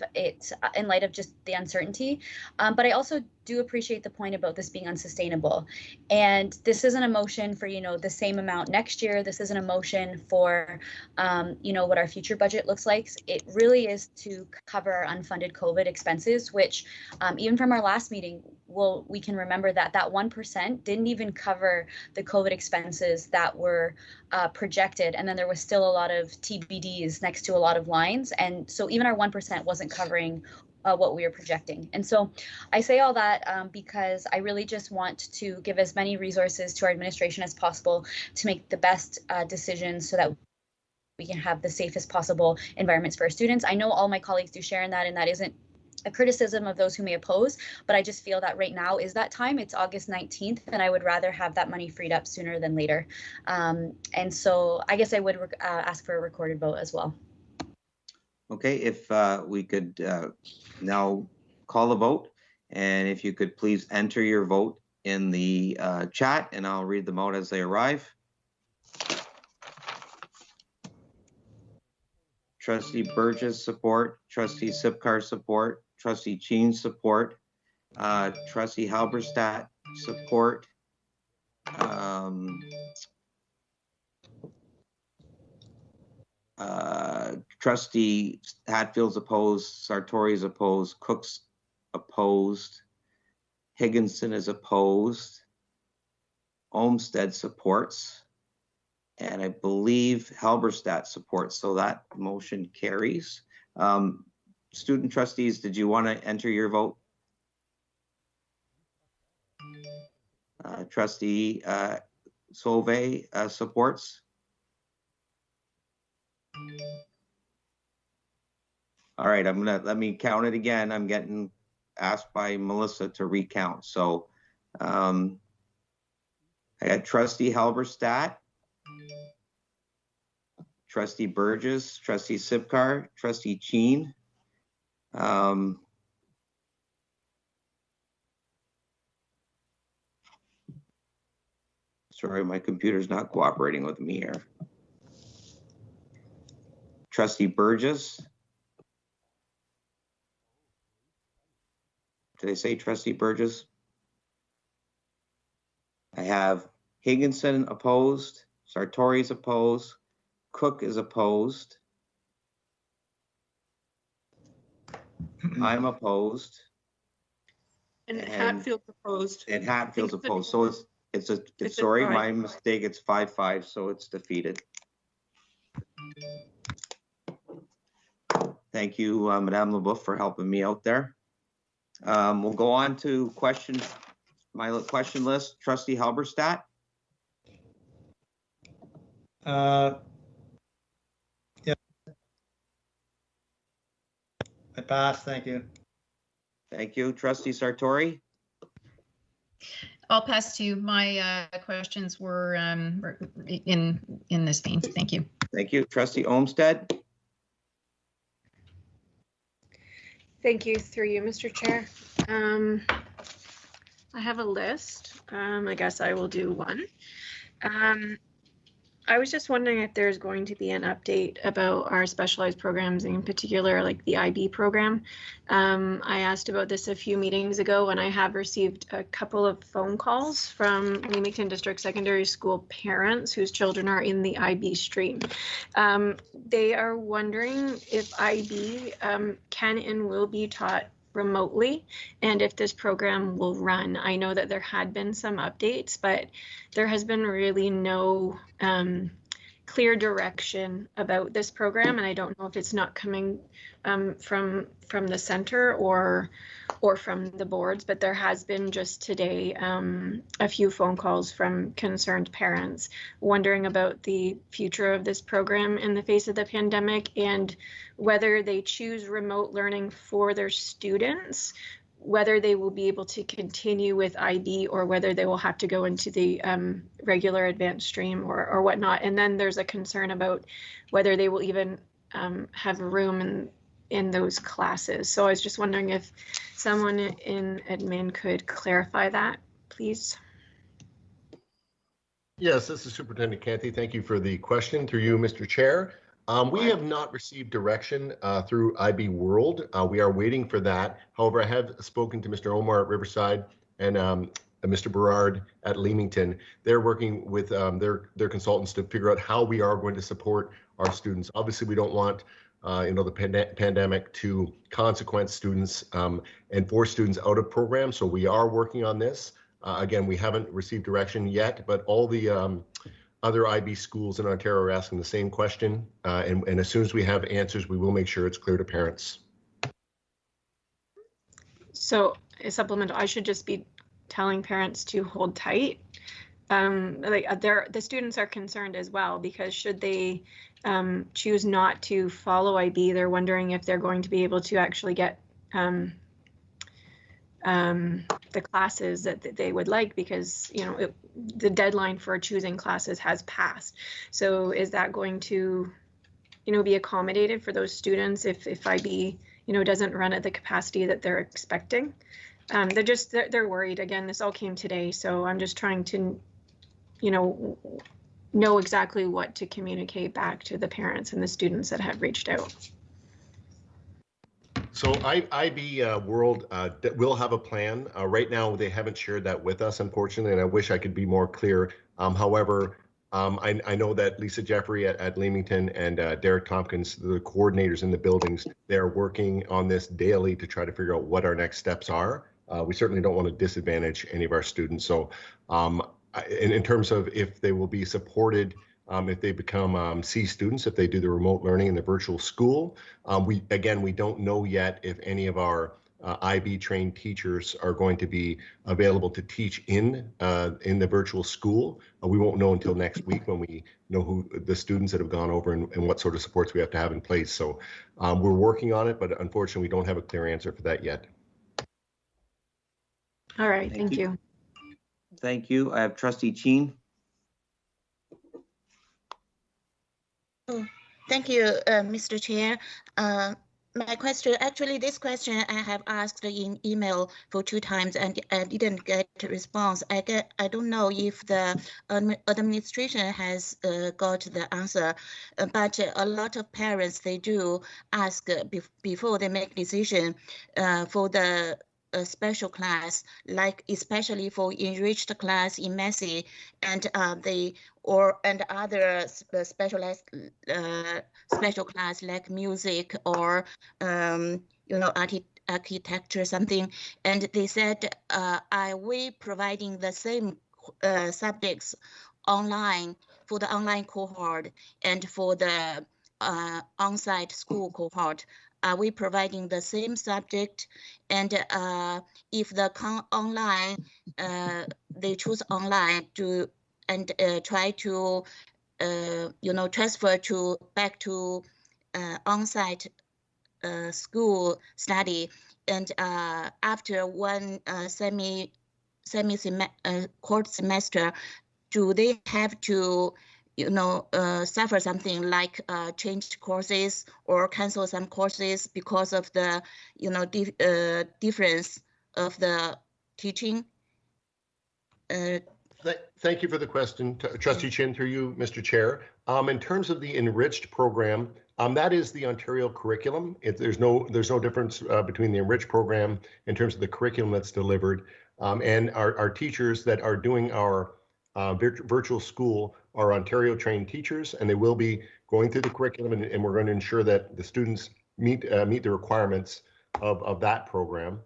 just the uncertainty. But I also do appreciate the point about this being unsustainable. And this isn't a motion for, you know, the same amount next year. This isn't a motion for, you know, what our future budget looks like. It really is to cover our unfunded COVID expenses, which even from our last meeting, we can remember that 1% didn't even cover the COVID expenses that were projected. And then there was still a lot of TBDs next to a lot of lines. And so even our 1% wasn't covering what we were projecting. And so I say all that because I really just want to give as many resources to our administration as possible to make the best decisions so that we can have the safest possible environments for our students. I know all my colleagues do share in that, and that isn't a criticism of those who may oppose, but I just feel that right now is that time. It's August 19th, and I would rather have that money freed up sooner than later. And so I guess I would ask for a recorded vote as well. Okay, if we could now call the vote, and if you could please enter your vote in the chat, and I'll read them out as they arrive. Trustee Burgess, support. Trustee Sipcar, support. Trustee Cheen, support. Trustee Halberstadt, support. Trustee Hatfield's opposed, Sartori's opposed, Cook's opposed, Higginson is opposed, Olmsted supports, and I believe Halberstadt supports, so that motion carries. Student trustees, did you want to enter your vote? Trustee Sauvé supports. All right, let me count it again. I'm getting asked by Melissa to recount. So I got Trustee Halberstadt, Trustee Burgess, Trustee Sipcar, Trustee Cheen. Sorry, my computer's not cooperating with me here. Trustee Burgess. Did I say Trustee Burgess? I have Higginson opposed, Sartori's opposed, Cook is opposed. I'm opposed. And Hatfield's opposed. And Hatfield's opposed. So it's sorry, my mistake. It's 5-5, so it's defeated. Thank you, Madame Leboeuf, for helping me out there. We'll go on to my question list. Trustee Halberstadt. Yeah. I pass, thank you. Thank you. Trustee Sartori. I'll pass to you. My questions were in this vein. Thank you. Thank you. Trustee Olmsted. Thank you, through you, Mr. Chair. I have a list. I guess I will do one. I was just wondering if there's going to be an update about our specialized programs, in particular, like the IB program. I asked about this a few meetings ago, and I have received a couple of phone calls from Leamington District Secondary School parents whose children are in the IB stream. They are wondering if IB can and will be taught remotely, and if this program will run. I know that there had been some updates, but there has been really no clear direction about this program, and I don't know if it's not coming from the center or from the boards, but there has been just today a few phone calls from concerned parents wondering about the future of this program in the face of the pandemic, and whether they choose remote learning for their students, whether they will be able to continue with IB or whether they will have to go into the regular advanced stream or whatnot. And then there's a concern about whether they will even have room in those classes. So I was just wondering if someone in admin could clarify that, please. Yes, this is Superintendent Canty. Thank you for the question. Through you, Mr. Chair. We have not received direction through IB World. We are waiting for that. However, I have spoken to Mr. Omar at Riverside and Mr. Berard at Leamington. They're working with their consultants to figure out how we are going to support our students. Obviously, we don't want the pandemic to consequence students and force students out of programs. So we are working on this. Again, we haven't received direction yet, but all the other IB schools in Ontario are asking the same question. And as soon as we have answers, we will make sure it's clear to parents. So a supplemental, I should just be telling parents to hold tight. The students are concerned as well, because should they choose not to follow IB, they're wondering if they're going to be able to actually get the classes that they would like, because the deadline for choosing classes has passed. So is that going to be accommodated for those students if IB doesn't run at the capacity that they're expecting? They're worried. Again, this all came today, so I'm just trying to know exactly what to communicate back to the parents and the students that have reached out. So IB World will have a plan. Right now, they haven't shared that with us, unfortunately, and I wish I could be more clear. However, I know that Lisa Jeffrey at Leamington and Derek Tompkins, the coordinators in the buildings, they're working on this daily to try to figure out what our next steps are. We certainly don't want to disadvantage any of our students. So in terms of if they will be supported, if they become C students, if they do the remote learning in the virtual school. We don't know yet if any of our IB trained teachers are going to be available to teach in the virtual school. We won't know until next week when we know who the students that have gone over and what sort of supports we have to have in place. So we're working on it, but unfortunately we don't have a clear answer for that yet. All right, thank you. Thank you. I have Trustee Cheen. Oh, thank you, Mr. Chair. My question, actually, this question I have asked in email for 2 times and I didn't get a response. I don't know if the administration has got the answer, but a lot of parents, they do ask before they make decision for the special class, like especially for enriched class in Messi and other specialized special class like music or architecture something. And they said, are we providing the same subjects online for the online cohort and for the on-site school cohort? Are we providing the same subject? And if the online, they choose online try to, transfer back to on-site school study, and after one course semester, do they have to suffer something like change courses or cancel some courses because of the difference of the teaching? Thank you for the question, Trustee Chin, through you, Mr. Chair. In terms of the enriched program, that is the Ontario curriculum. There's no difference between the enriched program in terms of the curriculum that's delivered, and our teachers that are doing our virtual school are Ontario trained teachers, and they will be going through the curriculum, and we're going to ensure that the students meet the requirements of that program.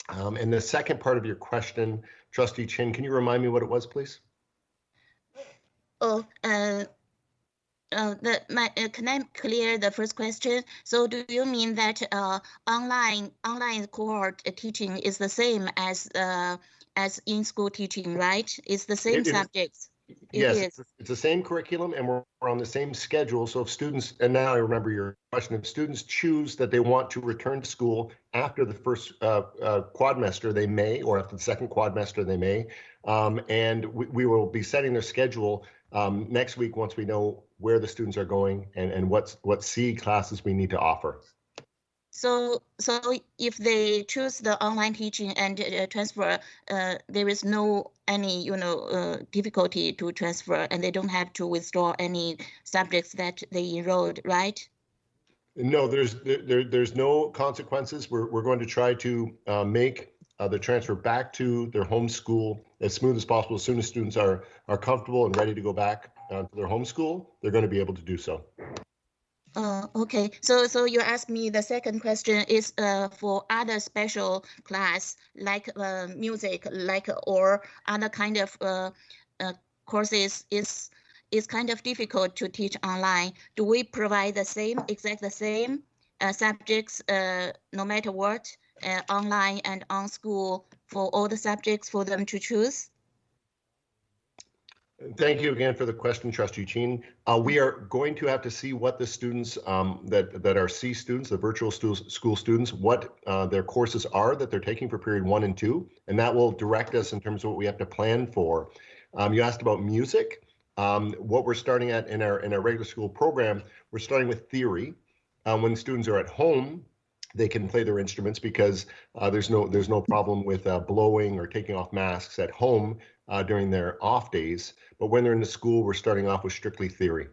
And the second part of your question, Trustee Chin, can you remind me what it was, please? Oh, can I clear the first question? So do you mean that online cohort teaching is the same as in-school teaching, right? It's the same subjects. Yes, it's the same curriculum, and we're on the same schedule. So if students, and now I remember your question, if students choose that they want to return to school after the first quadmester, they may, or after the second quadmester, they may. And we will be setting their schedule next week once we know where the students are going and what CE classes we need to offer. So if they choose the online teaching and transfer, there is no any difficulty to transfer, and they don't have to withdraw any subjects that they enrolled, right? No, there's no consequences. We're going to try to make the transfer back to their home school as smooth as possible. As soon as students are comfortable and ready to go back to their home school, they're going to be able to do so. Okay, so you asked me the second question is for other special class like music, or other kind of courses is kind of difficult to teach online. Do we provide the same subjects no matter what, online and on school, for all the subjects for them to choose? Thank you again for the question, Trustee Chin. We are going to have to see what the students that are C students, the virtual school students, what their courses are that they're taking for period 1 and 2, and that will direct us in terms of what we have to plan for. You asked about music. What we're starting at in our regular school program, we're starting with theory. When students are at home, they can play their instruments because there's no problem with blowing or taking off masks at home during their off days. But when they're in the school, we're starting off with strictly theory.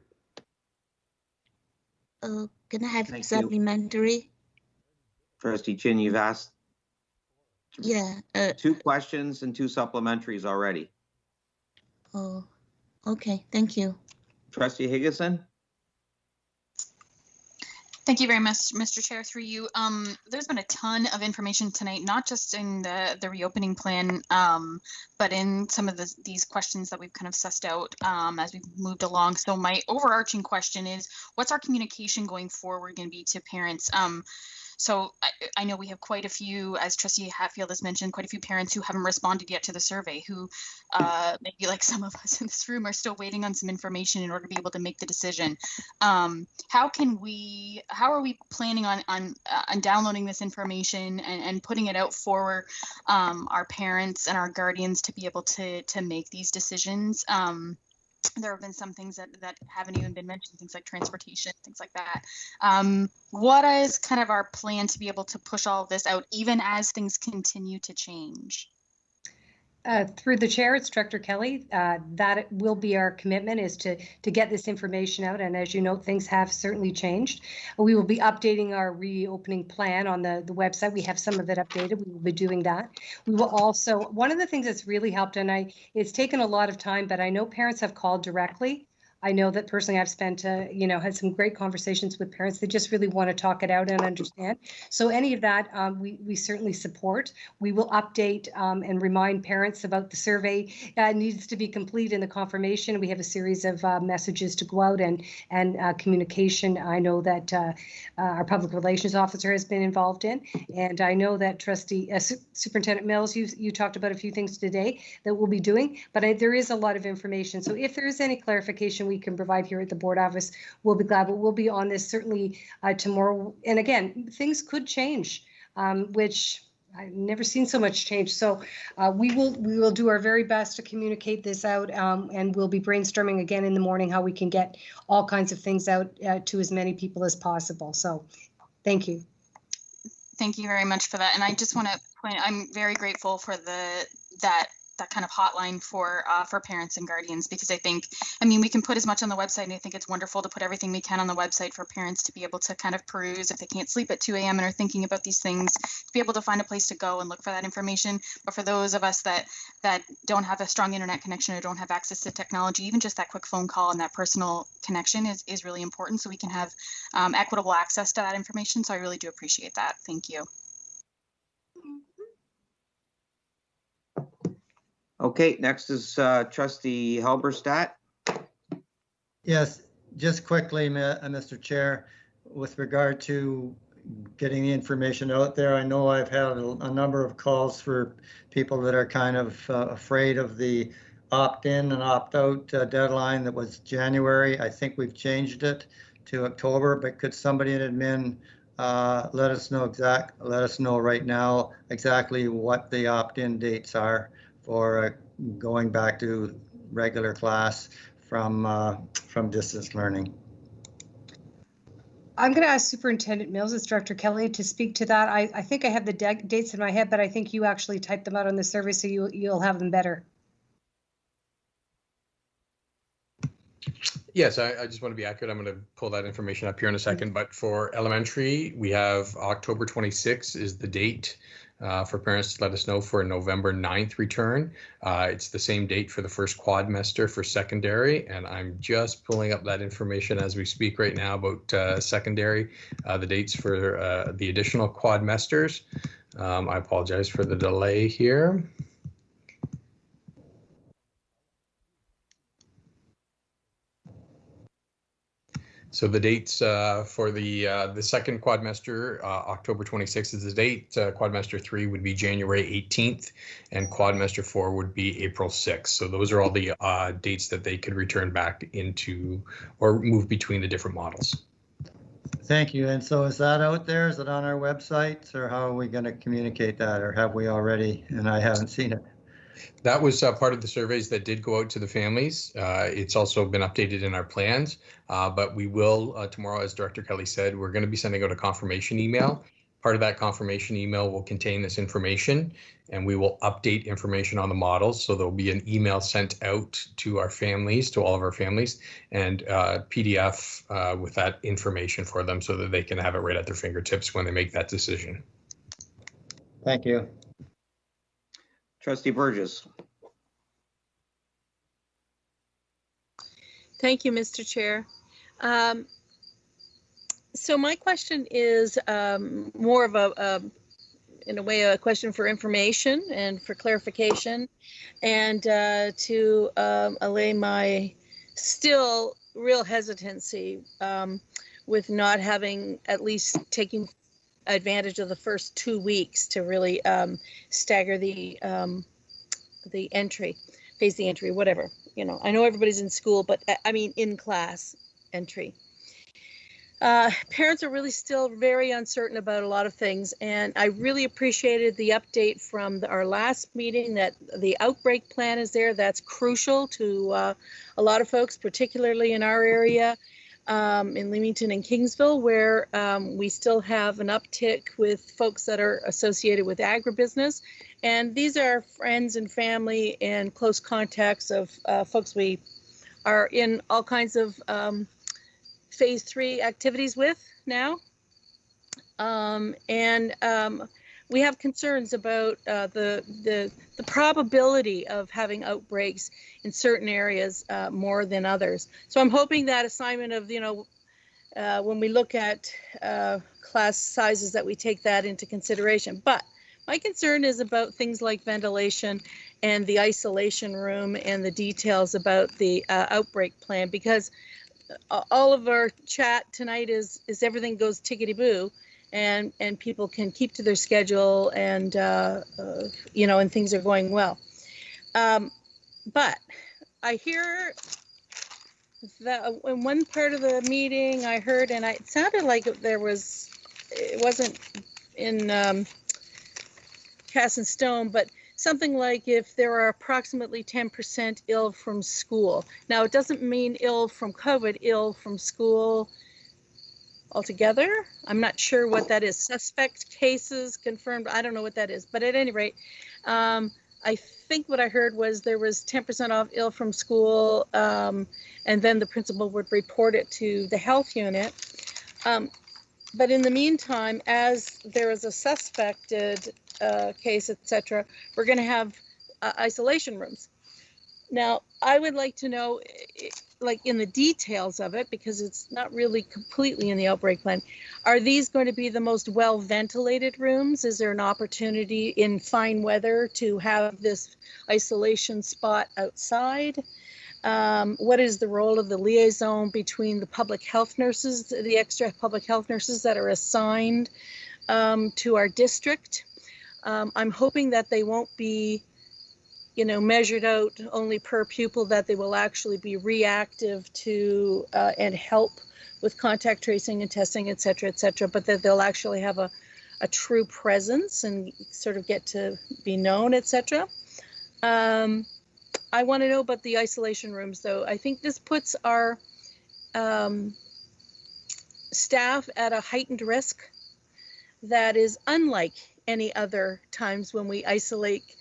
Can I have supplementary? Trustee Chin, you've asked Yeah. 2 questions and 2 supplementaries already. Oh, okay. Thank you. Trustee Higginson? Thank you very much, Mr. Chair, through you. There's been a ton of information tonight, not just in the reopening plan, but in some of these questions that we've kind of sussed out as we've moved along. So my overarching question is, what's our communication going forward going to be to parents? So I know we have quite a few, as Trustee Hatfield has mentioned, quite a few parents who haven't responded yet to the survey, who maybe like some of us in this room are still waiting on some information in order to be able to make the decision. How are we planning on downloading this information and putting it out for our parents and our guardians to be able to make these decisions? There have been some things that haven't even been mentioned, things like transportation, things like that. What is kind of our plan to be able to push all of this out, even as things continue to change? Through the chair, it's Director Kelly. That will be our commitment, is to get this information out. And as you know, things have certainly changed. We will be updating our reopening plan on the website. We have some of it updated. We will be doing that. We will also, one of the things that's really helped, and it's taken a lot of time, but I know parents have called directly. I know that personally I've spent, had some great conversations with parents. They just really want to talk it out and understand. So any of that, we certainly support. We will update and remind parents about the survey. It needs to be complete in the confirmation. We have a series of messages to go out and communication. I know that our public relations officer has been involved in, and I know that Superintendent Mills, you talked about a few things today that we'll be doing, but there is a lot of information. So if there is any clarification we can provide here at the board office, we'll be glad. But we'll be on this certainly tomorrow. And again, things could change, which I've never seen so much change. So we will do our very best to communicate this out, and we'll be brainstorming again in the morning how we can get all kinds of things out to as many people as possible. So thank you. Thank you very much for that. And I just want to point, I'm very grateful for that kind of hotline for parents and guardians, because I mean, we can put as much on the website, and I think it's wonderful to put everything we can on the website for parents to be able to kind of peruse if they can't sleep at 2 a.m. and are thinking about these things, to be able to find a place to go and look for that information. But for those of us that don't have a strong internet connection or don't have access to technology, even just that quick phone call and that personal connection is really important, so we can have equitable access to that information. So I really do appreciate that. Thank you. Okay, next is Trustee Halberstadt. Yes, just quickly, Mr. Chair, with regard to getting the information out there, I know I've had a number of calls for people that are kind of afraid of the opt-in and opt-out deadline that was January. I think we've changed it to October, but could somebody in admin let us know right now exactly what the opt-in dates are for going back to regular class from distance learning? I'm going to ask Superintendent Mills, as Director Kelly, to speak to that. I think I have the dates in my head, but I think you actually typed them out on the survey, so you'll have them better. Yes, I just want to be accurate. I'm going to pull that information up here in a second. But for elementary, we have October 26th is the date for parents to let us know for a November 9th return. It's the same date for the first quadmester for secondary, and I'm just pulling up that information as we speak right now about secondary, the dates for the additional quadmesters. I apologize for the delay here. So the dates for the second quadmester, October 26th is the date. Quadmester 3 would be January 18th, and quadmester 4 would be April 6th. So those are all the dates that they could return back into or move between the different models. Thank you. And so is that out there? Is it on our website, or how are we going to communicate that, or have we already? And I haven't seen it. That was part of the surveys that did go out to the families. It's also been updated in our plans, but we will tomorrow, as Director Kelly said, we're going to be sending out a confirmation email. Part of that confirmation email will contain this information, and we will update information on the models. So there'll be an email sent out to our families, to all of our families, and PDF with that information for them so that they can have it right at their fingertips when they make that decision. Thank you. Trustee Burgess. Thank you, Mr. Chair. So my question is more of in a way, a question for information and for clarification, and to allay my still real hesitancy with not having at least taking advantage of the first 2 weeks to really stagger the entry, phase the entry, whatever. You know, I know everybody's in school, but I mean in class entry. Parents are really still very uncertain about a lot of things, and I really appreciated the update from our last meeting that the outbreak plan is there. That's crucial to a lot of folks, particularly in our area. In Leamington and Kingsville, where we still have an uptick with folks that are associated with agribusiness. And these are friends and family and close contacts of folks we are in all kinds of phase 3 activities with now. We have concerns about the probability of having outbreaks in certain areas more than others. So I'm hoping that assignment of, when we look at class sizes, that we take that into consideration. But my concern is about things like ventilation and the isolation room and the details about the outbreak plan, because all of our chat tonight is everything goes tickety-boo. And people can keep to their schedule, and and things are going well. But I hear that in one part of the meeting I heard, and it sounded like it wasn't in cast in stone, but something like if there are approximately 10% ill from school. Now, it doesn't mean ill from COVID, ill from school altogether. I'm not sure what that is. Suspect cases confirmed. I don't know what that is. But at any rate, I think what I heard was there was 10% off ill from school, and then the principal would report it to the health unit. But in the meantime, as there is a suspected case, etc., we're going to have isolation rooms. Now, I would like to know, like in the details of it, because it's not really completely in the outbreak plan, are these going to be the most well-ventilated rooms? Is there an opportunity in fine weather to have this isolation spot outside? What is the role of the liaison between the public health nurses, the extra public health nurses that are assigned to our district? I'm hoping that they won't be, you know, measured out only per pupil, that they will actually be reactive to and help with contact tracing and testing, et cetera, but that they'll actually have a true presence and sort of get to be known, et cetera. I want to know about the isolation rooms, though. I think this puts our staff at a heightened risk that is unlike any other times when we isolate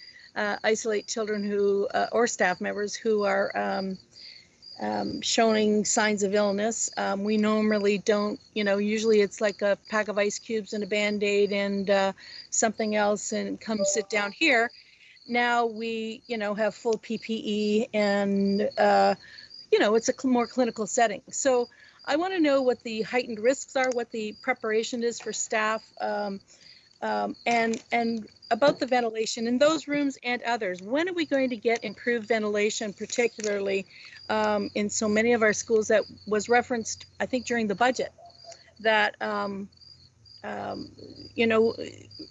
children who or staff members who are showing signs of illness. We normally don't, you know, usually it's like a pack of ice cubes and a Band-Aid and something else and come sit down here. Now we, you know, have full PPE and, you know, it's a more clinical setting. So I want to know what the heightened risks are, what the preparation is for staff, and about the ventilation in those rooms and others. When are we going to get improved ventilation, particularly in so many of our schools that was referenced, I think, during the budget, that, you know,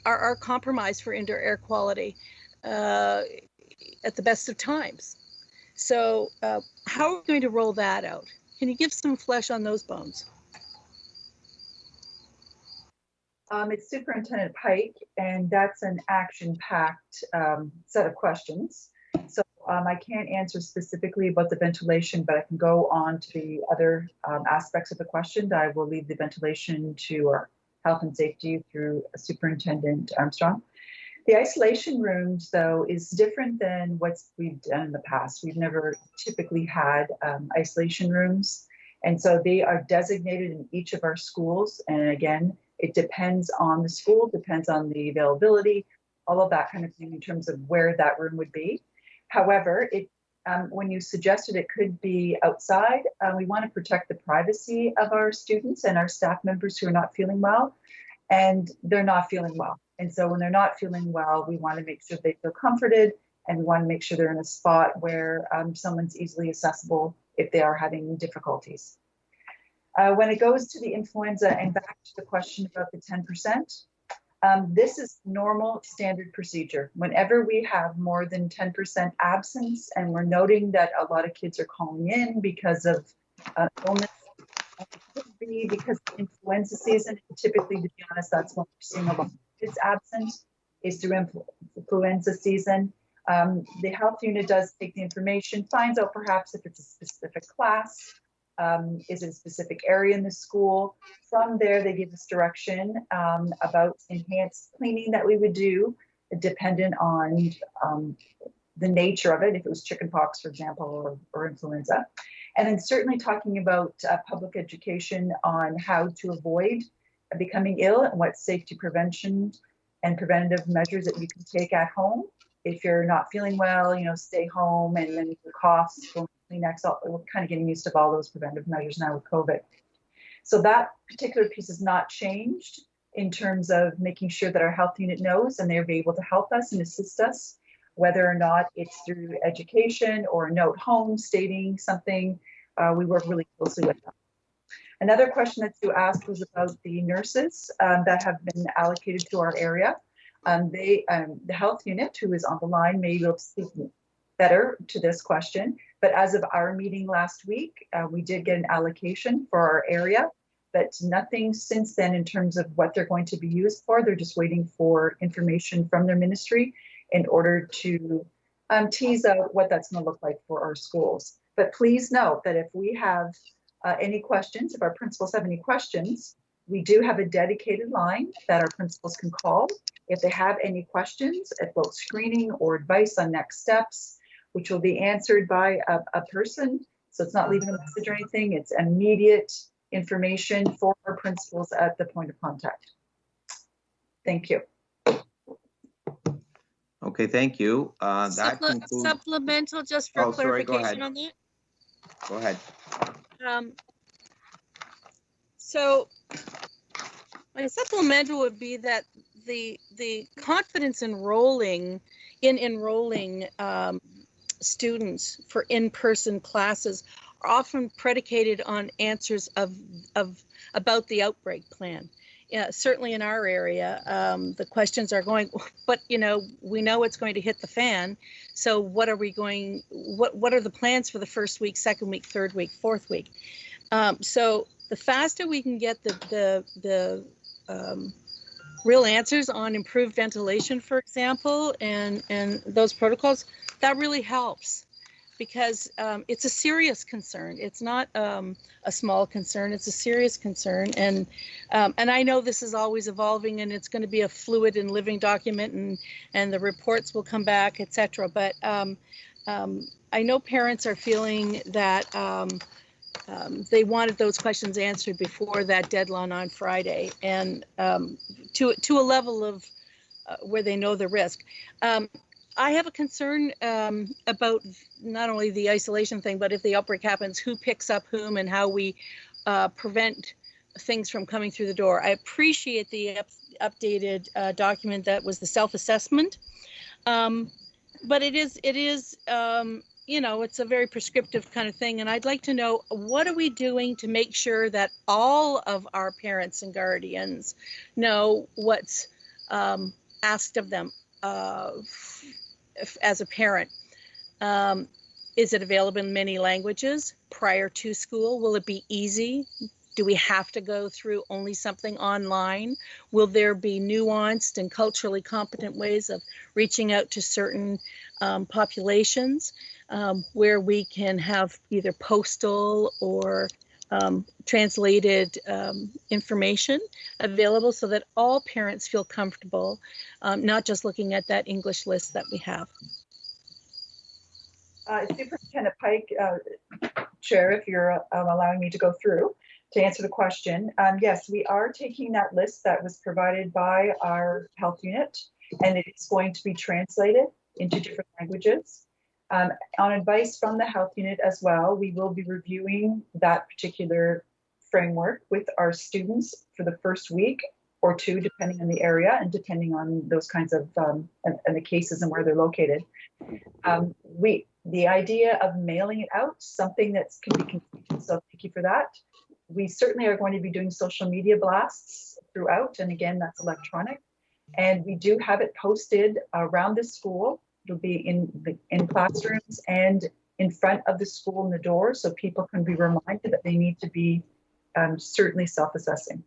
are compromised for indoor air quality at the best of times. So how are we going to roll that out? Can you give some flesh on those bones? It's Superintendent Pike, and that's an action-packed set of questions. So I can't answer specifically about the ventilation, but I can go on to the other aspects of the question. I will leave the ventilation to our health and safety through Superintendent Armstrong. The isolation rooms, though, is different than what we've done in the past. We've never typically had isolation rooms, and so they are designated in each of our schools. And again, it depends on the school, depends on the availability, all of that kind of thing in terms of where that room would be. However, when you suggested it could be outside, we want to protect the privacy of our students and our staff members who are not feeling well, and they're not feeling well. And so when they're not feeling well, we want to make sure they feel comforted, and we want to make sure they're in a spot where someone's easily accessible if they are having difficulties. When it goes to the influenza and back to the question about the 10%, this is normal standard procedure. Whenever we have more than 10% absence and we're noting that a lot of kids are calling in because of illness, it could be because of influenza season. Typically, to be honest, that's when we're seeing a lot of kids absent, is through influenza season. The health unit does take the information, finds out perhaps if it's a specific class, is it a specific area in the school. From there, they give us direction about enhanced cleaning that we would do, dependent on the nature of it, if it was chickenpox, for example, or influenza. And then certainly talking about public education on how to avoid becoming ill and what safety prevention and preventative measures that you can take at home. If you're not feeling well, you know, stay home, and then your coughs, Kleenex, we're kind of getting used to all those preventive measures now with COVID. So that particular piece has not changed in terms of making sure that our health unit knows and they'll be able to help us and assist us, whether or not it's through education or a note home stating something. We work really closely with them. Another question that you asked was about the nurses that have been allocated to our area. The health unit, who is on the line, may be able to speak better to this question. But as of our meeting last week, we did get an allocation for our area, but nothing since then in terms of what they're going to be used for. They're just waiting for information from their ministry in order to tease out what that's going to look like for our schools. But please note that if we have any questions, if our principals have any questions, we do have a dedicated line that our principals can call if they have any questions about screening or advice on next steps, which will be answered by a person. So it's not leaving a message or anything. It's immediate information for our principals at the point of contact. Thank you. Okay, thank you. That concludes. Supplemental, just for clarification on that. Go ahead. So my supplemental would be that the confidence in enrolling students for in-person classes are often predicated on answers about the outbreak plan. Yeah, certainly in our area, the questions are going, but we know it's going to hit the fan. So what are we going? What are the plans for the first week, second week, third week, fourth week? So the faster we can get the real answers on improved ventilation, for example, and those protocols, that really helps, because it's a serious concern. It's not a small concern. It's a serious concern, and I know this is always evolving, and it's going to be a fluid and living document, and the reports will come back, etc. But I know parents are feeling that they wanted those questions answered before that deadline on Friday, and to a level of where they know the risk. I have a concern about not only the isolation thing, but if the outbreak happens, who picks up whom and how we prevent things from coming through the door. I appreciate the updated document that was the self-assessment, but it is it's a very prescriptive kind of thing, and I'd like to know, what are we doing to make sure that all of our parents and guardians know what's asked of them as a parent? Is it available in many languages prior to school? Will it be easy? Do we have to go through only something online? Will there be nuanced and culturally competent ways of reaching out to certain populations where we can have either postal or translated information available so that all parents feel comfortable, not just looking at that English list that we have? Superintendent Pike, Chair, if you're allowing me to go through to answer the question. Yes, we are taking that list that was provided by our health unit, and it is going to be translated into different languages. On advice from the health unit as well, we will be reviewing that particular framework with our students for the first week or two, depending on the area and depending on those kinds of and the cases and where they're located. The idea of mailing it out, something that can be continued, so thank you for that. We certainly are going to be doing social media blasts throughout, and again, that's electronic. And we do have it posted around the school. It'll be in classrooms and in front of the school in the door, so people can be reminded that they need to be certainly self-assessing.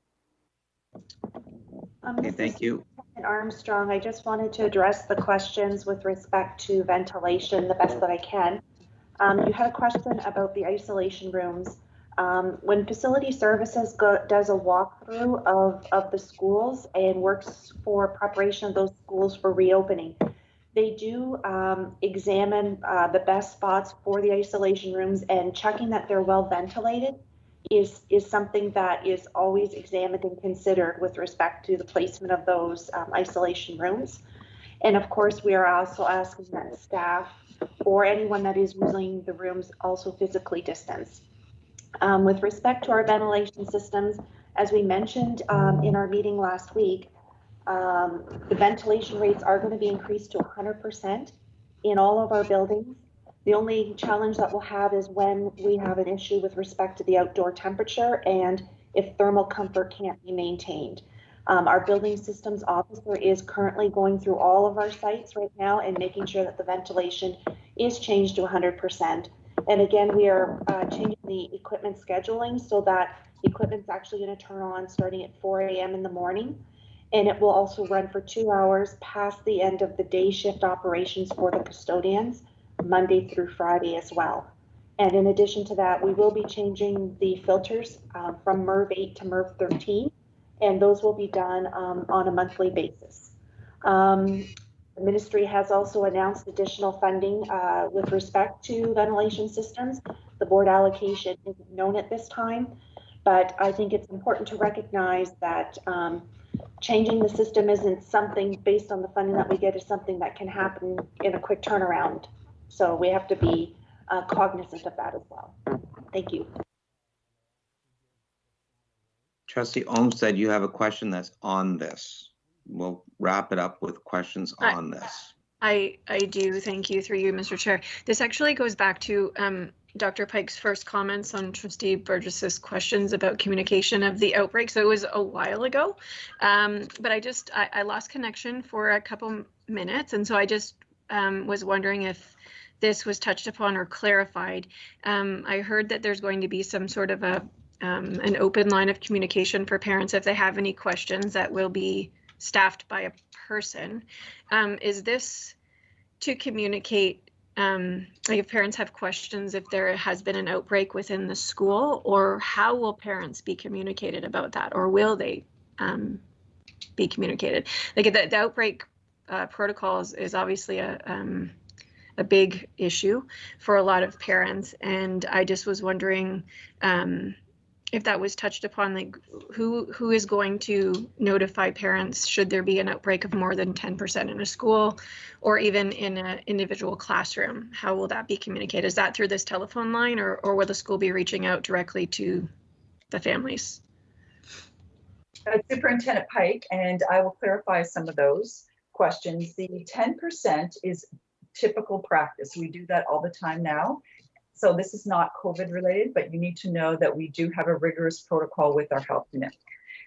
Okay, thank you. Armstrong, I just wanted to address the questions with respect to ventilation the best that I can. You had a question about the isolation rooms. When Facility Services does a walkthrough of the schools and works for preparation of those schools for reopening, they do examine the best spots for the isolation rooms, and checking that they're well ventilated is something that is always examined and considered with respect to the placement of those isolation rooms. And of course, we are also asking that staff or anyone that is using the rooms also physically distance. With respect to our ventilation systems, as we mentioned in our meeting last week, the ventilation rates are going to be increased to 100% in all of our buildings. The only challenge that we'll have is when we have an issue with respect to the outdoor temperature and if thermal comfort can't be maintained. Our building systems officer is currently going through all of our sites right now and making sure that the ventilation is changed to 100%. And again, we are changing the equipment scheduling so that the equipment's actually going to turn on starting at 4 a.m. in the morning. And it will also run for 2 hours past the end of the day shift operations for the custodians, Monday through Friday as well. And in addition to that, we will be changing the filters from MERV 8 to MERV 13, and those will be done on a monthly basis. The ministry has also announced additional funding with respect to ventilation systems. The board allocation isn't known at this time, but I think it's important to recognize that changing the system isn't something based on the funding that we get, is something that can happen in a quick turnaround. So we have to be cognizant of that as well. Thank you. Trustee Olmsted, you have a question that's on this. We'll wrap it up with questions on this. I do. Thank you, through you, Mr. Chair. This actually goes back to Dr. Pike's first comments on Trustee Burgess's questions about communication of the outbreak. So it was a while ago, but I lost connection for a couple minutes, and so I just was wondering if this was touched upon or clarified. I heard that there's going to be some sort of an open line of communication for parents if they have any questions that will be staffed by a person. Is this to communicate, like if parents have questions, if there has been an outbreak within the school, or how will parents be communicated about that, or will they be communicated? Like the outbreak protocols is obviously a big issue for a lot of parents, and I just was wondering if that was touched upon, like who is going to notify parents should there be an outbreak of more than 10% in a school, or even in an individual classroom? How will that be communicated? Is that through this telephone line, or will the school be reaching out directly to the families? Superintendent Pike, and I will clarify some of those questions. The 10% is typical practice. We do that all the time now. So this is not COVID related, but you need to know that we do have a rigorous protocol with our health unit.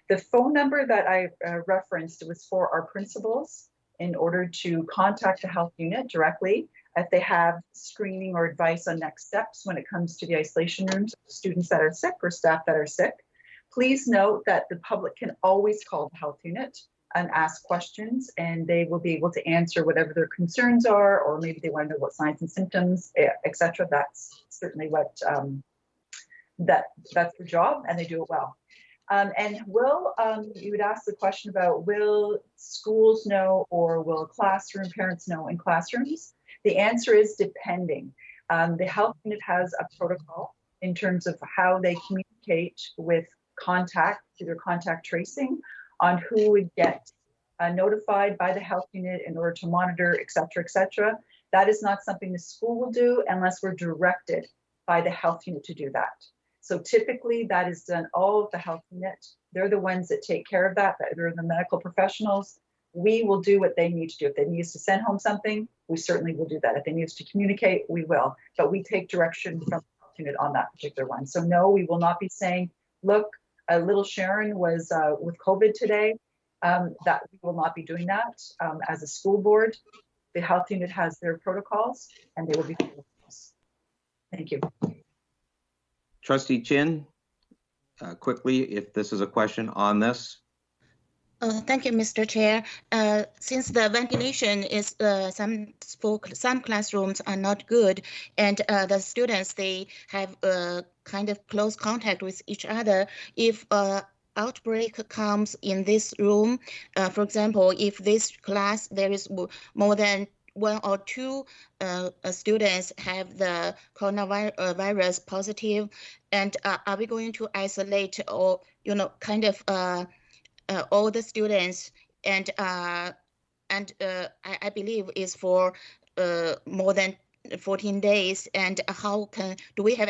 The phone number that I referenced was for our principals in order to contact the health unit directly if they have screening or advice on next steps when it comes to the isolation rooms, students that are sick or staff that are sick. Please note that the public can always call the health unit and ask questions, and they will be able to answer whatever their concerns are, or maybe they want to know what signs and symptoms, etc. That's certainly what that's their job, and they do it well. And will you would ask the question about will schools know, or will classroom parents know in classrooms? The answer is depending. The health unit has a protocol in terms of how they communicate with contact, either contact tracing, on who would get notified by the health unit in order to monitor, et cetera, et cetera. That is not something the school will do unless we're directed by the health unit to do that. So typically that is done all of the health unit. They're the ones that take care of that. They're the medical professionals. We will do what they need to do. If they need us to send home something, we certainly will do that. If they need us to communicate, we will. But we take direction from the health unit on that particular one. So no, we will not be saying, look, little Sharon was with COVID today. That we will not be doing that as a school board. The health unit has their protocols, and they will be. Thank you. Trustee Chin, quickly, if this is a question on this. Thank you, Mr. Chair. Since the ventilation is some classrooms are not good, and the students, they have kind of close contact with each other. If outbreak comes in this room, for example, if this class there is more than 1 or 2 students have the coronavirus positive, and are we going to isolate, or kind of all the students? And I believe is for more than 14 days. And do we have